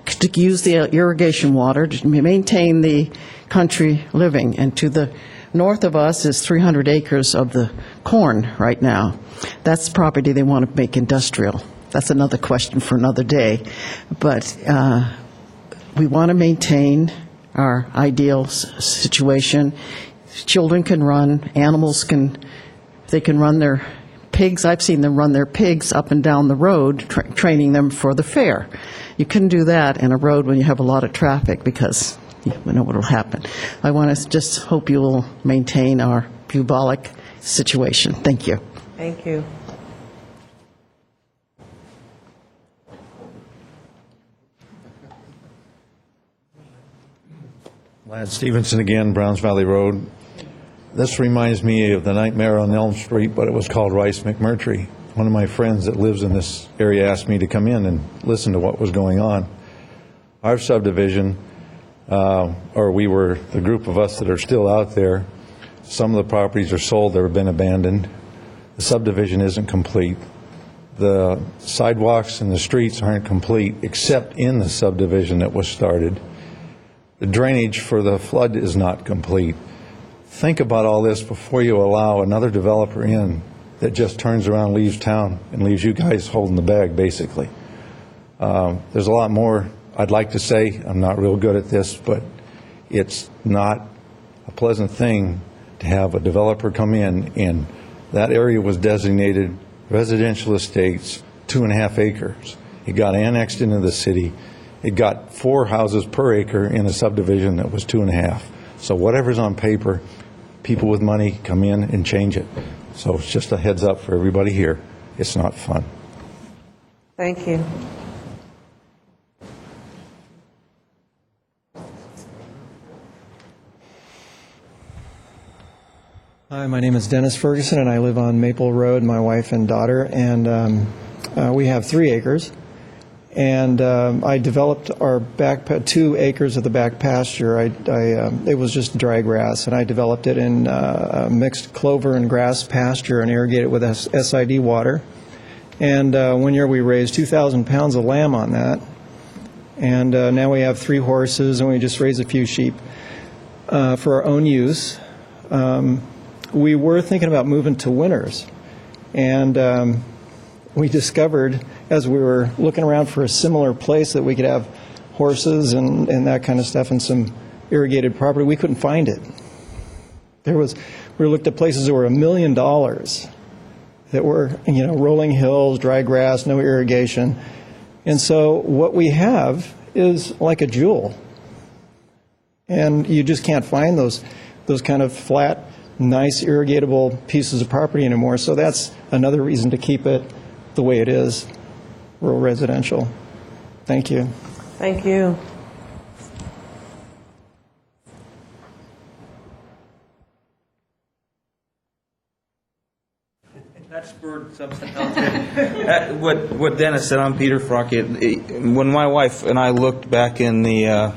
to use the irrigation water to maintain the country living. And to the north of us is 300 acres of the corn right now. That's property they want to make industrial. That's another question for another day. But we want to maintain our ideal situation. Children can run, animals can run their pigs. I've seen them run their pigs up and down the road, training them for the fair. You couldn't do that in a road when you have a lot of traffic, because we know what will happen. I want to just hope you will maintain our bubonic situation. Thank you. Thank you. Lad Stevenson again, Browns Valley Road. This reminds me of the Nightmare on Elm Street, but it was called Rice McMurtry. One of my friends that lives in this area asked me to come in and listen to what was going on. Our subdivision, or we were the group of us that are still out there, some of the properties are sold that have been abandoned. The subdivision isn't complete. The sidewalks and the streets aren't complete except in the subdivision that was started. The drainage for the flood is not complete. Think about all this before you allow another developer in that just turns around, leaves town, and leaves you guys holding the bag, basically. There's a lot more I'd like to say. I'm not real good at this, but it's not a pleasant thing to have a developer come in, and that area was designated residential estates, 2.5 acres. It got annexed into the city. It got 4 houses per acre in a subdivision that was 2.5. So whatever's on paper, people with money come in and change it. So it's just a heads up for everybody here. It's not fun. Thank you. Hi, my name is Dennis Ferguson, and I live on Maple Road, my wife and daughter, and we have 3 acres. And I developed our 2 acres of the back pasture. It was just dry grass, and I developed it in a mixed clover and grass pasture and irrigated it with SID water. And one year we raised 2,000 pounds of lamb on that. And now we have 3 horses, and we just raised a few sheep for our own use. We were thinking about moving to Winters, and we discovered, as we were looking around for a similar place that we could have horses and that kind of stuff and some irrigated property, we couldn't find it. We looked at places that were $1 million, that were, rolling hills, dry grass, no irrigation. And so what we have is like a jewel. And you just can't find those kind of flat nice irrigatable pieces of property anymore. So that's another reason to keep it the way it is, rural residential. Thank you. Thank you. That spurred something else. What Dennis said, I'm Peter Frockett. When my wife and I looked back in the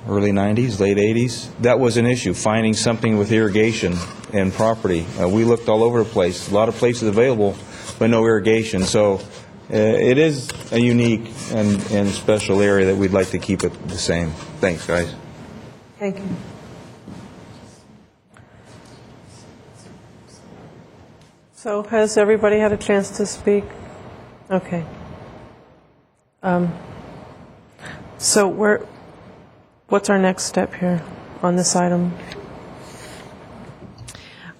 early 90s, late 80s, that was an issue, finding something with irrigation and property. We looked all over the place, a lot of places available, but no irrigation. So it is a unique and special area that we'd like to keep it the same. Thanks, guys. Thank you. So has everybody had a chance to speak? Okay. So what's our next step here on this item?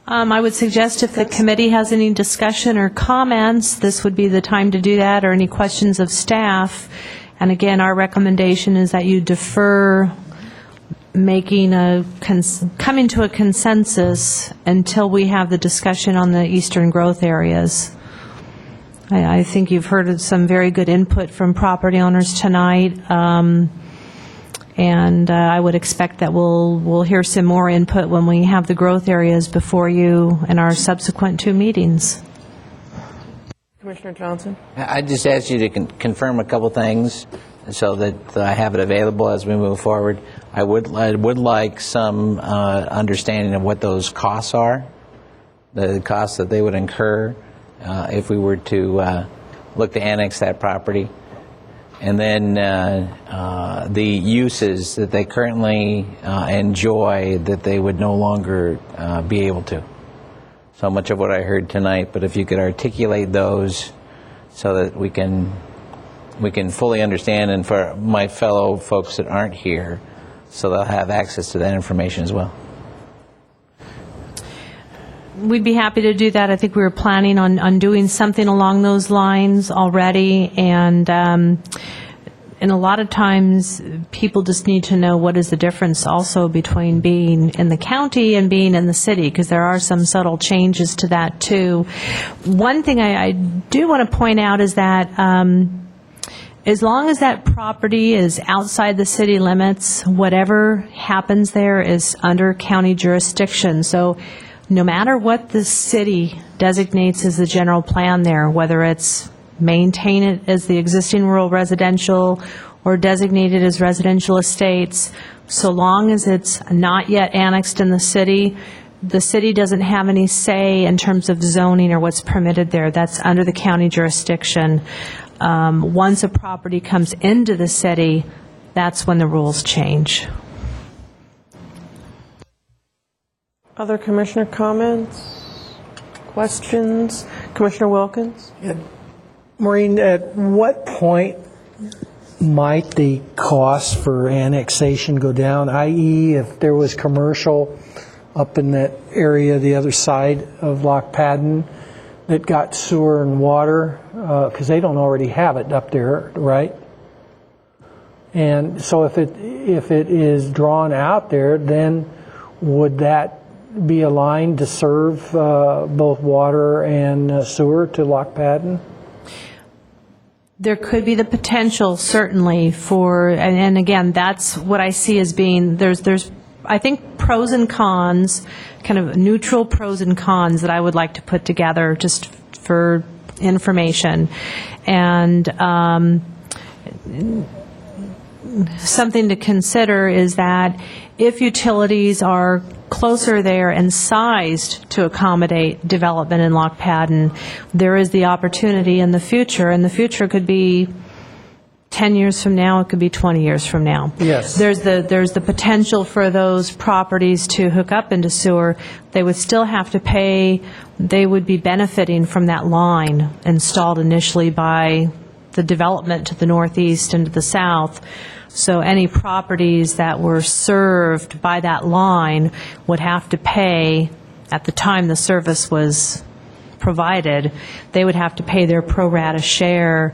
I would suggest if the committee has any discussion or comments, this would be the time to do that, or any questions of staff. And again, our recommendation is that you defer coming to a consensus until we have the discussion on the eastern growth areas. I think you've heard some very good input from property owners tonight, and I would expect that we'll hear some more input when we have the growth areas before you in our subsequent 2 meetings. Commissioner Johnson? I just asked you to confirm a couple things so that I have it available as we move forward. I would like some understanding of what those costs are, the costs that they would incur if we were to look to annex that property. And then the uses that they currently enjoy that they would no longer be able to. So much of what I heard tonight, but if you could articulate those so that we can fully understand, and for my fellow folks that aren't here, so they'll have access to that information as well. We'd be happy to do that. I think we were planning on doing something along those lines already, and a lot of times people just need to know what is the difference also between being in the county and being in the city, because there are some subtle changes to that too. One thing I do want to point out is that as long as that property is outside the city limits, whatever happens there is under county jurisdiction. So no matter what the city designates as the general plan there, whether it's maintain it as the existing rural residential or designate it as residential estates, so long as it's not yet annexed in the city doesn't have any say in terms of zoning or what's permitted there. That's under the county jurisdiction. Once a property comes into the city, that's when the rules change. Other commissioner comments, questions? Commissioner Wilkins? Maureen, at what point might the cost for annexation go down, i.e. if there was commercial up in that area, the other side of Loch Padden, that got sewer and water, because they don't already have it up there, right? And so if it is drawn out there, then would that be aligned to serve both water and sewer to Loch Padden? There could be the potential, certainly, for, and again, that's what I see as being, there's I think pros and cons, kind of neutral pros and cons that I would like to put together just for information. And something to consider is that if utilities are closer there and sized to accommodate development in Loch Padden, there is the opportunity in the future, and the future could be 10 years from now, it could be 20 years from now. Yes. There's the potential for those properties to hook up into sewer. They would still have to pay, they would be benefiting from that line installed initially by the development to the northeast and to the south. So any properties that were served by that line would have to pay, at the time the service was provided, they would have to pay their pro rata share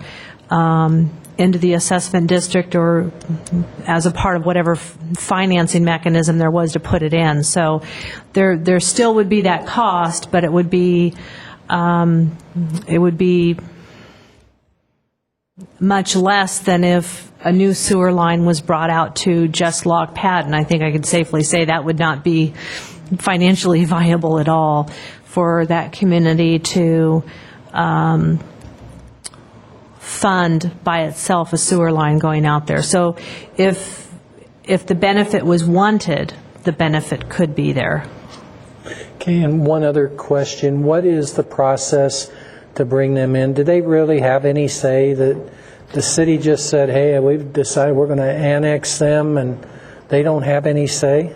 into the assessment district or as a part of whatever financing mechanism there was to put it in. So there still would be that cost, but it would be much less than if a new sewer line was brought out to just Lock Padden. I think I could safely say that would not be financially viable at all for that community to fund by itself a sewer line going out there. So if the benefit was wanted, the benefit could be there. Okay, and one other question. What is the process to bring them in? Do they really have any say? That the city just said, hey, we've decided we're going to annex them, and they don't have any say?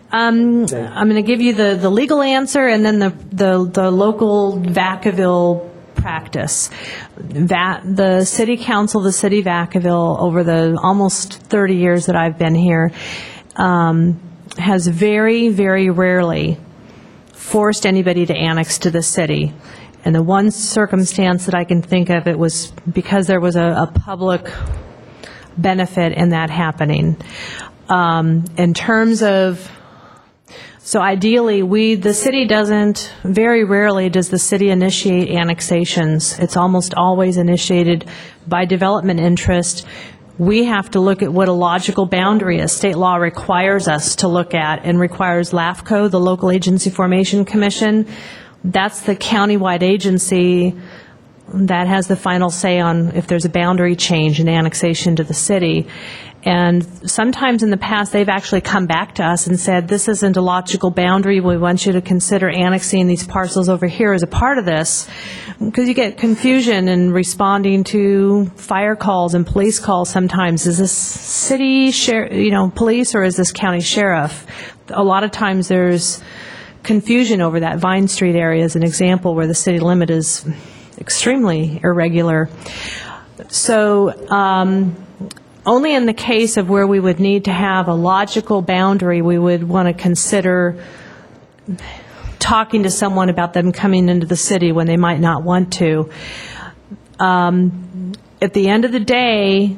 I'm going to give you the legal answer and then the local Vacaville practice. The City Council, the City of Vacaville, over the almost 30 years that I've been here, has very, very rarely forced anybody to annex to the city. And the one circumstance that I can think of, it was because there was a public benefit in that happening. In terms of, so ideally, the city doesn't, very rarely does the city initiate annexations. It's almost always initiated by development interest. We have to look at what a logical boundary is. State law requires us to look at, and requires LAFCO, the Local Agency Formation Commission. That's the countywide agency that has the final say on if there's a boundary change and annexation to the city. And sometimes in the past, they've actually come back to us and said, this isn't a logical boundary. We want you to consider annexing these parcels over here as a part of this. Because you get confusion in responding to fire calls and police calls sometimes. Is this city police, or is this county sheriff? A lot of times there's confusion over that. Vine Street area is an example where the city limit is extremely irregular. So only in the case of where we would need to have a logical boundary, we would want to consider talking to someone about them coming into the city when they might not want to. At the end of the day,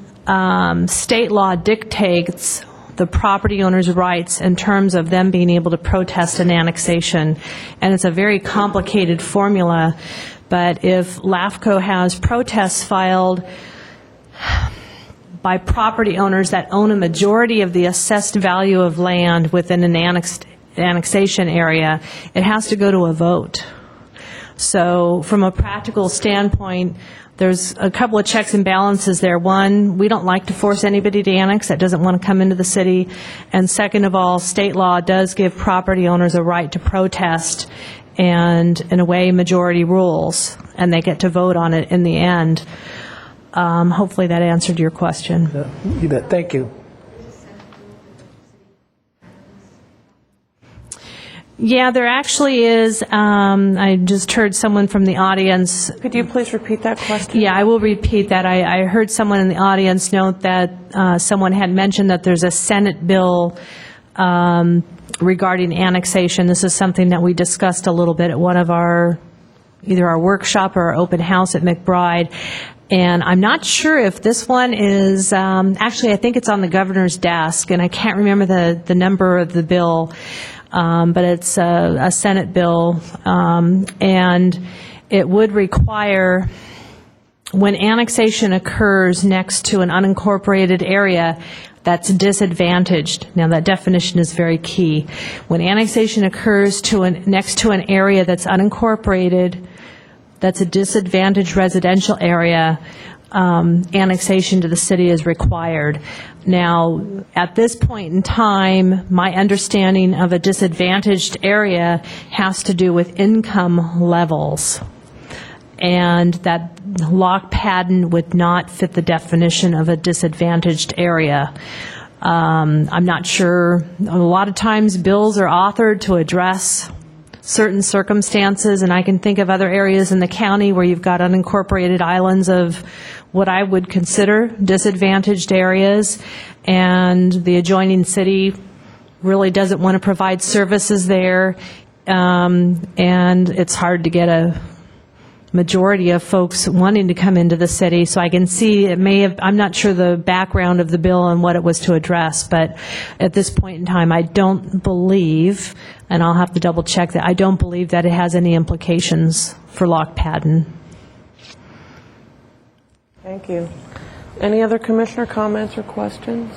state law dictates the property owner's rights in terms of them being able to protest an annexation. And it's a very complicated formula, but if LAFCO has protests filed by property owners that own a majority of the assessed value of land within an annexation area, it has to go to a vote. So from a practical standpoint, there's a couple of checks and balances there. One, we don't like to force anybody to annex that doesn't want to come into the city. And second of all, state law does give property owners a right to protest, and in a way, majority rules, and they get to vote on it in the end. Hopefully that answered your question. You bet. Thank you. Yeah, there actually is. I just heard someone from the audience. Could you please repeat that question? Yeah, I will repeat that. I heard someone in the audience note that someone had mentioned that there's a Senate bill regarding annexation. This is something that we discussed a little bit at one of either our workshop or our open house at McBride. And I'm not sure if this one is, actually I think it's on the governor's desk, and I can't remember the number of the bill. But it's a Senate bill, and it would require, when annexation occurs next to an unincorporated area that's disadvantaged. Now, that definition is very key. When annexation occurs next to an area that's unincorporated, that's a disadvantaged residential area, annexation to the city is required. Now, at this point in time, my understanding of a disadvantaged area has to do with income levels, and that Lock Padden would not fit the definition of a disadvantaged area. I'm not sure. A lot of times bills are authored to address certain circumstances, and I can think of other areas in the county where you've got unincorporated islands of what I would consider disadvantaged areas, and the adjoining city really doesn't want to provide services there, and it's hard to get majority of folks wanting to come into the city. So I can see it may have, I'm not sure the background of the bill and what it was to address, but at this point in time, I don't believe, and I'll have to double check that, I don't believe that it has any implications for Lock Padden. Thank you. Any other commissioner comments or questions?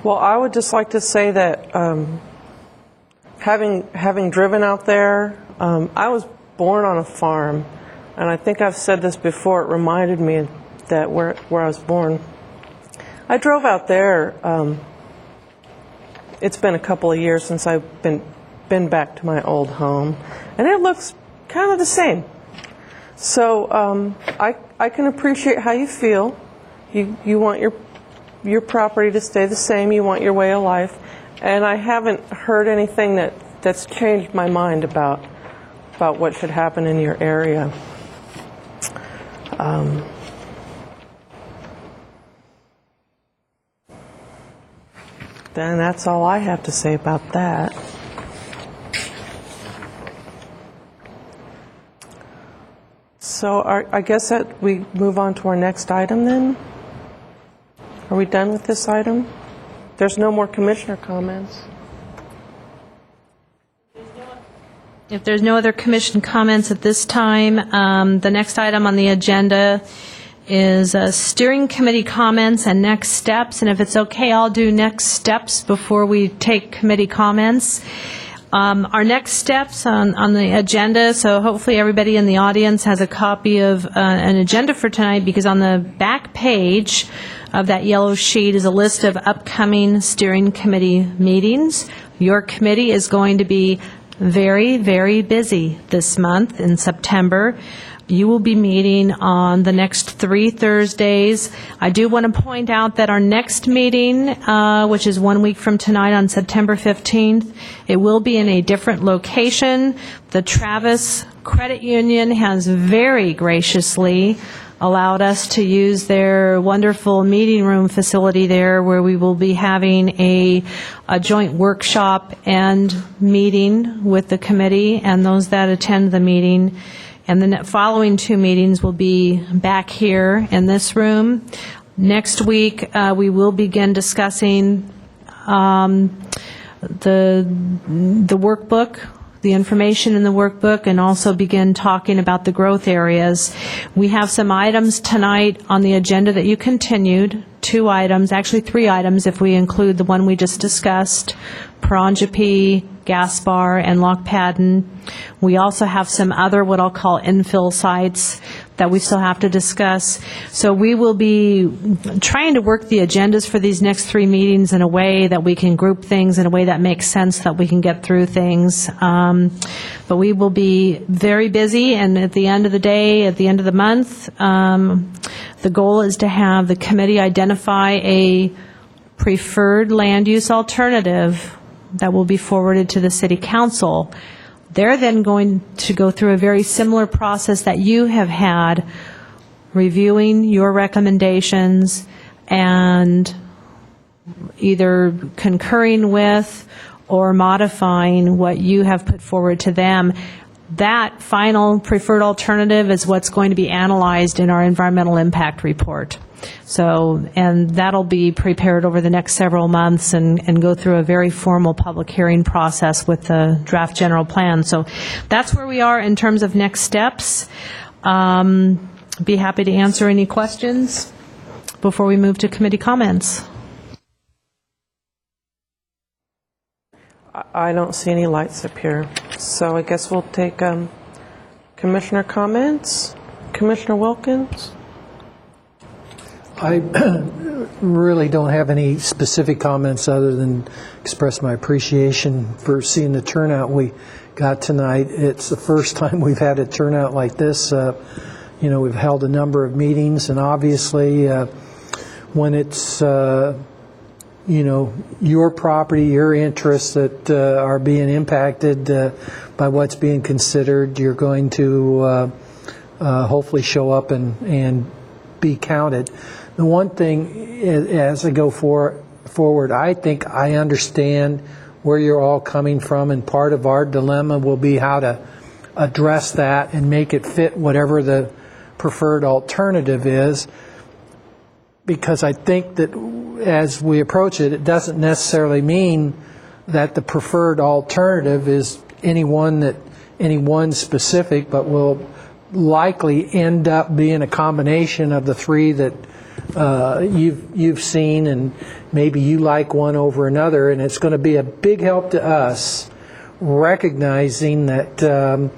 Well, I would just like to say that having driven out there, I was born on a farm, and I think I've said this before. It reminded me that where I was born. I drove out there. It's been a couple of years since I've been back to my old home, and it looks kind of the same. So I can appreciate how you feel. You want your property to stay the same. You want your way of life, and I haven't heard anything that's changed my mind about what should happen in your area. Then that's all I have to say about that. So I guess that we move on to our next item then? Are we done with this item? There's no more commissioner comments. If there's no other commission comments at this time, the next item on the agenda is steering committee comments and next steps. And if it's okay, I'll do next steps before we take committee comments. Our next steps on the agenda, so hopefully everybody in the audience has a copy of an agenda for tonight, because on the back page of that yellow sheet is a list of upcoming steering committee meetings. Your committee is going to be very, very busy this month in September. You will be meeting on the next 3 Thursdays. I do want to point out that our next meeting, which is 1 week from tonight on September 15th, it will be in a different location. The Travis Credit Union has very graciously allowed us to use their wonderful meeting room facility there, where we will be having a joint workshop and meeting with the committee and those that attend the meeting. And the following 2 meetings will be back here in this room. Next week, we will begin discussing the workbook, the information in the workbook, and also begin talking about the growth areas. We have some items tonight on the agenda that you continued, 2 items, actually 3 items if we include the one we just discussed, Paranjapi, Gaspar, and Lock Padden. We also have some other what I'll call infill sites that we still have to discuss. So we will be trying to work the agendas for these next 3 meetings in a way that we can group things in a way that makes sense, that we can get through things. But we will be very busy, and at the end of the day, at the end of the month, the goal is to have the committee identify a preferred land use alternative that will be forwarded to the City Council. They're then going to go through a very similar process that you have had, reviewing your recommendations and either concurring with or modifying what you have put forward to them. That final preferred alternative is what's going to be analyzed in our environmental impact report. So, and that'll be prepared over the next several months and go through a very formal public hearing process with the draft general plan. So that's where we are in terms of next steps. Be happy to answer any questions before we move to committee comments. I don't see any lights up here. So I guess we'll take commissioner comments. Commissioner Wilkins? I really don't have any specific comments other than express my appreciation for seeing the turnout we got tonight. It's the first time we've had a turnout like this. We've held a number of meetings, and obviously when it's your property, your interests that are being impacted by what's being considered, you're going to hopefully show up and be counted. The one thing, as I go forward, I think I understand where you're all coming from, and part of our dilemma will be how to address that and make it fit whatever the preferred alternative is. Because I think that as we approach it, it doesn't necessarily mean that the preferred alternative is any one specific, but will likely end up being a combination of the three that you've seen, and maybe you like one over another. And it's going to be a big help to us recognizing that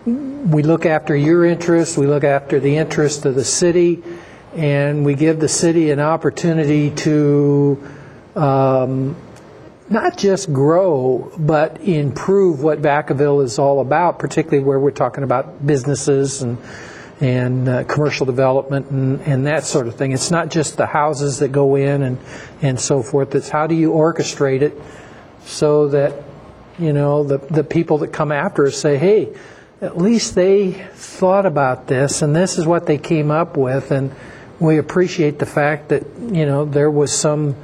we look after your interests, we look after the interest of the city, and we give the city an opportunity to not just grow, but improve what Vacaville is all about, particularly where we're talking about businesses and commercial development and that sort of thing. It's not just the houses that go in and so forth. It's how do you orchestrate it so that, you know, the people that come after us say, hey, at least they thought about this, and this is what they came up with, and we appreciate the fact that, you know, there was some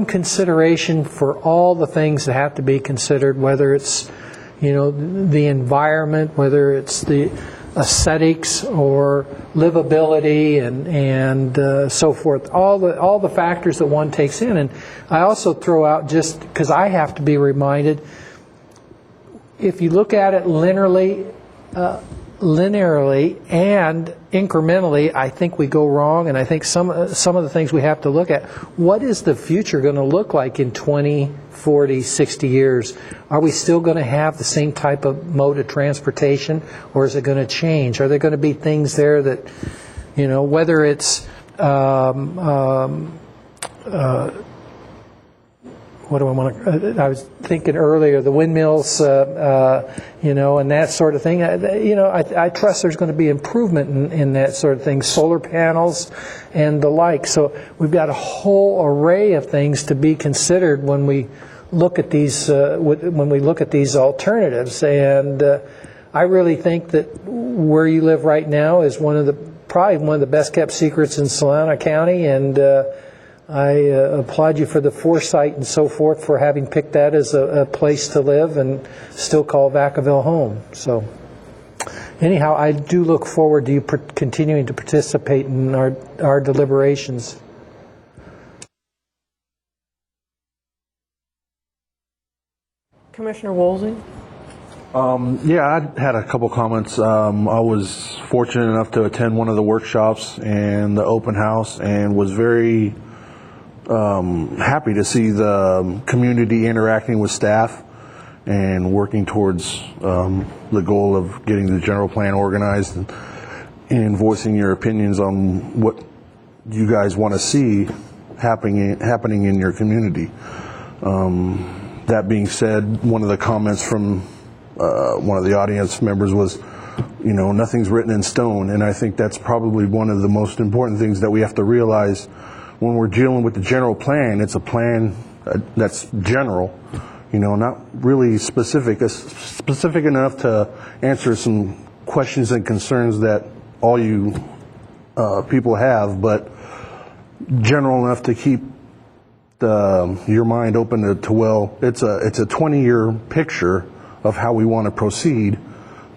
consideration for all the things that have to be considered, whether it's, you know, the environment, whether it's the aesthetics or livability and so forth, all the factors that one takes in. And I also throw out, just because I have to be reminded, if you look at it linearly and incrementally, I think we go wrong. And I think some of the things we have to look at, what is the future going to look like in 20, 40, 60 years? Are we still going to have the same type of mode of transportation, or is it going to change? Are there going to be things there that, you know, whether it's what do I want to? I was thinking earlier, the windmills, you know, and that sort of thing. You know, I trust there's going to be improvement in that sort of thing. Solar panels and the like. So we've got a whole array of things to be considered when we look at these alternatives. And I really think that where you live right now is probably one of the best kept secrets in Solano County, and I applaud you for the foresight and so forth for having picked that as a place to live and still call Vacaville home. So anyhow, I do look forward to you continuing to participate in our deliberations. Commissioner Woolsey? Yeah, I had a couple comments. I was fortunate enough to attend one of the workshops and the open house, and was very happy to see the community interacting with staff and working towards the goal of getting the general plan organized and voicing your opinions on what you guys want to see happening in your community. That being said, one of the comments from one of the audience members was, you know, nothing's written in stone, and I think that's probably one of the most important things that we have to realize when we're dealing with the general plan. It's a plan that's general, you know, not really specific enough to answer some questions and concerns that all you people have, but general enough to keep your mind open to well, it's a 20-year picture of how we want to proceed,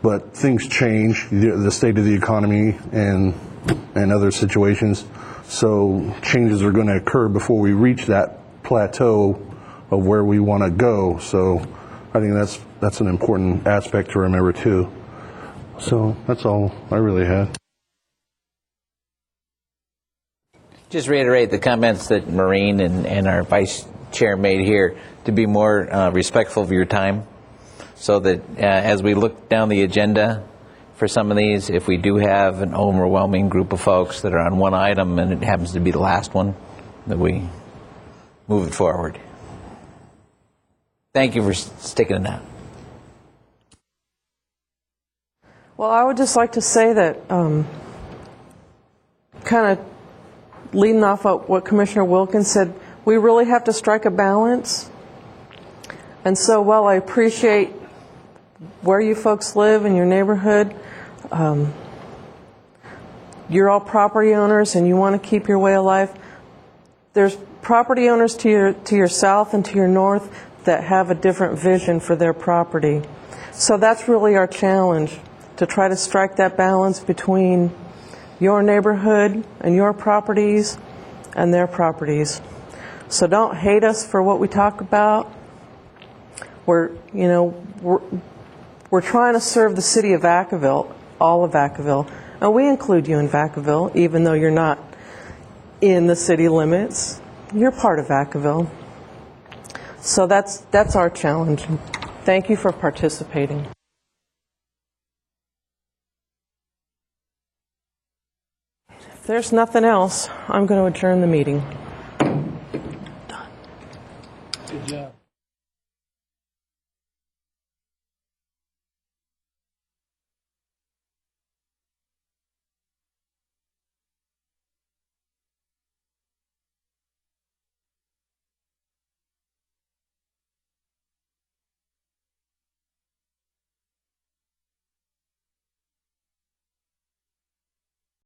but things change, the state of the economy and other situations. So changes are going to occur before we reach that plateau of where we want to go. So I think that's an important aspect to remember too. So that's all I really had. Just reiterate the comments that Maureen and our vice chair made here, to be more respectful of your time, so that as we look down the agenda for some of these, if we do have an overwhelming group of folks that are on one item and it happens to be the last one, that we move it forward. Thank you for sticking it out. Well, I would just like to say that, kind of leading off of what Commissioner Wilkins said, we really have to strike a balance. And so while I appreciate where you folks live in your neighborhood, you're all property owners and you want to keep your way of life, there's property owners to your south and to your north that have a different vision for their property. So that's really our challenge, to try to strike that balance between your neighborhood and your properties and their properties. So don't hate us for what we talk about. We're trying to serve the city of Vacaville, all of Vacaville, and we include you in Vacaville, even though you're not in the city limits. You're part of Vacaville. So that's our challenge. Thank you for participating. If there's nothing else, I'm going to adjourn the meeting.